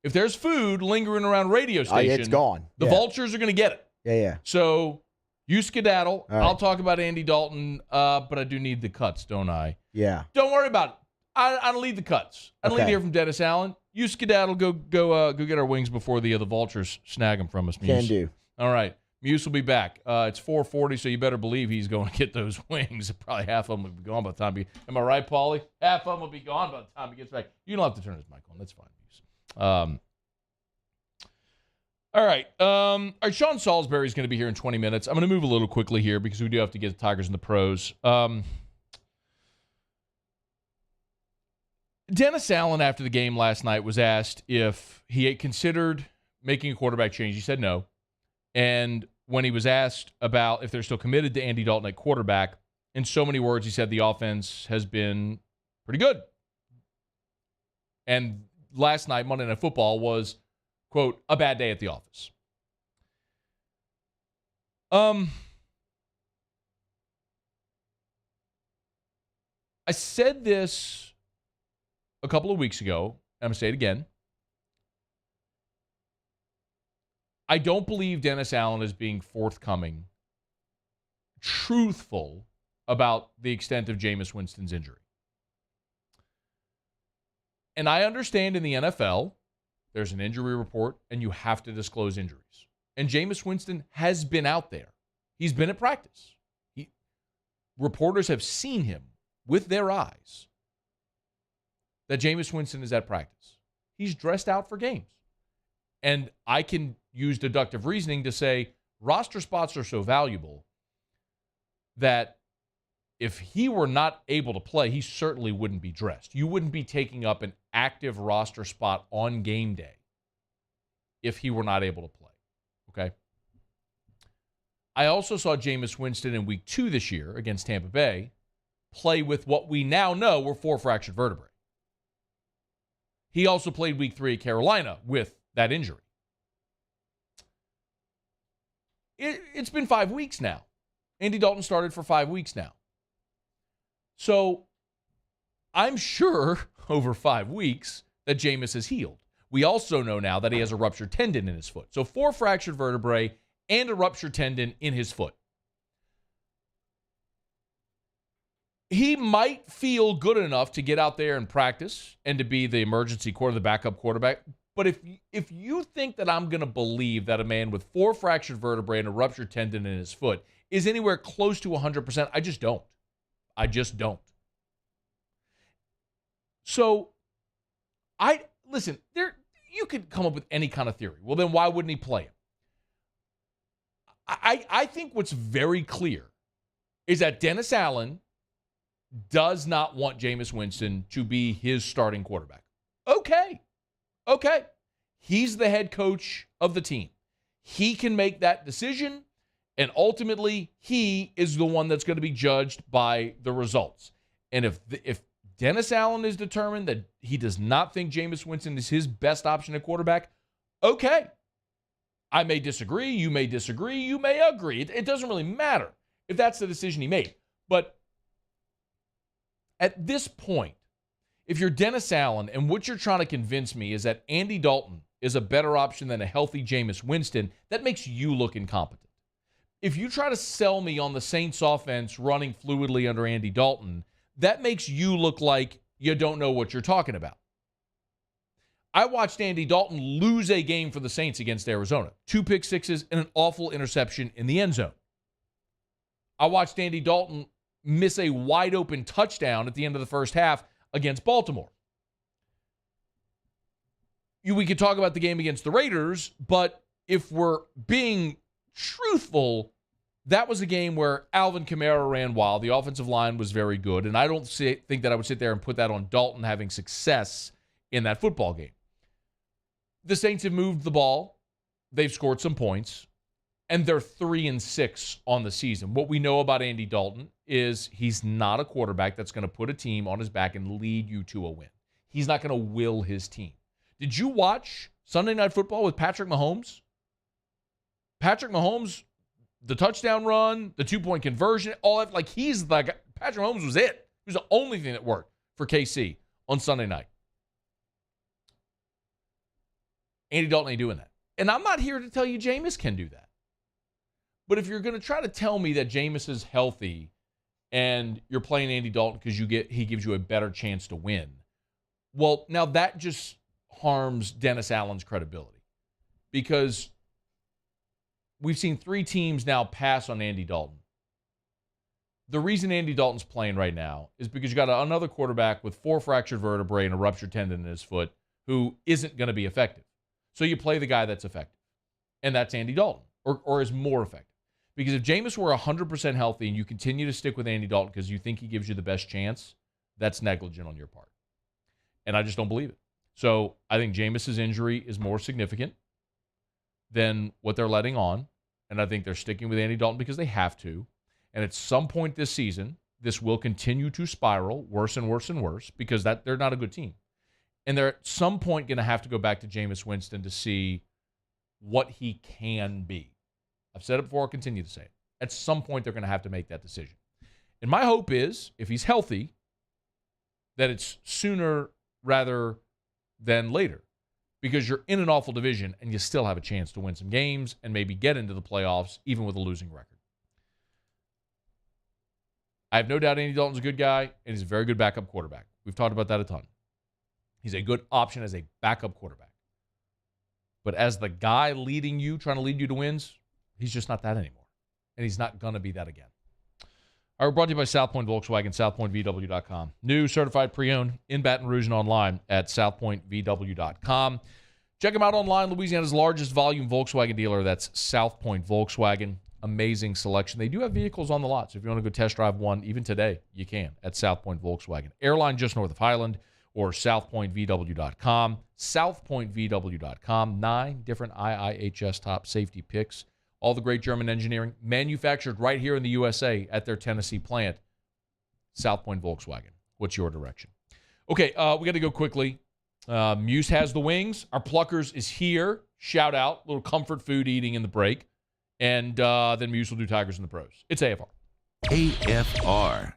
If there's food lingering around radio station, it's gone. The vultures are going to get it. Yeah. So you skedaddle. Right. I'll talk about Andy Dalton, but I do need the cuts, don't I? Yeah. Don't worry about it. I don't need the cuts. I don't need to hear from Dennis Allen. You skedaddle. Go get our wings before the vultures snag them from us. Muse. Can do. All right. Muse will be back. It's 4:40, so you better believe he's going to get those wings. Probably half of them will be gone by the time am I right, Paulie? Half of them will be gone by the time he gets back. You don't have to turn his mic on. That's fine, Muse. All right. Sean Salisbury is going to be here in 20 minutes. I'm going to move a little quickly here because we do have to get the Tigers and the pros. Dennis Allen, after the game last night, was asked if he had considered making a quarterback change. He said no. And when he was asked about if they're still committed to Andy Dalton at quarterback, in so many words, he said the offense has been pretty good. And last night, Monday Night Football was, quote, a bad day at the office. I said this a couple of weeks ago. I'm going to say it again. I don't believe Dennis Allen is being forthcoming, truthful about the extent of Jameis Winston's injury. And I understand in the NFL, there's an injury report, and you have to disclose injuries. And Jameis Winston has been out there. He's been at practice. Reporters have seen him with their eyes that Jameis Winston is at practice. He's dressed out for games. And I can use deductive reasoning to say roster spots are so valuable that if he were not able to play, he certainly wouldn't be dressed. You wouldn't be taking up an active roster spot on game day if he were not able to play. Okay? I also saw Jameis Winston in week 2 this year against Tampa Bay play with what we now know were 4 fractured vertebrae. He also played week 3 at Carolina with that injury. It's been 5 weeks now. Andy Dalton started for 5 weeks now. So I'm sure over 5 weeks that Jameis has healed. We also know now that he has a ruptured tendon in his foot. So 4 fractured vertebrae and a ruptured tendon in his foot. He might feel good enough to get out there and practice and to be the emergency the backup quarterback. But if you think that I'm going to believe that a man with 4 fractured vertebrae and a ruptured tendon in his foot is anywhere close to 100%, I just don't. So, listen, you could come up with any kind of theory. Well, then why wouldn't he play him? I think what's very clear is that Dennis Allen does not want Jameis Winston to be his starting quarterback. Okay. He's the head coach of the team. He can make that decision, and ultimately, he is the one that's going to be judged by the results. And if Dennis Allen is determined that he does not think Jameis Winston is his best option at quarterback, okay. I may disagree. You may disagree. You may agree. It doesn't really matter. if that's the decision he made. But at this point, if you're Dennis Allen and what you're trying to convince me is that Andy Dalton is a better option than a healthy Jameis Winston, that makes you look incompetent. If you try to sell me on the Saints offense running fluidly under Andy Dalton, that makes you look like you don't know what you're talking about. I watched Andy Dalton lose a game for the Saints against Arizona. 2 pick sixes and an awful interception in the end zone. I watched Andy Dalton miss a wide open touchdown at the end of the first half against Baltimore. We could talk about the game against the Raiders, but if we're being truthful, that was a game where Alvin Kamara ran wild. The offensive line was very good, and I don't think that I would sit there and put that on Dalton having success in that football game. The Saints have moved the ball. They've scored some points, and they're 3-6 on the season. What we know about Andy Dalton is he's not a quarterback that's going to put a team on his back and lead you to a win. He's not going to will his team. Did you watch Sunday Night Football with Patrick Mahomes? Patrick Mahomes, the touchdown run, the 2-point conversion, all that, like he's the guy. Patrick Mahomes was it. He was the only thing that worked for KC on Sunday night. Andy Dalton ain't doing that. And I'm not here to tell you Jameis can do that. But if you're going to try to tell me that Jameis is healthy and you're playing Andy Dalton because he gives you a better chance to win, well, now that just harms Dennis Allen's credibility. Because we've seen 3 teams now pass on Andy Dalton. The reason Andy Dalton's playing right now is because you got another quarterback with 4 fractured vertebrae and a ruptured tendon in his foot who isn't going to be effective. So you play the guy that's effective. And that's Andy Dalton, or is more effective. Because if Jameis were 100% healthy and you continue to stick with Andy Dalton because you think he gives you the best chance, that's negligent on your part. And I just don't believe it. So I think Jameis's injury is more significant than what they're letting on. And I think they're sticking with Andy Dalton because they have to. And at some point this season, this will continue to spiral worse and worse and worse because they're not a good team. And they're at some point going to have to go back to Jameis Winston to see what he can be. I've said it before, I'll continue to say it. At some point, they're going to have to make that decision. And my hope is, if he's healthy, that it's sooner rather than later. Because you're in an awful division and you still have a chance to win some games and maybe get into the playoffs, even with a losing record. I have no doubt Andy Dalton's a good guy, and he's a very good backup quarterback. We've talked about that a ton. He's a good option as a backup quarterback. But as the guy leading you, trying to lead you to wins, he's just not that anymore. And he's not going to be that again. All right, we're brought to you by South Point Volkswagen, southpointvw.com. New, certified, pre-owned, in Baton Rouge and online at southpointvw.com. Check them out online, Louisiana's largest volume Volkswagen dealer. That's South Point Volkswagen. Amazing selection. They do have vehicles on the lot, so if you want to go test drive one, even today, you can at South Point Volkswagen. Airline just north of Highland, or southpointvw.com. Southpointvw.com. 9 different IIHS top safety picks. All the great German engineering manufactured right here in the USA at their Tennessee plant. South Point Volkswagen. What's your direction? Okay, we got to go quickly. Muse has the wings. Our Pluckers is here. Shout out. A little comfort food eating in the break. And then Muse will do Tigers and the Pros. It's AFR. AFR.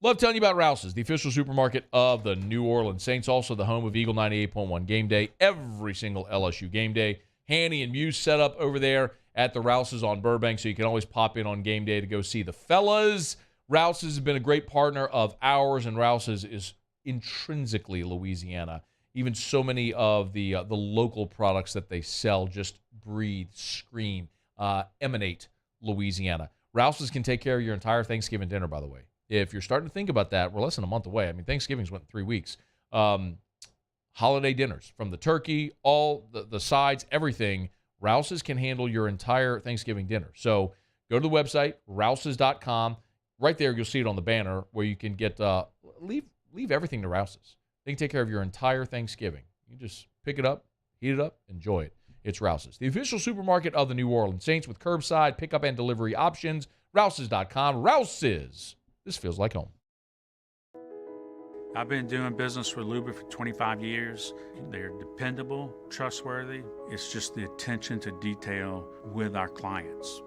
Love telling you about Rouse's, the official supermarket of the New Orleans Saints, also the home of Eagle 98.1 Game Day, every single LSU game day. Hanny and Muse set up over there at the Rouse's on Burbank, so you can always pop in on game day to go see the fellas. Rouse's has been a great partner of ours, and Rouse's is intrinsically Louisiana. Even so many of the local products that they sell just breathe, scream, emanate Louisiana. Rouse's can take care of your entire Thanksgiving dinner, by the way. If you're starting to think about that, we're less than a month away. I mean, Thanksgiving's went in 3 weeks. Holiday dinners, from the turkey, all the sides, everything. Rouse's can handle your entire Thanksgiving dinner. So go to the website, rouses.com. Right there, you'll see it on the banner where you can get, leave everything to Rouse's. They can take care of your entire Thanksgiving. You just pick it up, heat it up, enjoy it. It's Rouse's, the official supermarket of the New Orleans Saints with curbside pickup and delivery options. Rouses.com. Rouse's. This feels like home. I've been doing business with Luba for 25 years. They're dependable, trustworthy. It's just the attention to detail with our clients.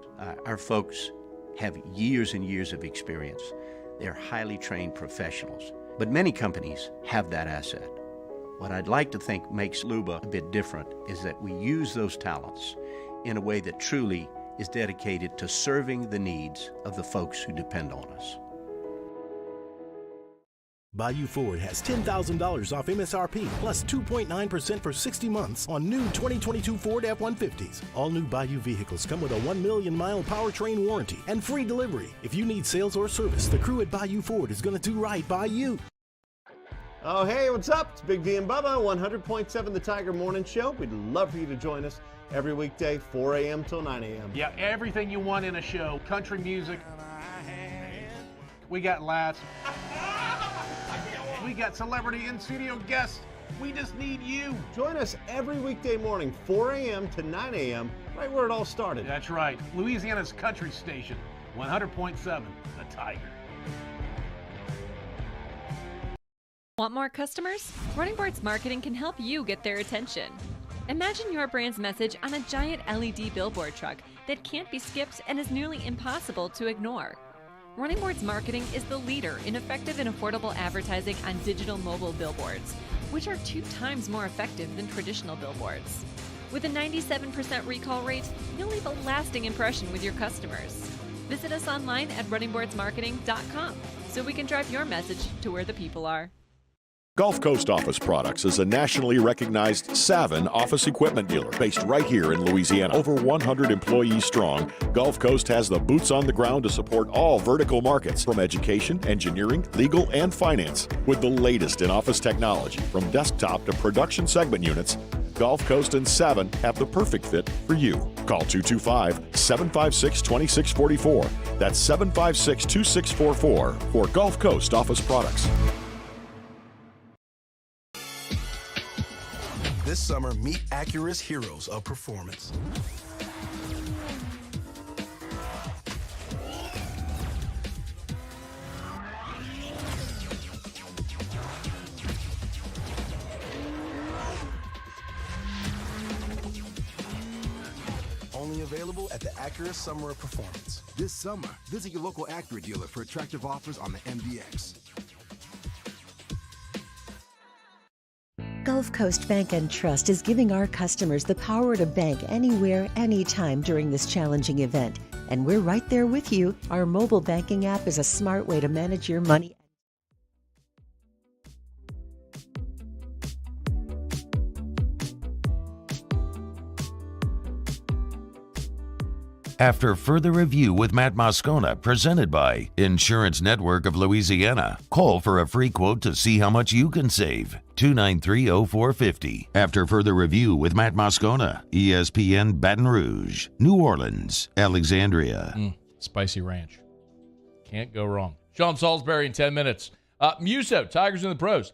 Our folks have years and years of experience. They're highly trained professionals. But many companies have that asset. What I'd like to think makes Luba a bit different is that we use those talents in a way that truly is dedicated to serving the needs of the folks who depend on us. Bayou Ford has $10,000 off MSRP plus 2.9% for 60 months on new 2022 Ford F-150s. All new Bayou vehicles come with a 1 million mile powertrain warranty and free delivery. If you need sales or service, the crew at Bayou Ford is going to do right by you. Oh, hey, what's up? It's Big D and Bubba, 100.7 The Tiger Morning Show. We'd love for you to join us every weekday, 4 a.m. till 9 a.m. Yeah, everything you want in a show. Country music. We got laughs. We got celebrity in-studio guests. We just need you. Join us every weekday morning, 4 a.m. to 9 a.m., right where it all started. That's right. Louisiana's country station, 100.7 The Tiger. Want more customers? Running Boards Marketing can help you get their attention. Imagine your brand's message on a giant LED billboard truck that can't be skipped and is nearly impossible to ignore. Running Boards Marketing is the leader in effective and affordable advertising on digital mobile billboards, which are 2 times more effective than traditional billboards. With a 97% recall rate, you'll leave a lasting impression with your customers. Visit us online at runningboardsmarketing.com so we can drive your message to where the people are. Gulf Coast Office Products is a nationally recognized Savin office equipment dealer based right here in Louisiana. Over 100 employees strong, Gulf Coast has the boots on the ground to support all vertical markets from education, engineering, legal, and finance. With the latest in office technology, from desktop to production segment units, Gulf Coast and Savin have the perfect fit for you. Call 225-756-2644. That's 756-2644 for Gulf Coast Office Products. This summer, meet Acura's heroes of performance. Only available at the Acura Summer of Performance. This summer, visit your local Acura dealer for attractive offers on the MDX. Gulf Coast Bank and Trust is giving our customers the power to bank anywhere, anytime during this challenging event. And we're right there with you. Our mobile banking app is a smart way to manage your money. After further review with Matt Moscona, presented by Insurance Network of Louisiana. Call for a free quote to see how much you can save. 293-0450. After further review with Matt Moscona, ESPN Baton Rouge, New Orleans, Alexandria. Spicy ranch. Can't go wrong. Sean Salisbury in 10 minutes. Muso, Tigers in the pros.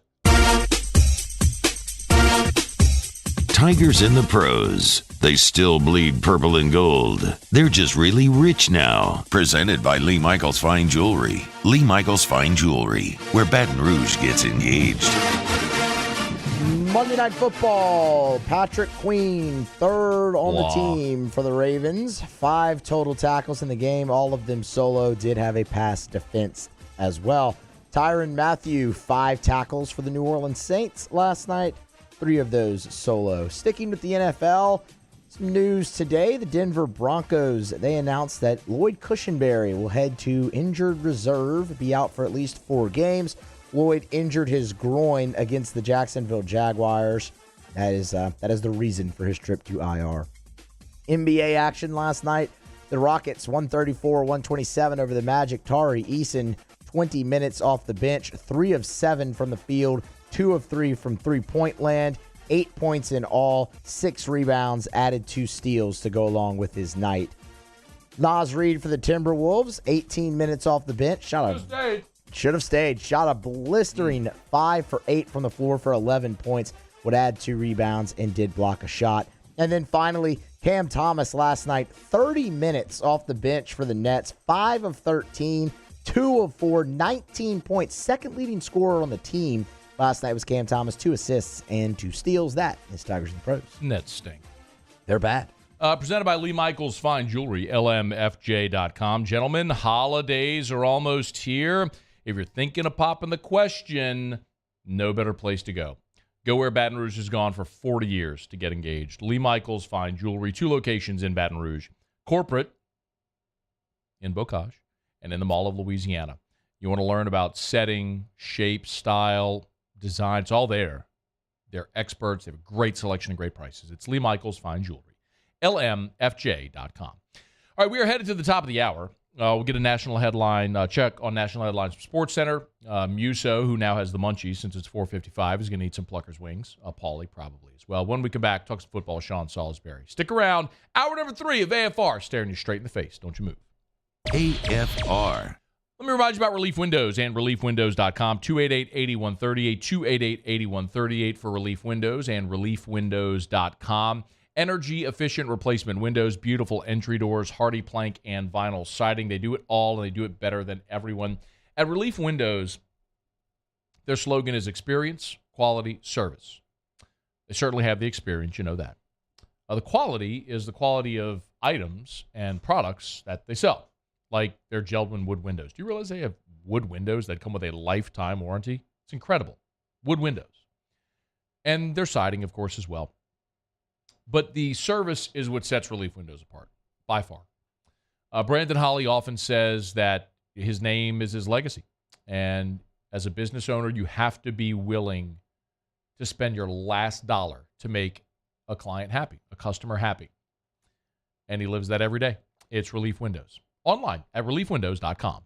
Tigers in the pros. They still bleed purple and gold. They're just really rich now. Presented by Lee Michaels Fine Jewelry. Lee Michaels Fine Jewelry, where Baton Rouge gets engaged. Monday Night Football. Patrick Queen, third on the team for the Ravens. 5 total tackles in the game. All of them solo. Did have a pass defense as well. Tyrann Mathieu, 5 tackles for the New Orleans Saints last night. 3 of those solo. Sticking with the NFL, some news today. The Denver Broncos, they announced that Lloyd Cushenberry will head to injured reserve, be out for at least 4 games. Lloyd injured his groin against the Jacksonville Jaguars. That is the reason for his trip to IR. NBA action last night. The Rockets 134-127 over the Magic. Tari Eason, 20 minutes off the bench, 3 of 7 from the field, 2 of 3 from three-point land, 8 points in all, 6 rebounds, added 2 steals to go along with his night. Naz Reid for the Timberwolves, 18 minutes off the bench. Should have stayed. Shot a blistering 5 for 8 from the floor for 11 points. Would add 2 rebounds and did block a shot. And then finally, Cam Thomas last night, 30 minutes off the bench for the Nets, 5 of 13, 2 of 4, 19 points. Second leading scorer on the team last night was Cam Thomas, 2 assists and 2 steals. That is Tigers and Pros. Nets stink. They're bad. Presented by Lee Michaels Fine Jewelry, lmfj.com. Gentlemen, holidays are almost here. If you're thinking of popping the question, no better place to go. Go where Baton Rouge has gone for 40 years to get engaged. Lee Michaels Fine Jewelry, 2 locations in Baton Rouge. Corporate in Bocage and in the Mall of Louisiana. You want to learn about setting, shape, style, design. It's all there. They're experts. They have a great selection and great prices. It's Lee Michaels Fine Jewelry. LMFJ.com. All right, we are headed to the top of the hour. We'll get a national headline check on national headlines from SportsCenter. Muso, who now has the munchies since it's 4:55, is going to eat some Pluckers wings. Paulie probably as well. When we come back, talk some football with Sean Salisbury. Stick around. Hour number 3 of AFR, staring you straight in the face. Don't you move. AFR. Let me remind you about Relief Windows and ReliefWindows.com. 288-8138, 288-8138 for Relief Windows and ReliefWindows.com. Energy-efficient replacement windows, beautiful entry doors, hardy plank, and vinyl siding. They do it all, and they do it better than everyone. At Relief Windows, their slogan is experience, quality, service. They certainly have the experience, you know that. The quality is the quality of items and products that they sell, like their Geldwin wood windows. Do you realize they have wood windows that come with a lifetime warranty? It's incredible. Wood windows. And their siding, of course, as well. But the service is what sets Relief Windows apart, by far. Brandon Holly often says that his name is his legacy. And as a business owner, you have to be willing to spend your last dollar to make a client happy, a customer happy. And he lives that every day. It's Relief Windows. Online at ReliefWindows.com.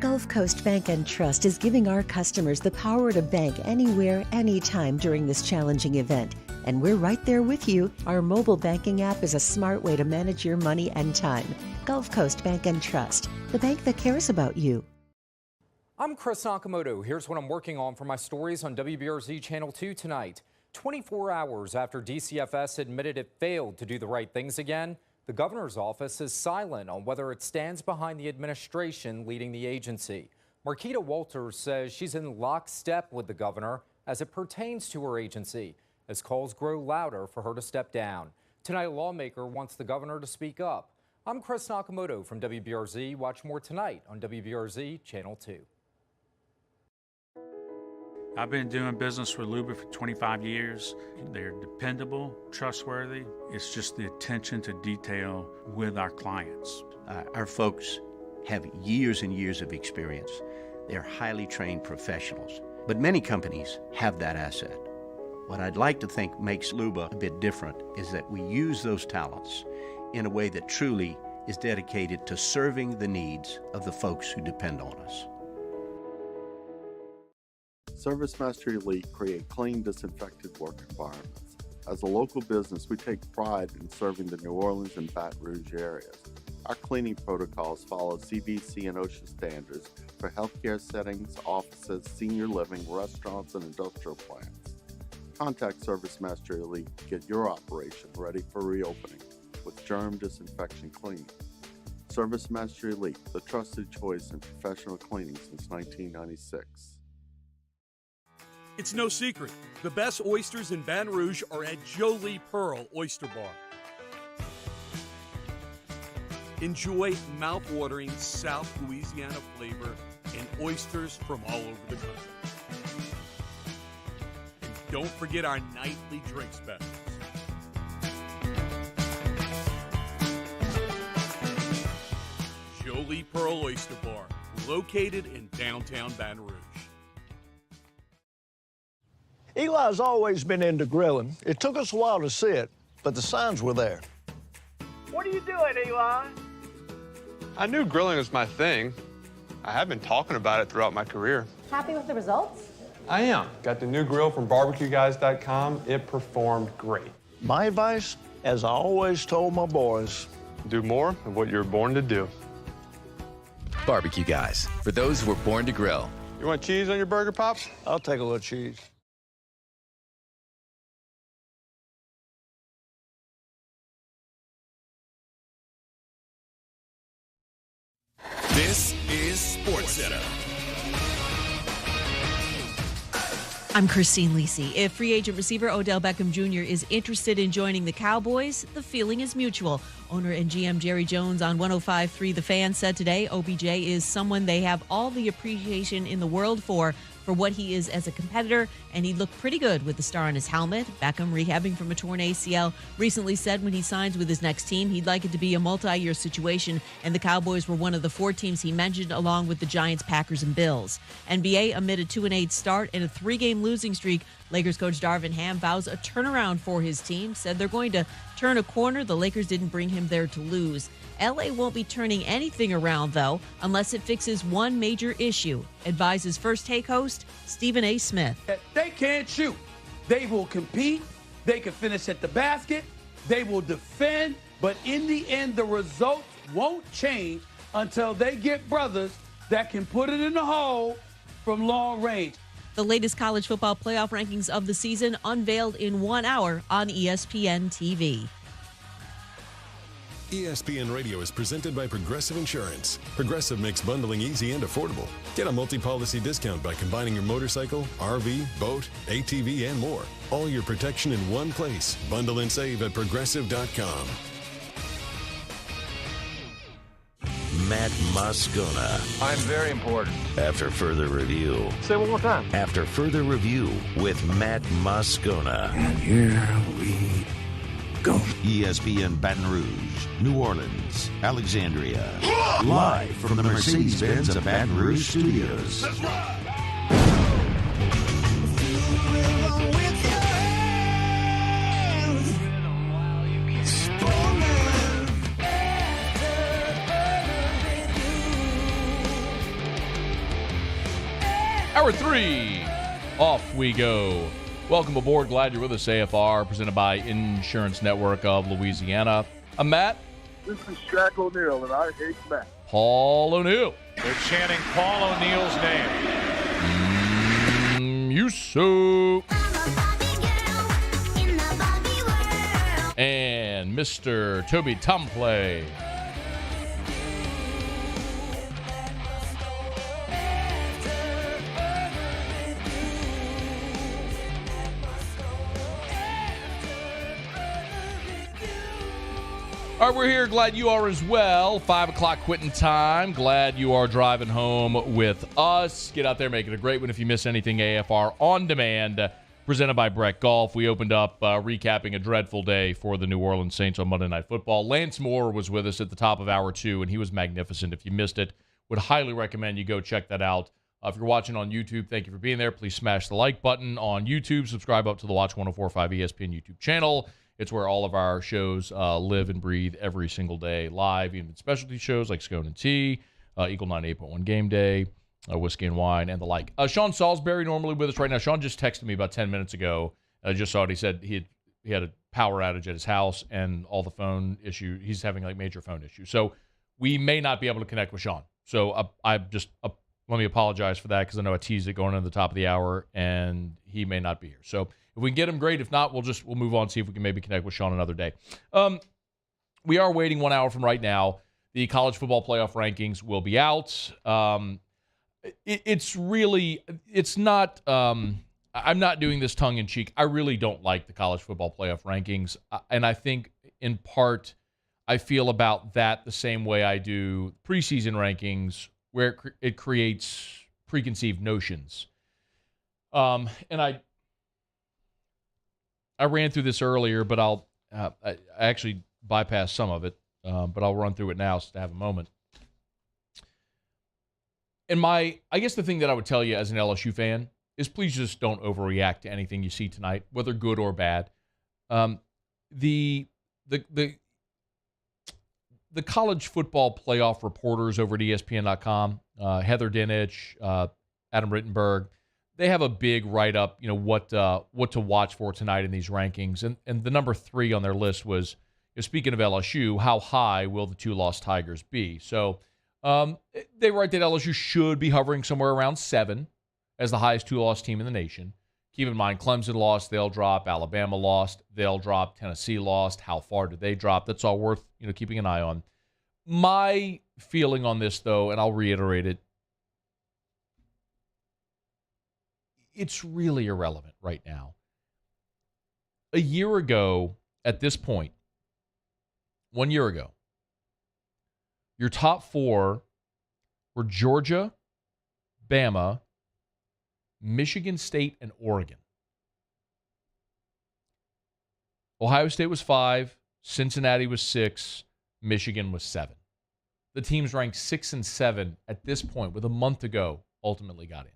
Gulf Coast Bank and Trust is giving our customers the power to bank anywhere, anytime during this challenging event. And we're right there with you. Our mobile banking app is a smart way to manage your money and time. Gulf Coast Bank and Trust, the bank that cares about you. I'm Chris Nakamoto. Here's what I'm working on for my stories on WBRZ Channel 2 tonight. 24 hours after DCFS admitted it failed to do the right things again, the governor's office is silent on whether it stands behind the administration leading the agency. Marquita Walters says she's in lockstep with the governor as it pertains to her agency, as calls grow louder for her to step down. Tonight, a lawmaker wants the governor to speak up. I'm Chris Nakamoto from WBRZ. Watch more tonight on WBRZ Channel 2. I've been doing business with Luba for 25 years. They're dependable, trustworthy. It's just the attention to detail with our clients. Our folks have years and years of experience. They're highly trained professionals. But many companies have that asset. What I'd like to think makes Luba a bit different is that we use those talents in a way that truly is dedicated to serving the needs of the folks who depend on us. ServiceMaster Elite create clean, disinfected work environments. As a local business, we take pride in serving the New Orleans and Baton Rouge areas. Our cleaning protocols follow CDC and OSHA standards for healthcare settings, offices, senior living, restaurants, and industrial plants. Contact ServiceMaster Elite to get your operation ready for reopening with germ disinfection cleaning. ServiceMaster Elite, the trusted choice in professional cleaning since 1996. It's no secret, the best oysters in Baton Rouge are at Jolie Pearl Oyster Bar. Enjoy mouth-watering South Louisiana flavor and oysters from all over the country. And don't forget our nightly drink specials. Jolie Pearl Oyster Bar, located in downtown Baton Rouge. Eli's always been into grilling. It took us a while to see it, but the signs were there. What are you doing, Eli? I knew grilling was my thing. I have been talking about it throughout my career. Happy with the results? I am. Got the new grill from barbecueguys.com. It performed great. My advice, as I always told my boys, do more of what you're born to do. Barbecue Guys, for those who were born to grill. You want cheese on your burger, Pops? I'll take a little cheese. This is SportsCenter. I'm Christine Lisi. If free agent receiver Odell Beckham Jr. is interested in joining the Cowboys, the feeling is mutual. Owner and GM Jerry Jones on 105.3 The Fan said today OBJ is someone they have all the appreciation in the world for what he is as a competitor, and he looked pretty good with the star on his helmet. Beckham, rehabbing from a torn ACL, recently said when he signs with his next team, he'd like it to be a multi-year situation, and the Cowboys were one of the 4 teams he mentioned, along with the Giants, Packers, and Bills. NBA amid a 2-8 start and a 3-game losing streak, Lakers coach Darvin Ham vows a turnaround for his team, said they're going to turn a corner. The Lakers didn't bring him there to lose. LA won't be turning anything around, though, unless it fixes one major issue, advises First Take host Stephen A. Smith. They can't shoot. They will compete. They can finish at the basket. They will defend. But in the end, the results won't change until they get brothers that can put it in the hole from long range. The latest college football playoff rankings of the season unveiled in 1 hour on ESPN TV. ESPN Radio is presented by Progressive Insurance. Progressive makes bundling easy and affordable. Get a multi-policy discount by combining your motorcycle, RV, boat, ATV, and more. All your protection in one place. Bundle and save at Progressive.com. Matt Moscona. I'm very important. After further review. Say it one more time. After further review with Matt Moscona. And here we go. ESPN Baton Rouge, New Orleans, Alexandria. Live from the Mercedes-Benz of Baton Rouge studios. That's right. Hour 3, off we go. Welcome aboard. Glad you're with us. AFR, presented by Insurance Network of Louisiana. I'm Matt. This is Shaq O'Neal, and I hate Matt. Paul O'Neal. They're chanting Paul O'Neal's name. You suck. And Mr. Toby Tomplay. All right, we're here. Glad you are as well. 5 o'clock quitting time. Glad you are driving home with us. Get out there, make it a great one. If you miss anything, AFR On Demand, presented by Breck Golf. We opened up recapping a dreadful day for the New Orleans Saints on Monday Night Football. Lance Moore was with us at the top of Hour 2, and he was magnificent. If you missed it, would highly recommend you go check that out. If you're watching on YouTube, thank you for being there. Please smash the like button on YouTube. Subscribe up to the Watch 104.5 ESPN YouTube channel. It's where all of our shows live and breathe every single day, live, even specialty shows like Scone and Tea, Eagle 98.1 Game Day, Whiskey and Wine, and the like. Sean Salisbury normally with us right now. Sean just texted me about 10 minutes ago. I just saw it. He said he had a power outage at his house and all the phone issue. He's having like major phone issues. So we may not be able to connect with Sean. So let me apologize for that because I know I teased it going into the top of the hour and he may not be here. So if we can get him, great. If not, we'll move on, see if we can maybe connect with Sean another day. We are waiting 1 hour from right now. The college football playoff rankings will be out. It's not, I'm not doing this tongue in cheek. I really don't like the college football playoff rankings. And I think in part, I feel about that the same way I do preseason rankings, where it creates preconceived notions. And I ran through this earlier, but I actually bypassed some of it, but I'll run through it now to have a moment. And I guess the thing that I would tell you as an LSU fan is please just don't overreact to anything you see tonight, whether good or bad. The college football playoff reporters over at ESPN.com, Heather Dinich, Adam Rittenberg, they have a big write-up, what to watch for tonight in these rankings. And the number 3 on their list was, speaking of LSU, how high will the 2-loss Tigers be? So they write that LSU should be hovering somewhere around 7 as the highest 2-loss team in the nation. Keep in mind, Clemson lost, they'll drop. Alabama lost, they'll drop. Tennessee lost. How far did they drop? That's all worth keeping an eye on. My feeling on this, though, and I'll reiterate it, it's really irrelevant right now. A year ago, at this point, 1 year ago, your top four were Georgia, Bama, Michigan State, and Oregon. Ohio State was 5, Cincinnati was 6, Michigan was 7. The teams ranked 6 and 7 at this point, with a month to go, ultimately got in.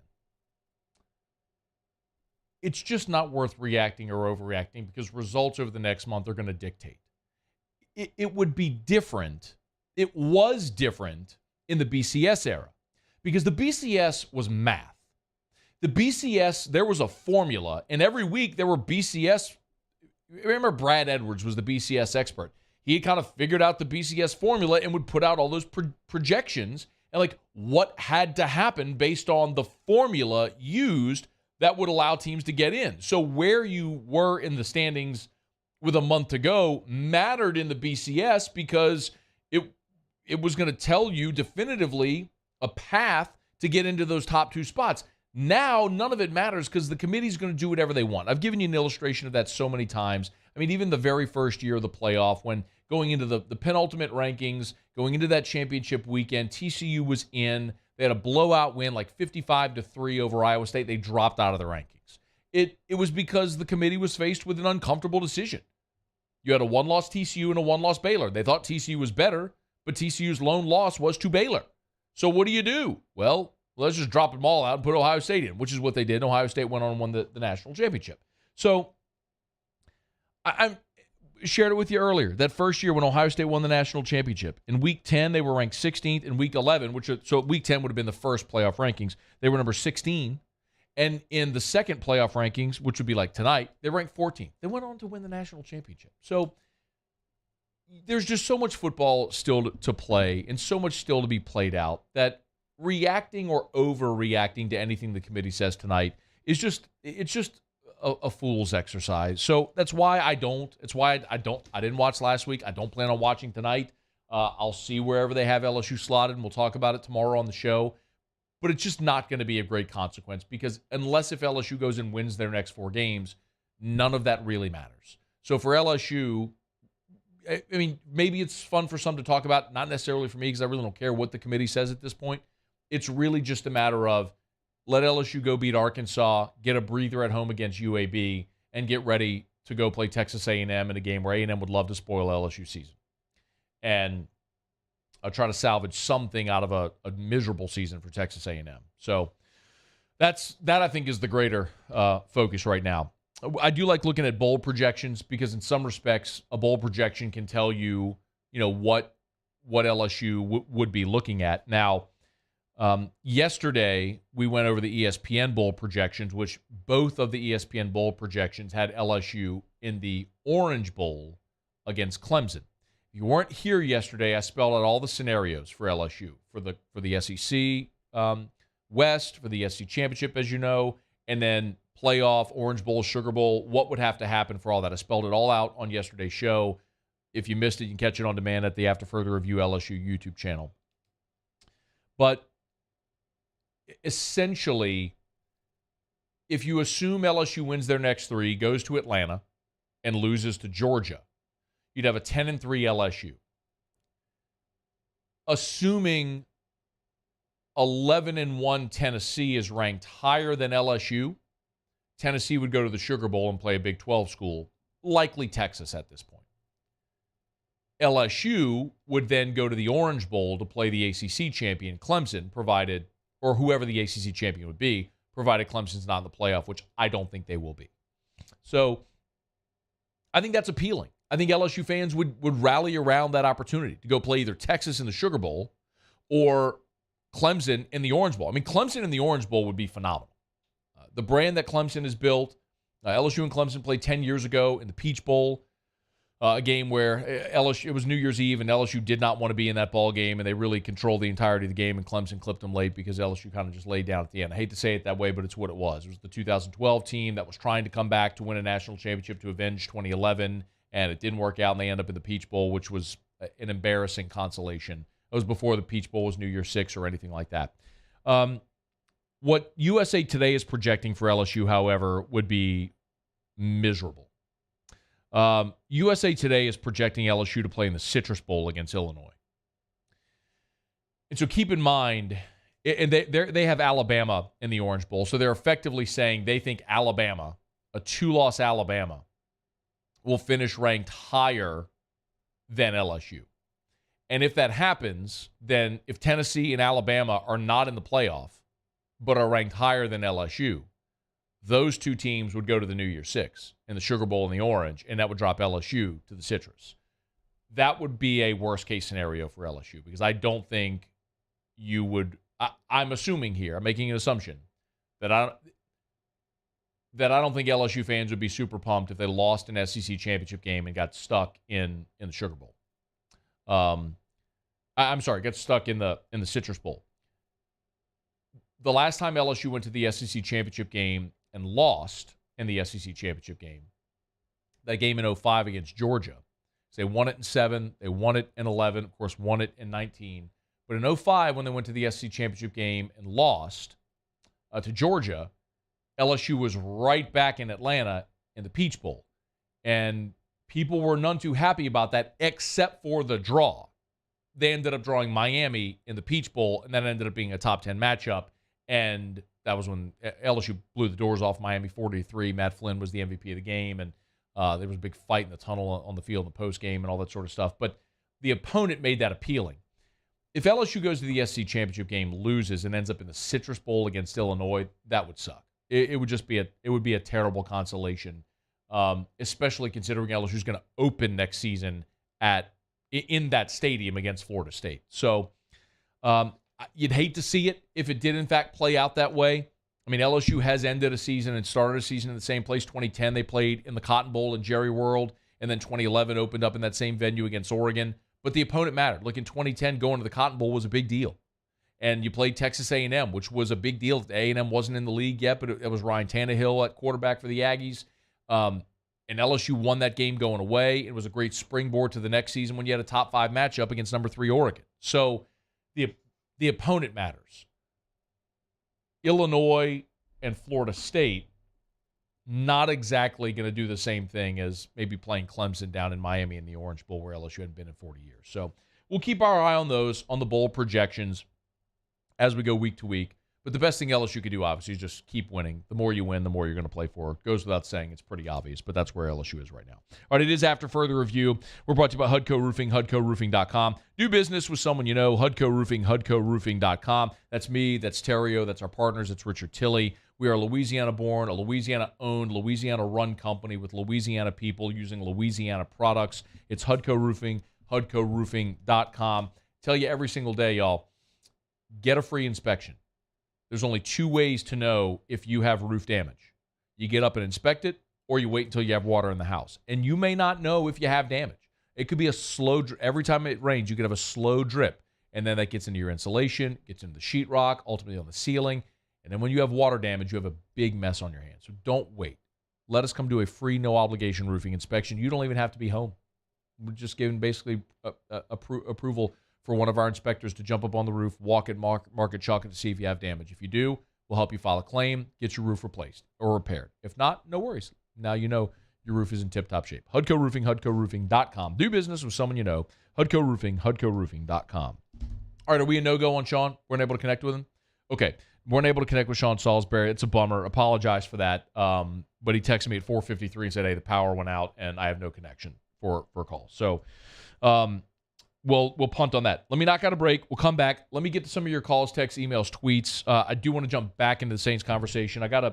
It's just not worth reacting or overreacting because results over the next month are going to dictate. It would be different. It was different in the BCS era because the BCS was math. The BCS, there was a formula, and every week there were BCS. Remember, Brad Edwards was the BCS expert. He had kind of figured out the BCS formula and would put out all those projections and like what had to happen based on the formula used that would allow teams to get in. So where you were in the standings with a month to go mattered in the BCS because it was going to tell you definitively a path to get into those top two spots. Now, none of it matters because the committee's going to do whatever they want. I've given you an illustration of that so many times. I mean, even the very first year of the playoff, when going into the penultimate rankings, going into that championship weekend, TCU was in. They had a blowout win, like 55-3 over Iowa State. They dropped out of the rankings. It was because the committee was faced with an uncomfortable decision. You had a one-loss TCU and a one-loss Baylor. They thought TCU was better, but TCU's lone loss was to Baylor. So what do? Well, let's just drop them all out and put Ohio State in, which is what they did. Ohio State went on and won the national championship. So I shared it with you earlier. That first year when Ohio State won the national championship, in Week 10, they were ranked 16th. In Week 11, so Week 10 would have been the first playoff rankings, they were number 16. And in the second playoff rankings, which would be like tonight, they ranked 14th. They went on to win the national championship. So there's just so much football still to play and so much still to be played out that reacting or overreacting to anything the committee says tonight is just a fool's exercise. So that's why I didn't watch last week. I don't plan on watching tonight. I'll see wherever they have LSU slotted, and we'll talk about it tomorrow on the show. But it's just not going to be a great consequence because unless if LSU goes and wins their next 4 games, none of that really matters. So for LSU, I mean, maybe it's fun for some to talk about, not necessarily for me because I really don't care what the committee says at this point. It's really just a matter of let LSU go beat Arkansas, get a breather at home against UAB, and get ready to go play Texas A&M in a game where A&M would love to spoil LSU season. And I'll try to salvage something out of a miserable season for Texas A&M. So that I think is the greater focus right now. I do like looking at bowl projections because in some respects, a bowl projection can tell you, what LSU would be looking at. Now, yesterday, we went over the ESPN bowl projections, which both of the ESPN bowl projections had LSU in the Orange Bowl against Clemson. If you weren't here yesterday, I spelled out all the scenarios for LSU, for the SEC West, for the SEC Championship, as you know, and then playoff, Orange Bowl, Sugar Bowl, what would have to happen for all that. I spelled it all out on yesterday's show. If you missed it, you can catch it on demand at the After Further Review LSU YouTube channel. But essentially, if you assume LSU wins their next 3, goes to Atlanta, and loses to Georgia, you'd have a 10-3 LSU. Assuming 11-1 Tennessee is ranked higher than LSU, Tennessee would go to the Sugar Bowl and play a Big 12 school, likely Texas at this point. LSU would then go to the Orange Bowl to play the ACC champion, Clemson, provided, or whoever the ACC champion would be, provided Clemson's not in the playoff, which I don't think they will be. So I think that's appealing. I think LSU fans would rally around that opportunity to go play either Texas in the Sugar Bowl or Clemson in the Orange Bowl. I mean, Clemson in the Orange Bowl would be phenomenal. The brand that Clemson has built, LSU and Clemson played 10 years ago in the Peach Bowl, a game where LSU, it was New Year's Eve, and LSU did not want to be in that ball game, and they really controlled the entirety of the game, and Clemson clipped them late because LSU kind of just laid down at the end. I hate to say it that way, but it's what it was. It was the 2012 team that was trying to come back to win a national championship to avenge 2011, and it didn't work out, and they end up in the Peach Bowl, which was an embarrassing consolation. It was before the Peach Bowl was New Year's 6 or anything like that. What USA Today is projecting for LSU, however, would be miserable. USA Today is projecting LSU to play in the Citrus Bowl against Illinois. And so keep in mind, and they have Alabama in the Orange Bowl, so they're effectively saying they think Alabama, a 2-loss Alabama, will finish ranked higher than LSU. And if that happens, then if Tennessee and Alabama are not in the playoff, but are ranked higher than LSU, those two teams would go to the New Year's 6 in the Sugar Bowl and the Orange, and that would drop LSU to the Citrus. That would be a worst-case scenario for LSU because I don't think you would – I'm assuming here, I'm making an assumption, that I don't think LSU fans would be super pumped if they lost an SEC championship game and got stuck in the Sugar Bowl. I'm sorry, got stuck in the Citrus Bowl. The last time LSU went to the SEC championship game and lost in the SEC championship game, that game in 2005 against Georgia. So they won it in 7, they won it in 11, of course, won it in 19. But in 2005, when they went to the SEC championship game and lost to Georgia, LSU was right back in Atlanta in the Peach Bowl. And people were none too happy about that except for the draw. They ended up drawing Miami in the Peach Bowl, and that ended up being a top 10 matchup. And that was when LSU blew the doors off Miami 40-3. Matt Flynn was the MVP of the game, and there was a big fight in the tunnel on the field in the postgame and all that sort of stuff. But the opponent made that appealing. If LSU goes to the SEC championship game, loses, and ends up in the Citrus Bowl against Illinois, that would suck. It would just be a terrible consolation, especially considering LSU is going to open next season in that stadium against Florida State. So you'd hate to see it if it did, in fact, play out that way. I mean, LSU has ended a season and started a season in the same place. 2010, they played in the Cotton Bowl in Jerry World, and then 2011 opened up in that same venue against Oregon. But the opponent mattered. Look, in 2010, going to the Cotton Bowl was a big deal. And you played Texas A&M, which was a big deal. A&M wasn't in the league yet, but it was Ryan Tannehill at quarterback for the Aggies. And LSU won that game going away. It was a great springboard to the next season when you had a top 5 matchup against number 3 Oregon. So the opponent matters. Illinois and Florida State, not exactly going to do the same thing as maybe playing Clemson down in Miami in the Orange Bowl where LSU hadn't been in 40 years. So we'll keep our eye on those, on the bowl projections as we go week to week. But the best thing LSU could do, obviously, is just keep winning. The more you win, the more you're going to play for. It goes without saying. It's pretty obvious, but that's where LSU is right now. All right, it is After Further Review. We're brought to you by Hudco Roofing, HudcoRoofing.com. Do business with someone you know, Hudco Roofing, HudcoRoofing.com. That's me, that's Terrio, that's our partners, that's Richard Tilley. We are Louisiana-born, a Louisiana-owned, Louisiana-run company with Louisiana people using Louisiana products. It's Hudco Roofing, HudcoRoofing.com. Tell you every single day, y'all, get a free inspection. There's only 2 ways to know if you have roof damage. You get up and inspect it, or you wait until you have water in the house. And you may not know if you have damage. It could be a slow drip. Every time it rains, you could have a slow drip. And then that gets into your insulation, gets into the sheetrock, ultimately on the ceiling. And then when you have water damage, you have a big mess on your hands. So don't wait. Let us come do a free, no-obligation roofing inspection. You don't even have to be home. We're just giving basically approval for one of our inspectors to jump up on the roof, walk it, mark it, chalk it to see if you have damage. If you do, we'll help you file a claim, get your roof replaced or repaired. If not, no worries. Now you know your roof is in tip-top shape. Hudco Roofing, HudcoRoofing.com. Do business with someone you know. Hudco Roofing, HudcoRoofing.com. All right, are we a no-go on Sean? We're unable to connect with him? Okay. Weren't able to connect with Sean Salisbury. It's a bummer. Apologize for that. But he texted me at 4:53 and said, hey, the power went out and I have no connection for a call. So we'll punt on that. Let me knock out a break. We'll come back. Let me get to some of your calls, texts, emails, tweets. I do want to jump back into the Saints conversation. I got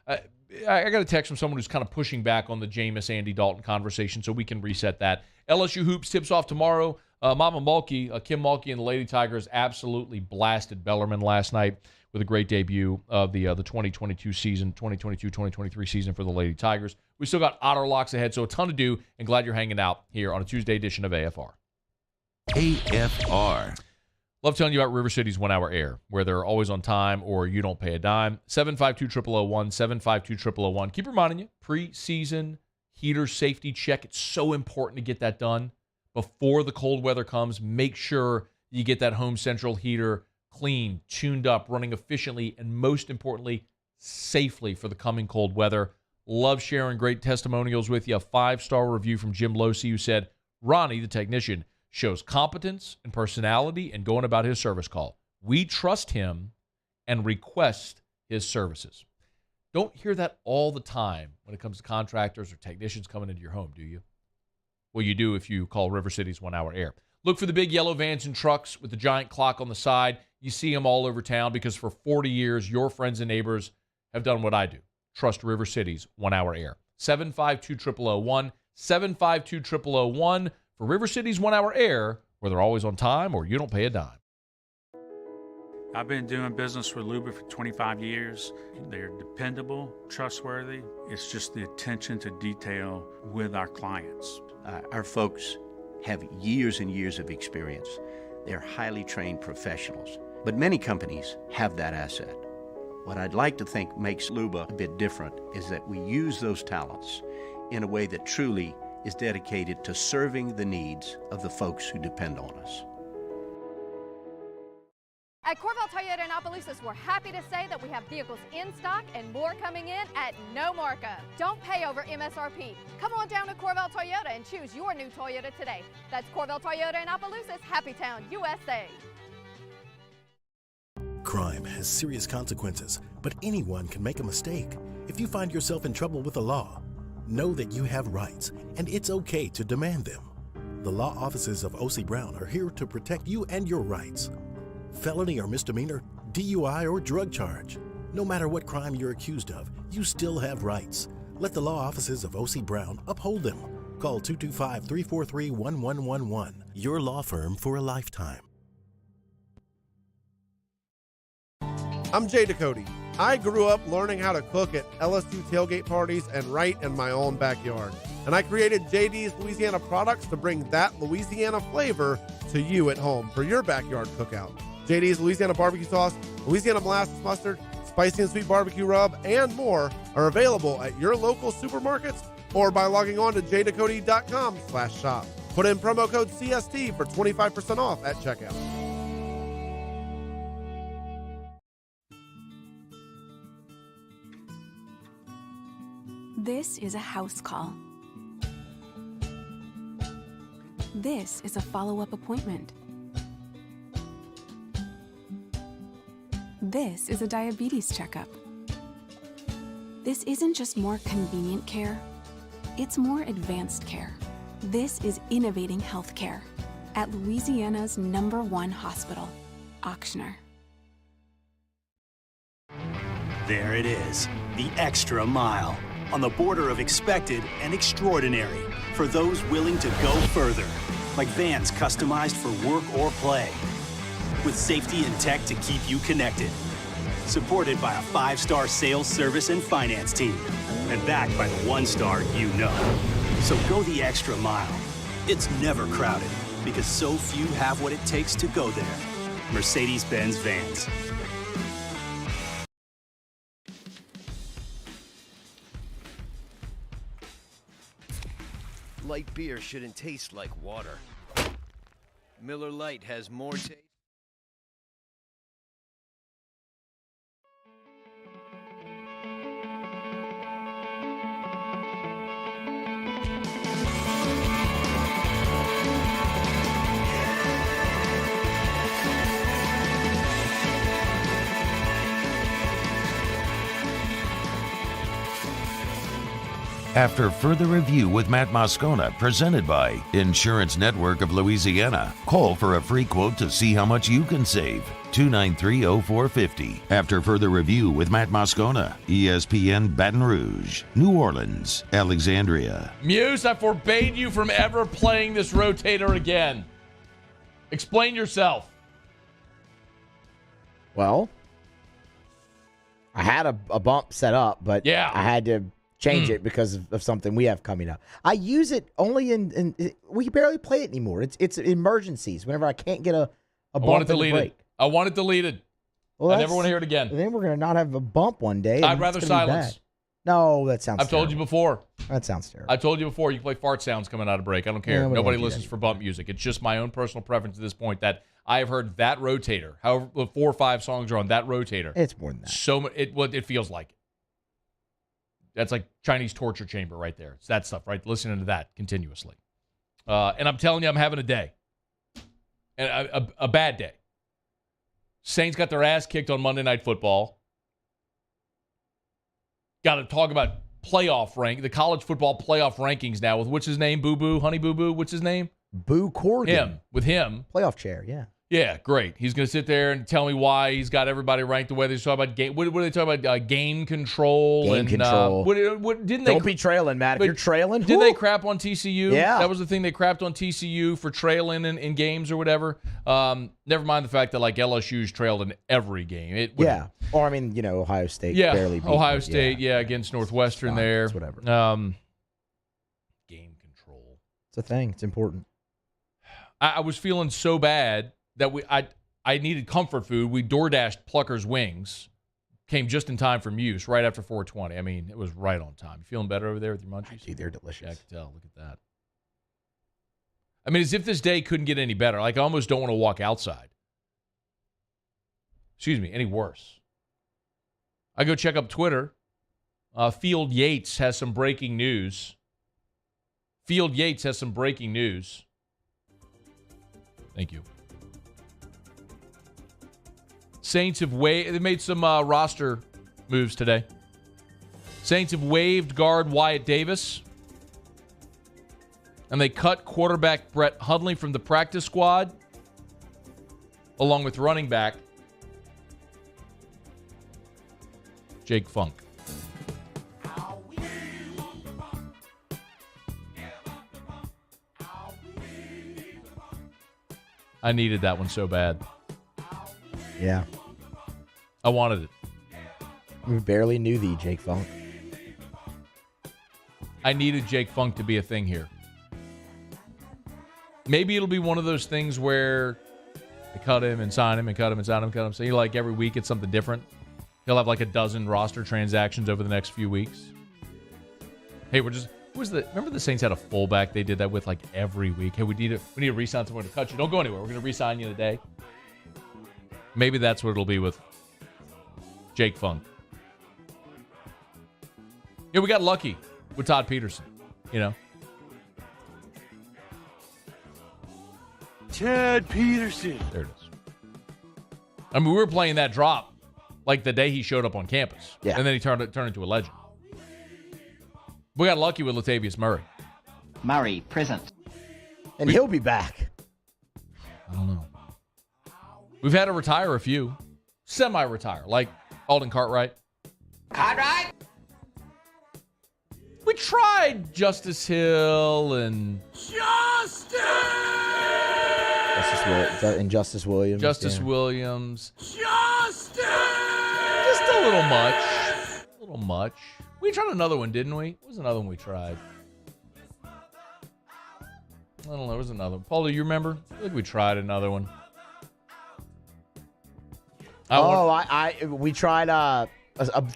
a text from someone who's kind of pushing back on the Jameis, Andy Dalton conversation, so we can reset that. LSU Hoops tips off tomorrow. Mama Mulkey, Kim Mulkey and the Lady Tigers absolutely blasted Bellarmine last night with a great debut of the 2022 season, 2022-2023 season for the Lady Tigers. We still got Otter Locks ahead, so a ton to do, and glad you're hanging out here on a Tuesday edition of AFR. AFR. Love telling you about River City's 1 Hour Air, where they're always on time or you don't pay a dime. 752-0001, 752-0001. Keep reminding you, pre-season heater safety check. It's so important to get that done before the cold weather comes. Make sure you get that home central heater clean, tuned up, running efficiently, and most importantly, safely for the coming cold weather. Love sharing great testimonials with you. A 5-star review from Jim Losey, who said, Ronnie, the technician, shows competence and personality in going about his service call. We trust him and request his services. Don't hear that all the time when it comes to contractors or technicians coming into your home, do you? Well, you do if you call River City's 1 Hour Air. Look for the big yellow vans and trucks with the giant clock on the side. You see them all over town because for 40 years, your friends and neighbors have done what I do. Trust River City's 1 Hour Air. 752-0001, 752-0001 for River City's 1 Hour Air, where they're always on time or you don't pay a dime. I've been doing business with Luba for 25 years. They're dependable, trustworthy. It's just the attention to detail with our clients. Our folks have years and years of experience. They're highly trained professionals, but many companies have that asset. What I'd like to think makes Luba a bit different is that we use those talents in a way that truly is dedicated to serving the needs of the folks who depend on us. At Corvell Toyota in Opelousas, we're happy to say that we have vehicles in stock and more coming in at no markup. Don't pay over MSRP. Come on down to Corvell Toyota and choose your new Toyota today. That's Corvell Toyota in Opelousas, Happy Town, USA. Crime has serious consequences, but anyone can make a mistake. If you find yourself in trouble with the law, know that you have rights, and it's okay to demand them. The law offices of O.C. Brown are here to protect you and your rights. Felony or misdemeanor, DUI or drug charge. No matter what crime you're accused of, you still have rights. Let the law offices of O.C. Brown uphold them. Call 225-343-1111. Your law firm for a lifetime. I'm Jay Ducote. I grew up learning how to cook at LSU tailgate parties and right in my own backyard. And I created JD's Louisiana products to bring that Louisiana flavor to you at home for your backyard cookout. JD's Louisiana barbecue sauce, Louisiana molasses mustard, spicy and sweet barbecue rub, and more are available at your local supermarkets or by logging on to jducote.com/shop. Put in promo code CST for 25% off at checkout. This is a house call. This is a follow-up appointment. This is a diabetes checkup. This isn't just more convenient care, it's more advanced care. This is innovating healthcare at Louisiana's #1 hospital, Ochsner. There it is, the extra mile, on the border of expected and extraordinary for those willing to go further, like vans customized for work or play, with safety and tech to keep you connected, supported by a 5-star sales, service, and finance team, and backed by the 1-star you know. So go the extra mile. It's never crowded, because so few have what it takes to go there. Mercedes-Benz Vans. Light beer shouldn't taste like water. Miller Lite has more taste. After further review with Matt Moscona, presented by Insurance Network of Louisiana. Call for a free quote to see how much you can save. 293-0450. After further review with Matt Moscona, ESPN Baton Rouge, New Orleans, Alexandria. Muse, I forbade you from ever playing this rotator again. Explain yourself. Well, I had a bump set up, but yeah. I had to change it because of something we have coming up. I use it only in we barely play it anymore. It's emergencies whenever I can't get a bump in the break. I want it deleted. Well, I never want to hear it again. Then we're going to not have a bump one day. I'd rather silence. No, that sounds I've told you before. That sounds terrible. I told you before, you can play fart sounds coming out of break. I don't care. Yeah, we Nobody don't do listens that for bump music. It's just my own personal preference at this point that I have heard that rotator, however 4 or 5 songs are on that rotator. It's more than that. So it feels like it. That's like Chinese torture chamber right there. It's that stuff, right? Listening to that continuously. And I'm telling you, I'm having a day. And a bad day. Saints got their ass kicked on Monday Night Football. Got to talk about the college football playoff rankings now with what's his name? Boo Boo, Honey Boo Boo. What's his name? Boo Corrigan. With him. Playoff chair, yeah. Yeah, great. He's going to sit there and tell me why he's got everybody ranked the way they talk about game. What are they talking about? Game control. Game control. Don't be trailing, Matt. If you're trailing, didn't they crap on TCU? Yeah. That was the thing. They crapped on TCU for trailing in games or whatever. Never mind the fact that like LSU's trailed in every game. Or, Ohio State barely beat Ohio State, against Northwestern there. It's whatever. Game control. It's a thing. It's important. I was feeling so bad that I needed comfort food. We DoorDashed Plucker's wings. Came just in time for Muse right after 4:20. I mean, it was right on time. You feeling better over there with your munchies? Dude, they're delicious. Yeah, I can tell. Look at that. I mean, as if this day couldn't get any better. Like, I almost don't want to walk outside. Excuse me, any worse. I go check up Twitter. Field Yates has some breaking news. Thank you. Saints have they made some roster moves today. Saints have waived guard Wyatt Davis. And they cut quarterback Brett Hundley from the practice squad, along with running back Jake Funk. I needed that one so bad. Yeah. I wanted it. We barely knew thee, Jake Funk. I needed Jake Funk to be a thing here. Maybe it'll be one of those things where they cut him and sign him and cut him and sign him and cut him. So like every week it's something different. He'll have like a dozen roster transactions over the next few weeks. Hey, remember the Saints had a fullback they did that with like every week? Hey, we need to re-sign someone to cut you. Don't go anywhere. We're going to re-sign you today. Maybe that's what it'll be with Jake Funk. Yeah, we got lucky with Todd Peterson, Ted Peterson. There it is. I mean, we were playing that drop like the day he showed up on campus. Yeah. And then he turned into a legend. We got lucky with Latavius Murray. Murray, present. And he'll be back. I don't know. We've had to retire a few. Semi-retire, like Alden Cartwright. Cartwright? We tried Justice Hill and... Justice Williams. Justice Williams. Justice! Just a little much. We tried another one, didn't we? What was another one we tried? I don't know. There was another one. Paul, do you remember? I think we tried another one. We tried a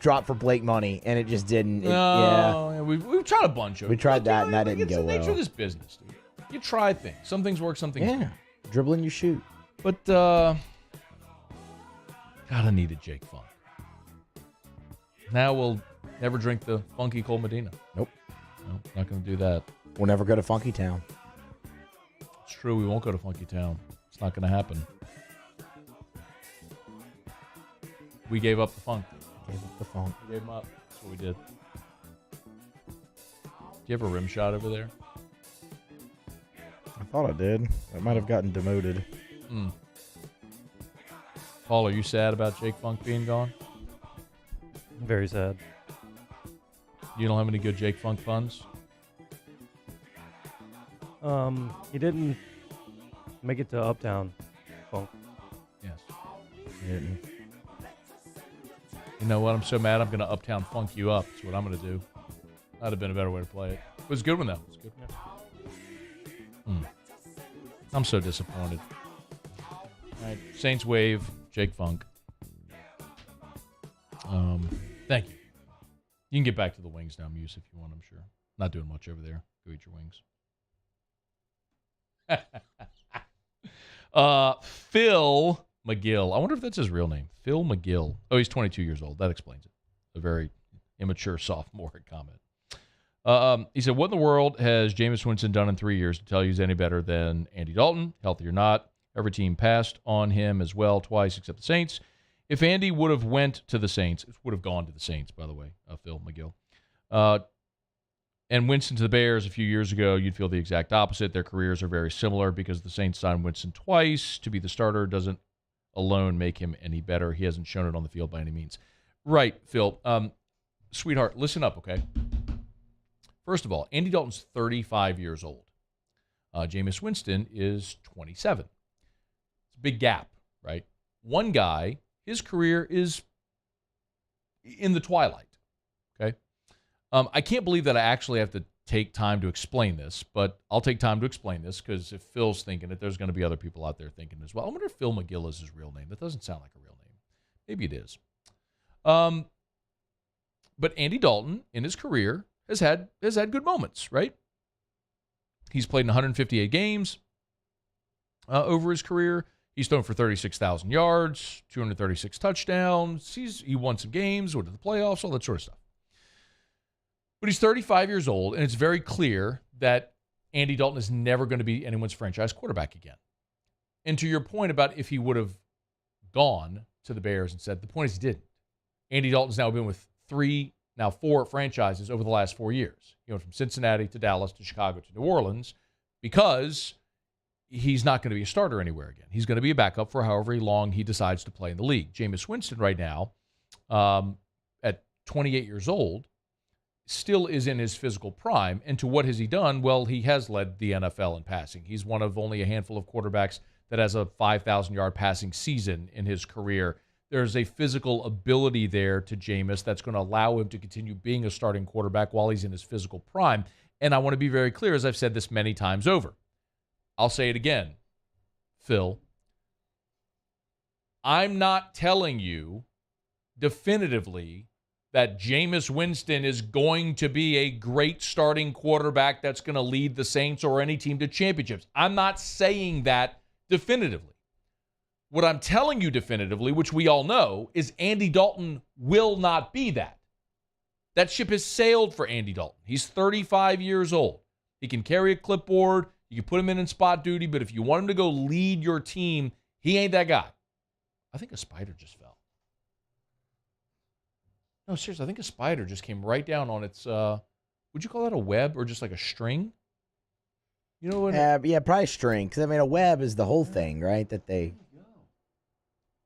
drop for Blake Money, and it just didn't. We've tried a bunch of them. We tried that, and that didn't go well. It's the nature of this business, dude. You try things. Some things work, some things don't. Dribbling, you shoot. But, God, I needed Jake Funk. Now we'll never drink the Funky Cold Medina. Nope, not going to do that. We'll never go to Funky Town. It's true, we won't go to Funky Town. It's not going to happen. We gave up the funk. We gave him up. That's what we did. Do you have a rim shot over there? I thought I did. I might have gotten demoted. Paul, are you sad about Jake Funk being gone? Very sad. You don't have any good Jake Funk puns? He didn't make it to Uptown Funk. Yes. He didn't. You know what? I'm so mad I'm going to Uptown Funk you up. That's what I'm going to do. That'd have been a better way to play it. It was a good one, though. It was a good one. I'm so disappointed. All right. Saints wave, Jake Funk. Thank you. You can get back to the wings now, Muse, if you want, I'm sure. Not doing much over there. Go eat your wings. Phil McGill. I wonder if that's his real name. Phil McGill. Oh, he's 22 years old. That explains it. A very immature sophomore comment. He said, what in the world has Jameis Winston done in 3 years to tell you he's any better than Andy Dalton? Healthy or not. Every team passed on him as well twice except the Saints. If Andy would have went to the Saints, would have gone to the Saints, by the way, Phil McGill, and Winston to the Bears a few years ago, you'd feel the exact opposite. Their careers are very similar because the Saints signed Winston twice to be the starter. Doesn't alone make him any better. He hasn't shown it on the field by any means. Right, Phil. Sweetheart, listen up, okay? First of all, Andy Dalton's 35 years old. Jameis Winston is 27. It's a big gap, right? One guy, his career is in the twilight, okay? I can't believe that I actually have to take time to explain this, but I'll take time to explain this because if Phil's thinking it, there's going to be other people out there thinking as well. I wonder if Phil McGill is his real name. That doesn't sound like a real name. Maybe it is. But Andy Dalton, in his career, has had good moments, right? He's played in 158 games over his career. He's thrown for 36,000 yards, 236 touchdowns. He won some games, went to the playoffs, all that sort of stuff. But he's 35 years old, and it's very clear that Andy Dalton is never going to be anyone's franchise quarterback again. And to your point about if he would have gone to the Bears and said, the point is he didn't. Andy Dalton's now been with four franchises over the last 4 years. He went from Cincinnati to Dallas to Chicago to New Orleans because he's not going to be a starter anywhere again. He's going to be a backup for however long he decides to play in the league. Jameis Winston right now, at 28 years old, still is in his physical prime. And to what has he done? Well, he has led the NFL in passing. He's one of only a handful of quarterbacks that has a 5,000-yard passing season in his career. There's a physical ability there to Jameis that's going to allow him to continue being a starting quarterback while he's in his physical prime. And I want to be very clear, as I've said this many times over. I'll say it again, Phil. I'm not telling you definitively that Jameis Winston is going to be a great starting quarterback that's going to lead the Saints or any team to championships. I'm not saying that definitively. What I'm telling you definitively, which we all know, is Andy Dalton will not be that. That ship has sailed for Andy Dalton. He's 35 years old. He can carry a clipboard. You can put him in spot duty, but if you want him to go lead your team, he ain't that guy. I think a spider just fell. No, seriously, I think a spider just came right down on its, would you call that a web or just like a string? You know what? Yeah, probably string. Because, I mean, a web is the whole thing, right? That they...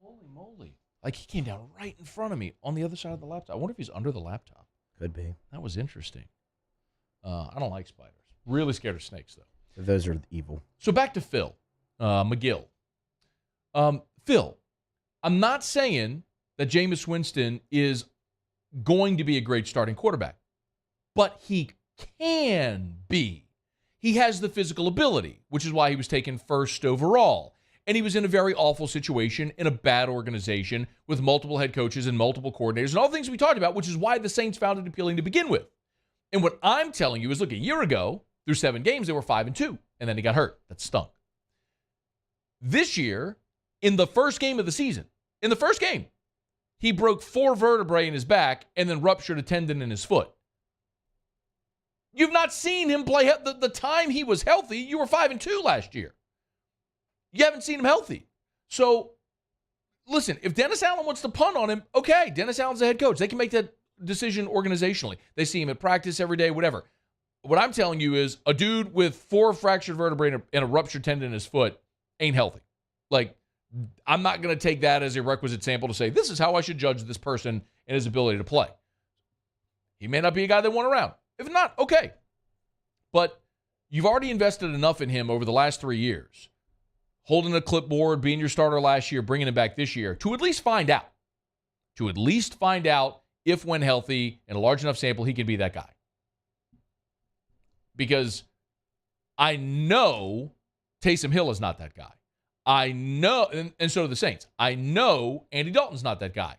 Holy moly. Like, he came down right in front of me on the other side of the laptop. I wonder if he's under the laptop. Could be. That was interesting. I don't like spiders. Really scared of snakes, though. Those are evil. So back to Phil McGill. Phil, I'm not saying that Jameis Winston is going to be a great starting quarterback, but he can be. He has the physical ability, which is why he was taken first overall. And he was in a very awful situation in a bad organization with multiple head coaches and multiple coordinators and all the things we talked about, which is why the Saints found it appealing to begin with. And what I'm telling you is, look, a year ago, through 7 games, they were 5-2, and then he got hurt. That stunk. This year, in the first game of the season, he broke 4 vertebrae in his back and then ruptured a tendon in his foot. You've not seen him play. The time he was healthy, you were 5-2 last year. You haven't seen him healthy. So, listen, if Dennis Allen wants to punt on him, okay, Dennis Allen's the head coach. They can make that decision organizationally. They see him at practice every day, whatever. What I'm telling you is a dude with 4 fractured vertebrae and a ruptured tendon in his foot ain't healthy. Like, I'm not going to take that as a requisite sample to say, this is how I should judge this person and his ability to play. He may not be a guy they want around. If not, okay. But you've already invested enough in him over the last 3 years, holding a clipboard, being your starter last year, bringing him back this year, to at least find out. To at least find out if, when healthy, in a large enough sample, he can be that guy. Because I know Taysom Hill is not that guy. I know, and so do the Saints. I know Andy Dalton's not that guy.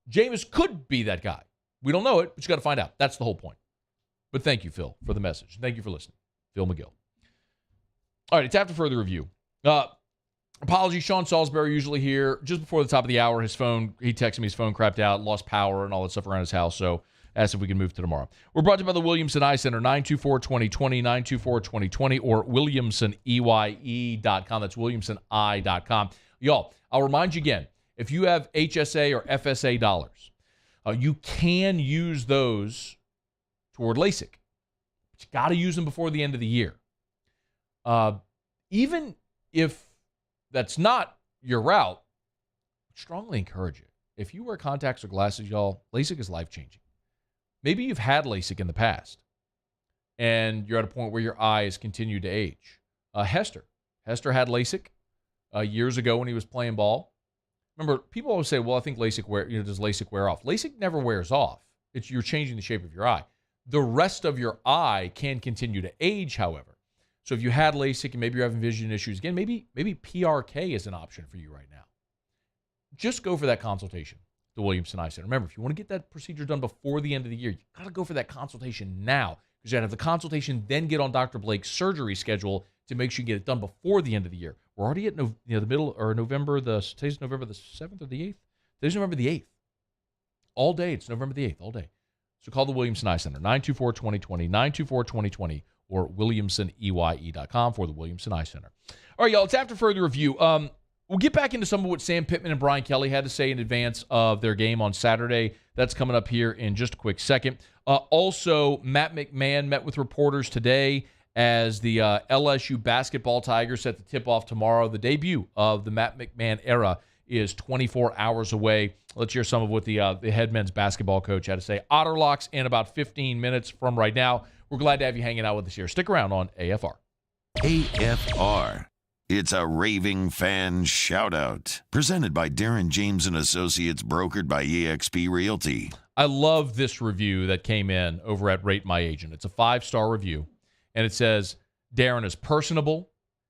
Jameis could be that guy. We don't know it, but you got to find out. That's the whole point. But thank you, Phil, for the message. Thank you for listening. Phil McGill. All right, it's after further review. Apologies, Sean Salisbury usually here. Just before the top of the hour, he texted me his phone crapped out, lost power, and all that stuff around his house. So asked if we can move to tomorrow. We're brought to you by the Williamson Eye Center, 924-2020, 924-2020, or WilliamsonEye.com. That's WilliamsonEye.com. Y'all, I'll remind you again, if you have HSA or FSA dollars, you can use those toward LASIK. But you got to use them before the end of the year. Even if that's not your route, I strongly encourage it. If you wear contacts or glasses, y'all, LASIK is life-changing. Maybe you've had LASIK in the past, and you're at a point where your eye has continued to age. Hester had LASIK years ago when he was playing ball. Remember, people always say, well, I think does LASIK wear off? LASIK never wears off. You're changing the shape of your eye. The rest of your eye can continue to age, however. So if you had LASIK and maybe you're having vision issues, again, maybe PRK is an option for you right now. Just go for that consultation, the Williamson Eye Center. Remember, if you want to get that procedure done before the end of the year, you got to go for that consultation now, because you got to have the consultation, then get on Dr. Blake's surgery schedule to make sure you get it done before the end of the year. We're already at the middle, or November, today's November the 7th or the 8th? Today's November the 8th. All day, it's November the 8th, all day. So call the Williamson Eye Center, 924-2020, 924-2020, or WilliamsonEye.com for the Williamson Eye Center. All right, y'all, it's after further review. We'll get back into some of what Sam Pittman and Brian Kelly had to say in advance of their game on Saturday. That's coming up here in just a quick second. Also, Matt McMahon met with reporters today as the LSU basketball Tigers set the tip-off tomorrow. The debut of the Matt McMahon era is 24 hours away. Let's hear some of what the head men's basketball coach had to say. Otterlocks in about 15 minutes from right now. We're glad to have you hanging out with us here. Stick around on AFR. AFR. It's a raving fan shout-out. Presented by Darren James & Associates, brokered by eXp Realty. I love this review that came in over at Rate My Agent. It's a 5-star review, and it says, Darren is personable.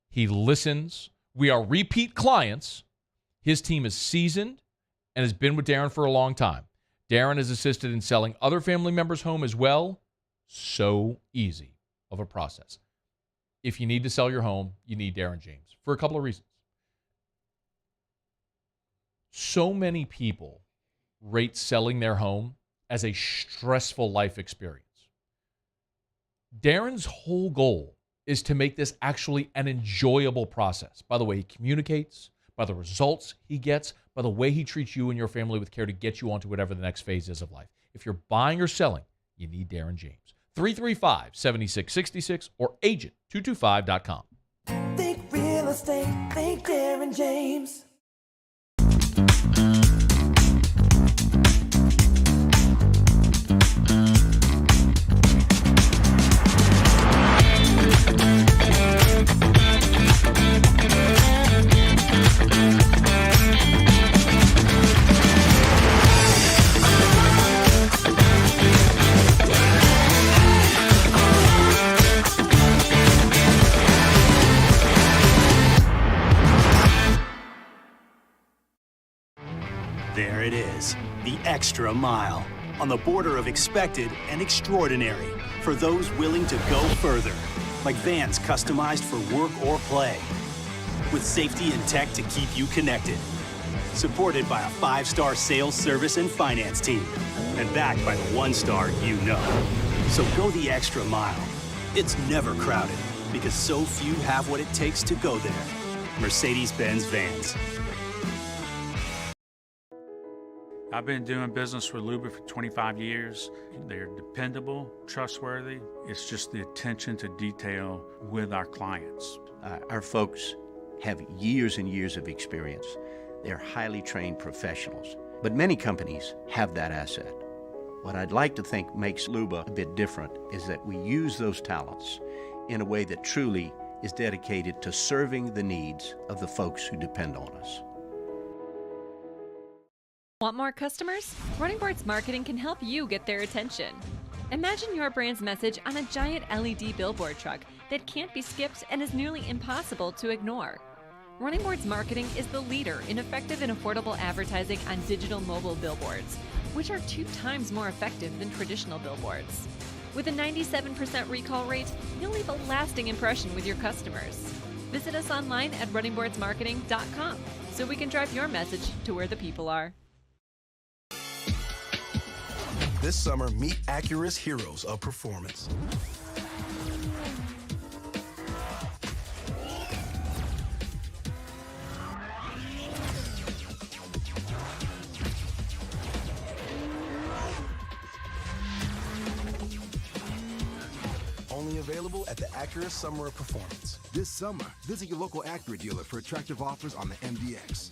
He listens. We are repeat clients. His team is seasoned and has been with Darren for a long time. Darren has assisted in selling other family members' home as well. So easy of a process. If you need to sell your home, you need Darren James for a couple of reasons. So many people rate selling their home as a stressful life experience. Darren's whole goal is to make this actually an enjoyable process. By the way he communicates, by the results he gets, by the way he treats you and your family with care to get you onto whatever the next phase is of life. If you're buying or selling, you need Darren James. 335-7666 or agent225.com. Think real estate, think Darren James. There it is, the extra mile, on the border of expected and extraordinary, for those willing to go further, like vans customized for work or play, with safety and tech to keep you connected, supported by a 5-star sales, service, and finance team, and backed by the 1-star you know. So go the extra mile. It's never crowded, because so few have what it takes to go there. Mercedes-Benz Vans. I've been doing business with Luba for 25 years. They're dependable, trustworthy. It's just the attention to detail with our clients. Our folks have years and years of experience. They're highly trained professionals. But many companies have that asset. What I'd like to think makes Luba a bit different is that we use those talents in a way that truly is dedicated to serving the needs of the folks who depend on us. Want more customers? Running Boards Marketing can help you get their attention. Imagine your brand's message on a giant LED billboard truck that can't be skipped and is nearly impossible to ignore. Running Boards Marketing is the leader in effective and affordable advertising on digital mobile billboards. which are 2 times more effective than traditional billboards. With a 97% recall rate, you'll leave a lasting impression with your customers. Visit us online at runningboardsmarketing.com so we can drive your message to where the people are. This summer, meet Acura's heroes of performance. Only available at the Acura Summer of Performance. This summer, visit your local Acura dealer for attractive offers on the MDX.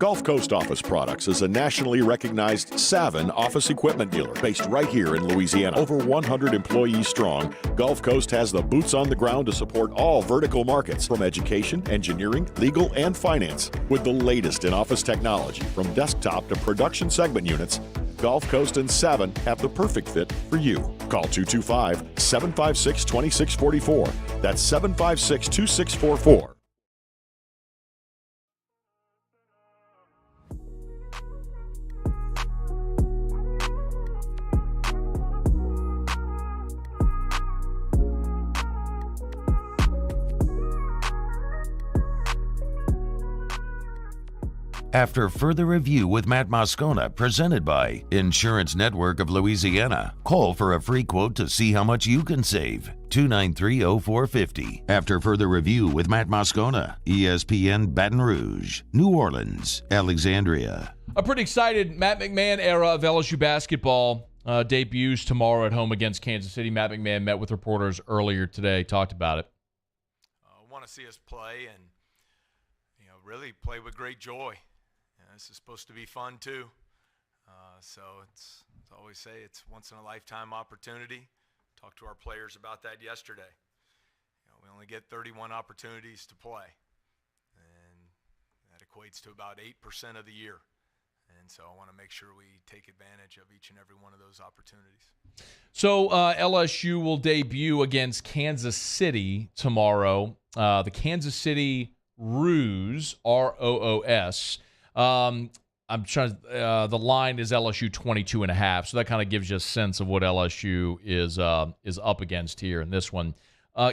Gulf Coast Office Products is a nationally recognized Savin office equipment dealer based right here in Louisiana. Over 100 employees strong, Gulf Coast has the boots on the ground to support all vertical markets from education, engineering, legal, and finance. With the latest in office technology, from desktop to production segment units, Gulf Coast and Savin have the perfect fit for you. Call 225-756-2644. That's 756-2644. After further review with Matt Moscona, presented by Insurance Network of Louisiana. Call for a free quote to see how much you can save. 293-0450. After further review with Matt Moscona, ESPN Baton Rouge, New Orleans, Alexandria. A pretty excited Matt McMahon era of LSU basketball debuts tomorrow at home against Kansas City. Matt McMahon met with reporters earlier today, talked about it. Want to see us play and really play with great joy. This is supposed to be fun too, so it's always say it's once in a lifetime opportunity. Talked to our players about that yesterday. We only get 31 opportunities to play, and that equates to about 8% of the year. And so I want to make sure we take advantage of each and every one of those opportunities. So LSU will debut against Kansas City tomorrow. The Kansas City Roos, ROOS. I'm trying. The line is LSU 22.5, so that kind of gives you a sense of what LSU is up against here in this one.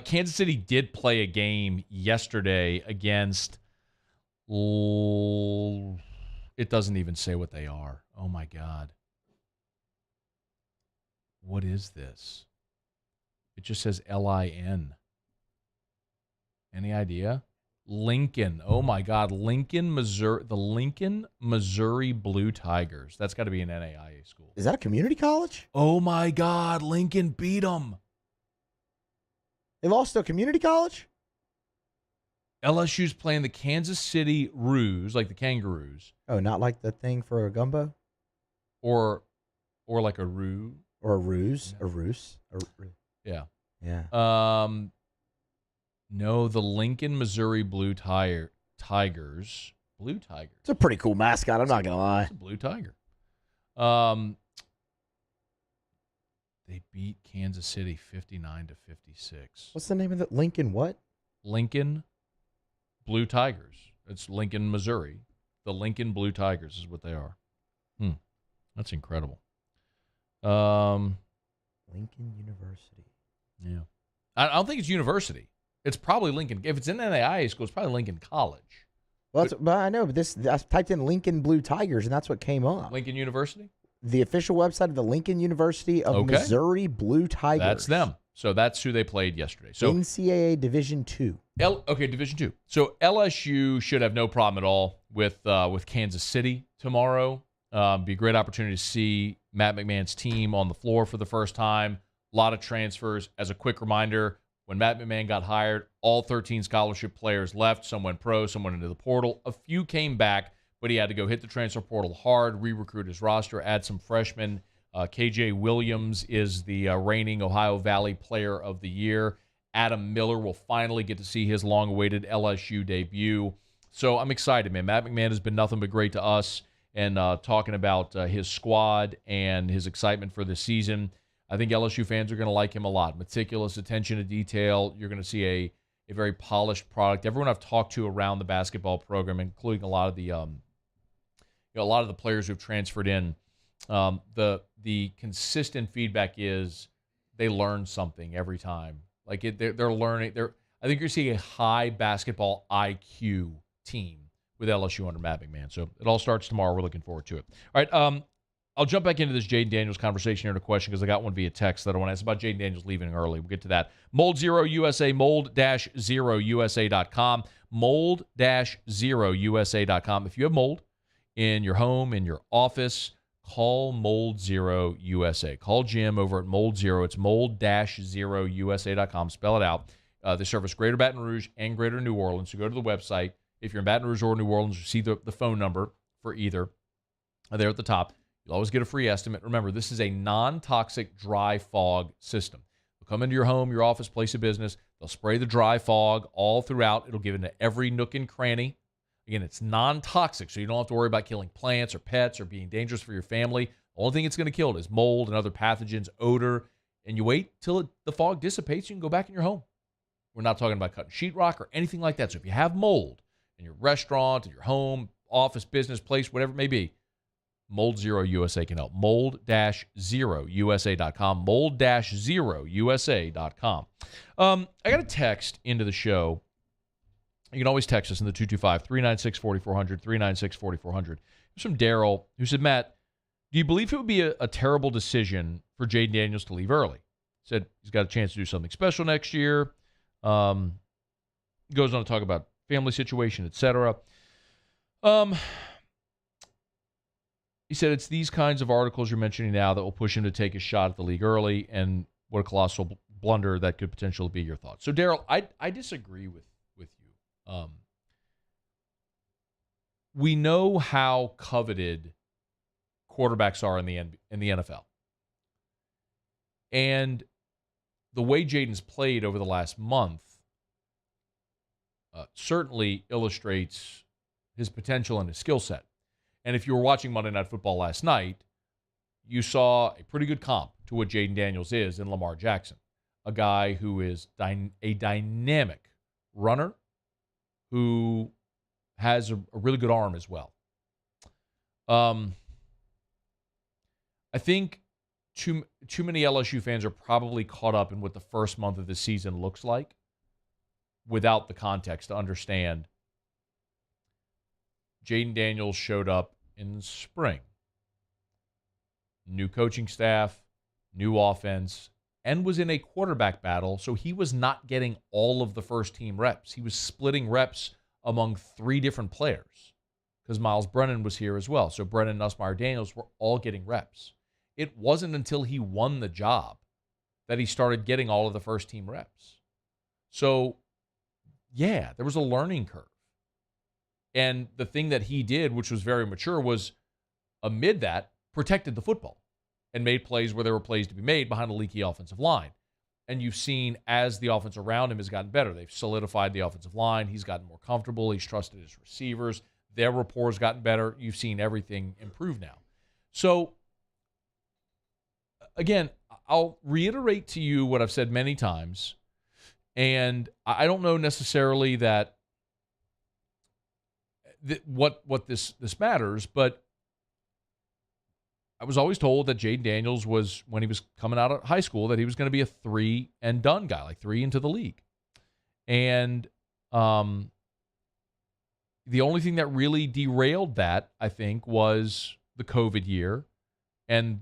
Kansas City did play a game yesterday against. It doesn't even say what they are. Oh my God. What is this? It just says LIN. Any idea? Lincoln. Oh my God. Lincoln, Missouri. The Lincoln, Missouri Blue Tigers. That's got to be an NAIA school. Is that a community college? Oh my God. Lincoln beat them. They lost to a community college? LSU's playing the Kansas City Roos, like the Kangaroos. Oh, not like the thing for a gumbo? Or like a roo. Or a ruse. Yeah. A ruse. Yeah. Yeah. No, the Lincoln, Missouri Blue Tigers. Blue Tigers. It's a pretty cool mascot, I'm not going to lie. It's a blue tiger. They beat Kansas City 59-56. What's the name of it? Lincoln what? Lincoln Blue Tigers. It's Lincoln, Missouri. The Lincoln Blue Tigers is what they are. That's incredible. Lincoln University. Yeah. I don't think it's university. It's probably Lincoln. If it's in NAIA school, it's probably Lincoln College. Well, but I know, but I typed in Lincoln Blue Tigers, and that's what came up. Lincoln University? The official website of the Lincoln University of Missouri Blue Tigers. That's them. So that's who they played yesterday. So NCAA Division II. Division II. So LSU should have no problem at all with Kansas City tomorrow. Be a great opportunity to see Matt McMahon's team on the floor for the first time. A lot of transfers. As a quick reminder, when Matt McMahon got hired, all 13 scholarship players left. Some went pro, some went into the portal. A few came back, but he had to go hit the transfer portal hard, re-recruit his roster, add some freshmen. KJ Williams is the reigning Ohio Valley Player of the Year. Adam Miller will finally get to see his long-awaited LSU debut. So I'm excited, man. Matt McMahon has been nothing but great to us, and talking about his squad and his excitement for this season. I think LSU fans are going to like him a lot. Meticulous attention to detail. You're going to see a very polished product. Everyone I've talked to around the basketball program, including a lot of the a lot of the players who've transferred in, the consistent feedback is they learn something every time. Like they're learning. I think you're seeing a high basketball IQ team with LSU under Matt McMahon. So it all starts tomorrow. We're looking forward to it. All right. I'll jump back into this Jaden Daniels conversation here in a question because I got one via text that I want to ask about Jaden Daniels leaving early. We'll get to that. Mold Zero USA, mold-0usa.com, mold-0usa.com. If you have mold in your home, in your office, call Mold Zero USA. Call Jim over at Mold Zero. It's mold-0usa.com. Spell it out. They service Greater Baton Rouge and Greater New Orleans. So go to the website. If you're in Baton Rouge or New Orleans, you see the phone number for either there at the top. You'll always get a free estimate. Remember, this is a non-toxic dry fog system. They'll come into your home, your office, place of business. They'll spray the dry fog all throughout. It'll give into every nook and cranny. Again, it's non-toxic, so you don't have to worry about killing plants or pets or being dangerous for your family. The only thing it's going to kill is mold and other pathogens, odor. And you wait till the fog dissipates, you can go back in your home. We're not talking about cutting sheetrock or anything like that. So if you have mold in your restaurant, in your home, office, business, place, whatever it may be, Mold Zero USA can help. Mold-0usa.com. Mold-0usa.com. I got a text into the show. You can always text us in the 225-396-4400, 396-4400. It's from Daryl, who said, Matt, do you believe it would be a terrible decision for Jaden Daniels to leave early? He said he's got a chance to do something special next year. Goes on to talk about family situation, etc. He said it's these kinds of articles you're mentioning now that will push him to take a shot at the league early, and what a colossal blunder that could potentially be. Your thoughts. So, Daryl, I disagree with you. We know how coveted quarterbacks are in the NFL. And the way Jaden's played over the last month certainly illustrates his potential and his skill set. And if you were watching Monday Night Football last night, you saw a pretty good comp to what Jaden Daniels is in Lamar Jackson, a guy who is a dynamic runner who has a really good arm as well. I think too many LSU fans are probably caught up in what the first month of the season looks like without the context to understand Jaden Daniels showed up in the spring. New coaching staff, new offense, and was in a quarterback battle, so he was not getting all of the first-team reps. He was splitting reps among 3 different players because Miles Brennan was here as well. So Brennan, Nussmeier, Daniels were all getting reps. It wasn't until he won the job that he started getting all of the first-team reps. So, yeah, there was a learning curve. And the thing that he did, which was very mature, was amid that, protected the football and made plays where there were plays to be made behind a leaky offensive line. And you've seen as the offense around him has gotten better, they've solidified the offensive line. He's gotten more comfortable. He's trusted his receivers. Their rapport has gotten better. You've seen everything improve now. So, again, I'll reiterate to you what I've said many times. And I don't know necessarily that what this matters, but I was always told that Jaden Daniels was, when he was coming out of high school, that he was going to be a 3-and-done guy, like 3 into the league. And the only thing that really derailed that, I think, was the COVID year and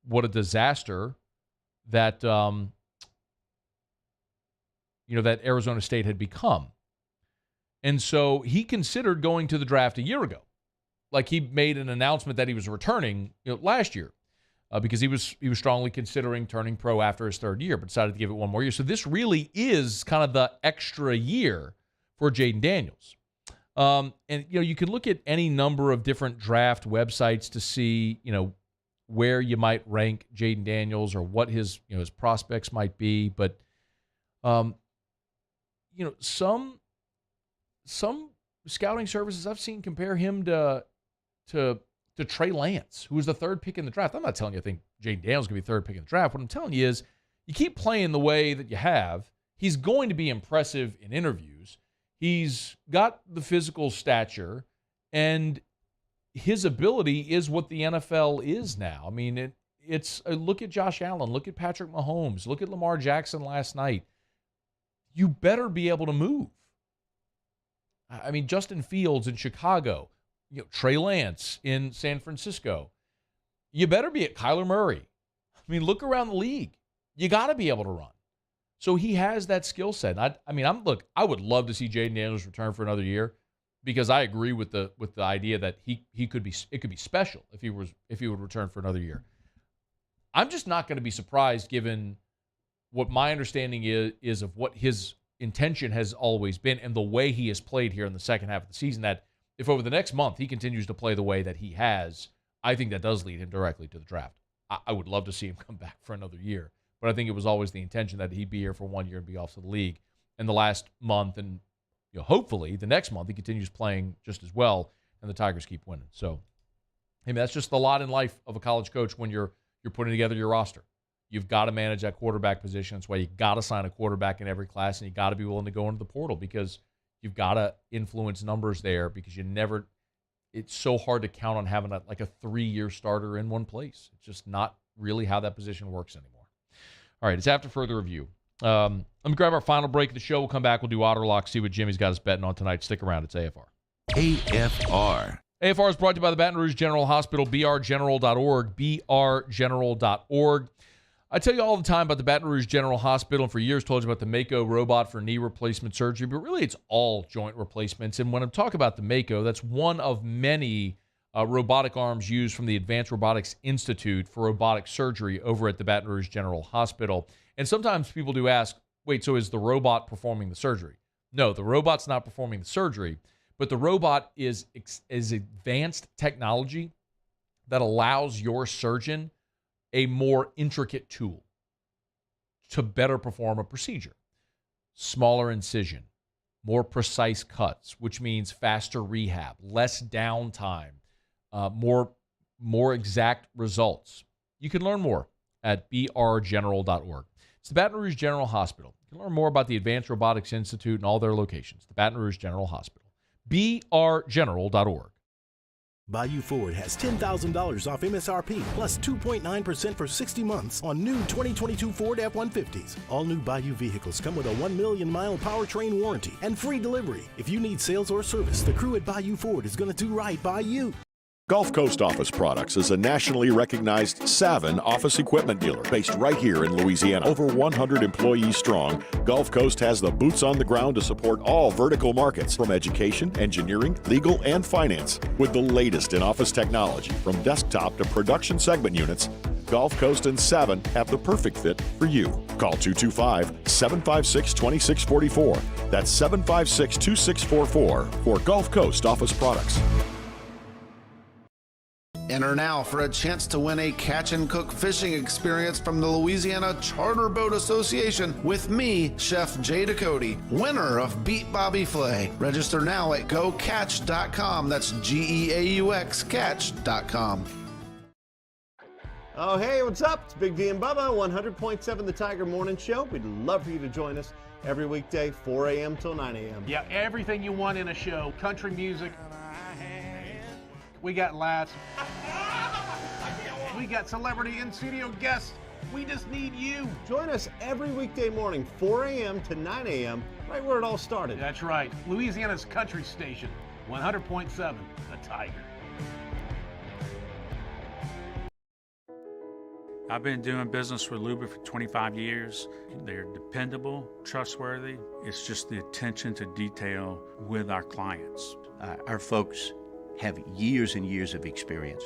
what a disaster that that Arizona State had become. And so he considered going to the draft a year ago. Like he made an announcement that he was returning last year because he was strongly considering turning pro after his 3rd year, but decided to give it one more year. So this really is kind of the extra year for Jaden Daniels. And you can look at any number of different draft websites to see where you might rank Jaden Daniels or what his prospects might be, but some scouting services I've seen compare him to Trey Lance, who was the 3rd pick in the draft. I'm not telling you I think Jaden Daniels is going to be 3rd pick in the draft. What I'm telling you is you keep playing the way that you have, he's going to be impressive in interviews. He's got the physical stature, and his ability is what the NFL is now. I mean, it's look at Josh Allen, look at Patrick Mahomes, look at Lamar Jackson last night. You better be able to move. I mean, Justin Fields in Chicago, Trey Lance in San Francisco. You better be at Kyler Murray. I mean, look around the league. You got to be able to run. So he has that skill set. I would love to see Jaden Daniels return for another year, because I agree with the idea that it could be special if he would return for another year. I'm just not going to be surprised, given what my understanding is of what his intention has always been and the way he has played here in the second half of the season, that if over the next month he continues to play the way that he has, I think that does lead him directly to the draft. I would love to see him come back for another year, but I think it was always the intention that he'd be here for 1 year and be off to the league. And the last month, and hopefully the next month, he continues playing just as well, and the Tigers keep winning. So, that's just the lot in life of a college coach when you're putting together your roster. You've got to manage that quarterback position. That's why you got to sign a quarterback in every class, and you got to be willing to go into the portal, because you've got to influence numbers there, because it's so hard to count on having a 3-year starter in one place. It's just not really how that position works anymore. All right, it's after further review. Let me grab our final break of the show. We'll come back. We'll do Otter Lock, see what Jimmy's got us betting on tonight. Stick around. It's AFR. AFR. AFR is brought to you by the Baton Rouge General Hospital, brgeneral.org, brgeneral.org. I tell you all the time about the Baton Rouge General Hospital, and for years told you about the Mako robot for knee replacement surgery, but really it's all joint replacements. And when I'm talking about the Mako, that's one of many robotic arms used from the Advanced Robotics Institute for robotic surgery over at the Baton Rouge General Hospital. And sometimes people do ask, wait, so is the robot performing the surgery? No, the robot's not performing the surgery, but the robot is advanced technology that allows your surgeon a more intricate tool to better perform a procedure. Smaller incision, more precise cuts, which means faster rehab, less downtime, more exact results. You can learn more at brgeneral.org. It's the Baton Rouge General Hospital. You can learn more about the Advanced Robotics Institute and all their locations. The Baton Rouge General Hospital. brgeneral.org. Bayou Ford has $10,000 off MSRP plus 2.9% for 60 months on new 2022 Ford F-150s. All new Bayou vehicles come with a 1 million-mile powertrain warranty and free delivery. If you need sales or service, the crew at Bayou Ford is going to do right by you. Gulf Coast Office Products is a nationally recognized Savin office equipment dealer based right here in Louisiana. Over 100 employees strong, Gulf Coast has the boots on the ground to support all vertical markets, from education, engineering, legal, and finance. With the latest in office technology, from desktop to production segment units, Gulf Coast and Savin have the perfect fit for you. Call 225-756-2644. That's 756-2644 for Gulf Coast Office Products. Enter now for a chance to win a catch and cook fishing experience from the Louisiana Charter Boat Association with me, Chef Jay Ducote, winner of Beat Bobby Flay. Register now at gocatch.com. That's GEAUX catch.com. Oh, hey, what's up? It's Big D and Bubba, 100.7 The Tiger Morning Show. We'd love for you to join us every weekday, 4 a.m. till 9 a.m. Yeah, everything you want in a show. Country music. We got laughs. We got celebrity in-studio guests. We just need you. Join us every weekday morning, 4 a.m. to 9 a.m., right where it all started. That's right. Louisiana's country station, 100.7 The Tiger. I've been doing business with Luba for 25 years. They're dependable, trustworthy. It's just the attention to detail with our clients. Our folks have years and years of experience.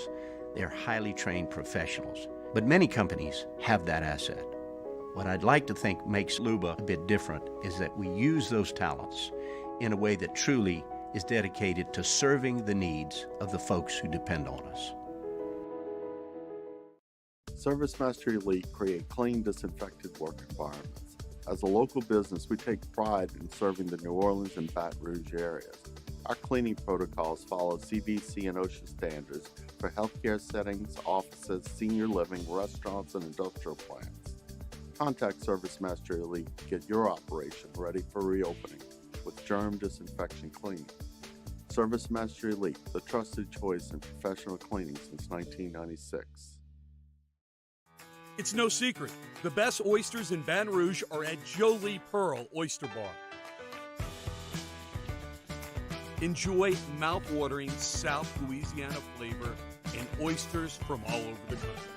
They're highly trained professionals. But many companies have that asset. What I'd like to think makes Luba a bit different is that we use those talents in a way that truly is dedicated to serving the needs of the folks who depend on us. ServiceMaster Elite create clean, disinfected work environments. As a local business, we take pride in serving the New Orleans and Baton Rouge areas. Our cleaning protocols follow CDC and OSHA standards for healthcare settings, offices, senior living, restaurants, and industrial plants. Contact ServiceMaster Elite to get your operation ready for reopening with germ disinfection cleaning. Service Master Elite, the trusted choice in professional cleaning since 1996. It's no secret. The best oysters in Baton Rouge are at Jolie Pearl Oyster Bar. Enjoy mouth-watering South Louisiana flavor and oysters from all over the country.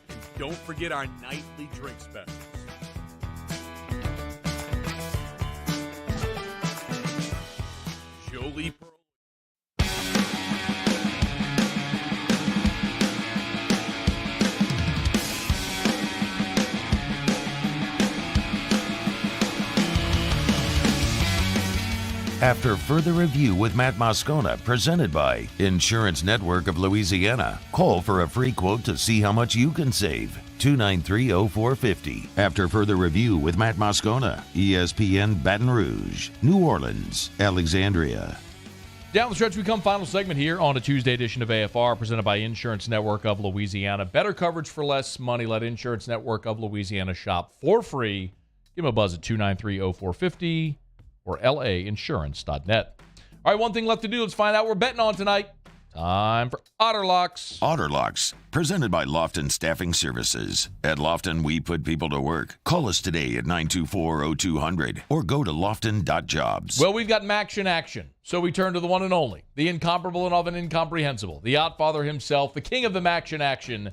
And don't forget our nightly drink specials. Jolie Pearl. After further review with Matt Moscona, presented by Insurance Network of Louisiana. Call for a free quote to see how much you can save. 293-0450. After further review with Matt Moscona, ESPN Baton Rouge, New Orleans, Alexandria. Down the stretch, we come final segment here on a Tuesday edition of AFR, presented by Insurance Network of Louisiana. Better coverage for less money. Let Insurance Network of Louisiana shop for free. Give them a buzz at 293-0450 or lainsurance.net. All right, one thing left to do. Let's find out what we're betting on tonight. Time for Otterlocks. Otterlocks, presented by Lofton Staffing Services. At Lofton, we put people to work. Call us today at 924-0200 or go to lofton.jobs. Well, we've got Maction. So we turn to the one and only, the incomparable and often incomprehensible, the Ottfather himself, the king of the Maction.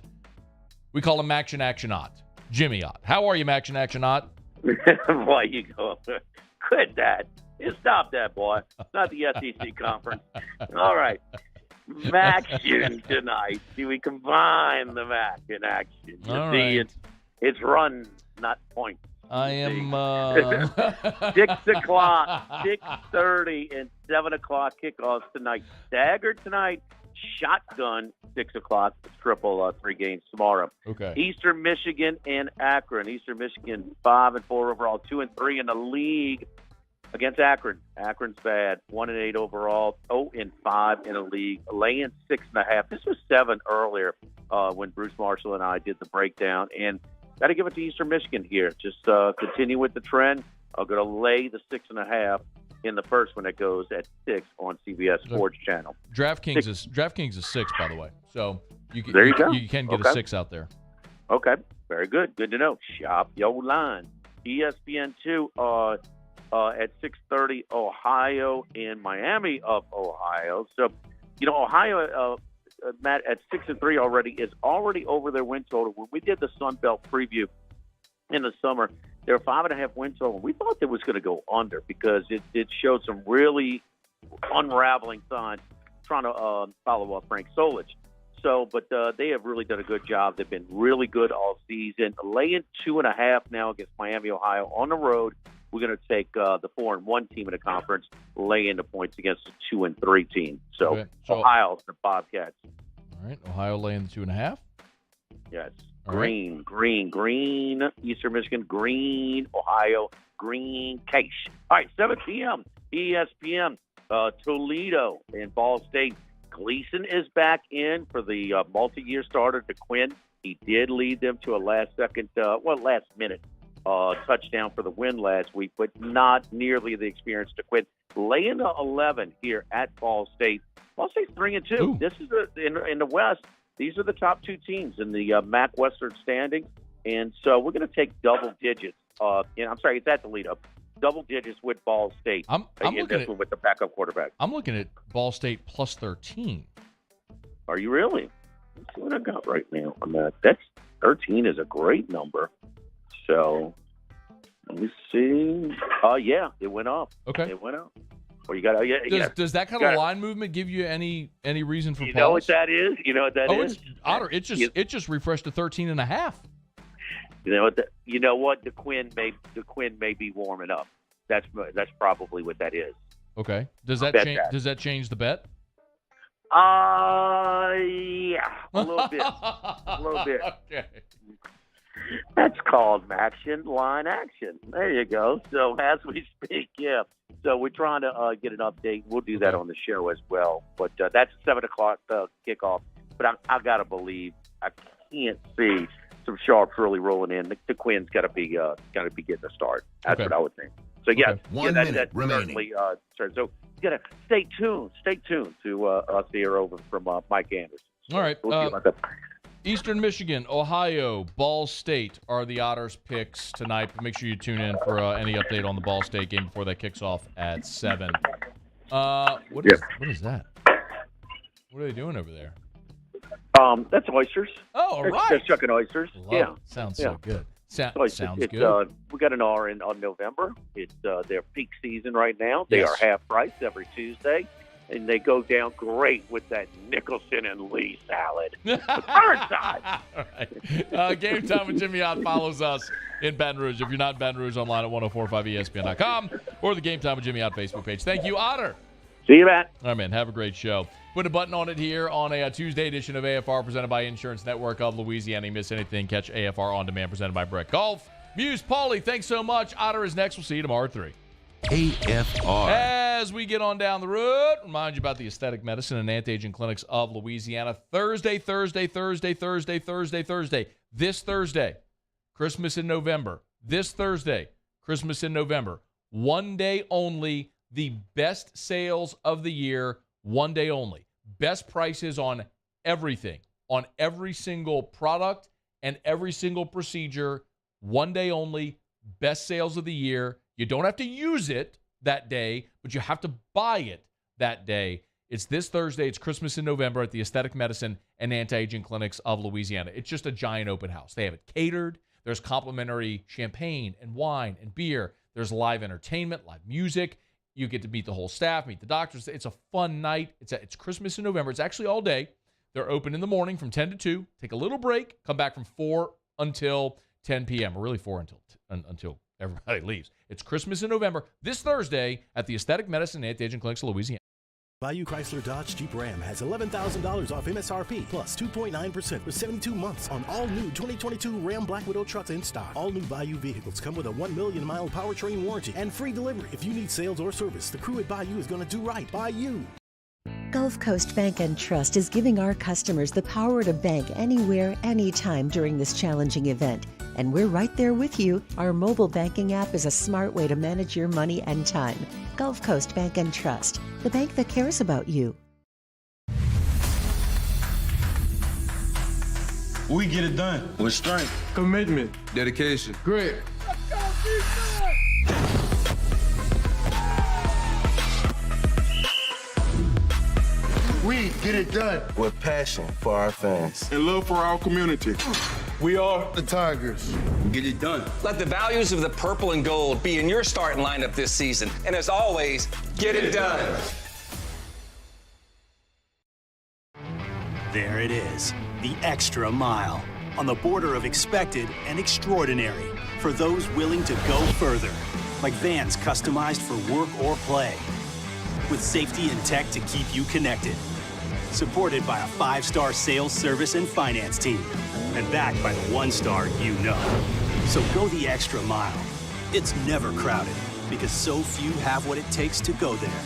We call him Maction Ott, Jimmy Ott. How are you, Maction Ott? Boy, you go. Quit that. Stop that, boy. It's not the SEC conference. All right. Maction tonight. See, we combine the Mac in action. You All see, right. it's runs, not points. I am 6 o'clock, 6:30, and 7 o'clock kickoffs tonight. Staggered tonight. Shotgun 6 o'clock. Triple 3 games tomorrow. Okay. Eastern Michigan and Akron. Eastern Michigan 5-4 overall, 2-3 in the league against Akron. Akron's bad. 1-8 overall, 0-5 in the league. Laying 6.5. This was 7 earlier when Bruce Marshall and I did the breakdown. And got to give it to Eastern Michigan here. Just continue with the trend. I'm going to lay the 6.5 in the first one that goes at 6 on CBS Sports Channel. DraftKings is 6, by the way. So you can, there you go. You can get a 6 out there. Okay, very good. Good to know. Shop your line. ESPN 2 at 6:30, Ohio and Miami of Ohio. So, Ohio, Matt, at 6-3 already is already over their win total. When we did the Sun Belt preview in the summer, they were 5.5 win total. We thought it was going to go under because it showed some really unraveling signs trying to follow up Frank Solich. So, but they have really done a good job. They've been really good all season. Laying 2.5 now against Miami, Ohio on the road. We're going to take the 4-1 team in the conference, lay in the points against the 2-3 team. So, Okay. So Ohio's the Bobcats. All right, Ohio laying the 2.5. Yes. All Green. Eastern Michigan, green. Ohio, green. Case. All right, 7 p.m. ESPN, Toledo and Ball State. Gleason is back in for the multi-year starter to Quinn. He did lead them to a last-minute touchdown for the win last week, but not nearly the experience to Quinn. Laying the 11 here at Ball State. Ball State's 3-2. Ooh. This is in the West. These are the top 2 teams in the MAC Western standings, and so we're going to take double digits. It's at Toledo. Double digits with Ball State. I'm looking at, with the backup quarterback. I'm looking at Ball State plus 13. Are you really? Let's see what I got right now on that. That's 13 is a great number. So let me see. Yeah, it went up. Okay, it went up. Well, you got. Does that kind of line movement give you any reason for pause? You know what that is? You know what that is? It just refreshed to 13.5. You know what? The Quinn may be warming up. That's probably what that is. Okay. Does that change the bet? Yeah, a little bit. Okay. That's called line action. There you go. So as we speak, yeah. So we're trying to get an update. We'll do that on the show as well. But that's 7 o'clock kickoff. But I gotta believe I can't see some sharps really rolling in. The Quinn's got to be getting a start. That's what I would think. So yes, Okay. 1 that's minute remaining. certainly so you gotta stay tuned to us here over from Mike Anderson. All right. We'll see about that. Eastern Michigan, Ohio, Ball State are the Otters' picks tonight. Make sure you tune in for any update on the Ball State game before that kicks off at 7. What is that? What are they doing over there? That's oysters. Oh, all right. They're chucking oysters. Love yeah. it. Sounds so good. Oysters. Sounds It's, good. we got an R in on November. It's their peak season right now. They Yes. are half price every Tuesday, and they go down great with that Nicholson and Lee salad. Burnside. All right. Game Time with Jimmy Ott follows us in Baton Rouge. If you're not in Baton Rouge, online at 1045ESPN.com or the Game Time with Jimmy Ott Facebook page. Thank you, Otter. See you, Matt. All right, man. Have a great show. Put a button on it here on a Tuesday edition of AFR presented by Insurance Network of Louisiana. You miss anything, catch AFR On Demand presented by Brett Golf. Muse, Paulie, thanks so much. Otter is next. We'll see you tomorrow at 3. AFR. As we get on down the road, remind you about the aesthetic medicine and anti-aging clinics of Louisiana. Thursday. This Thursday, Christmas in November. This Thursday, Christmas in November. One day only, the best sales of the year. One day only. Best prices on everything, on every single product and every single procedure. One day only. Best sales of the year. You don't have to use it that day, but you have to buy it that day. It's this Thursday. It's Christmas in November at the Aesthetic Medicine and Anti-Aging Clinics of Louisiana. It's just a giant open house. They have it catered. There's complimentary champagne and wine and beer. There's live entertainment, live music. You get to meet the whole staff, meet the doctors. It's a fun night. It's Christmas in November. It's actually all day. They're open in the morning from 10 to 2. Take a little break. Come back from 4 until 10 p.m. Or really 4 until everybody leaves. It's Christmas in November this Thursday at the Aesthetic Medicine and Anti-Aging Clinics of Louisiana. Bayou Chrysler Dodge Jeep Ram has $11,000 off MSRP plus 2.9% for 72 months on all new 2022 Ram Black Widow trucks in stock. All new Bayou vehicles come with a 1 million mile powertrain warranty and free delivery. If you need sales or service, the crew at Bayou is going to do right by you. Gulf Coast Bank and Trust is giving our customers the power to bank anywhere, anytime during this challenging event. And we're right there with you. Our mobile banking app is a smart way to manage your money and time. Gulf Coast Bank and Trust, the bank that cares about you. We get it done with strength, commitment, dedication, grit. We get it done with passion for our fans and love for our community. We are the Tigers. Get it done. Let the values of the purple and gold be in your starting lineup this season. And as always, get it done. There it is, the extra mile, on the border of expected and extraordinary for those willing to go further, like vans customized for work or play, with safety and tech to keep you connected, supported by a 5-star sales, service, and finance team, and backed by the 1-star you know. So go the extra mile. It's never crowded because so few have what it takes to go there.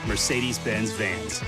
Mercedes-Benz Vans.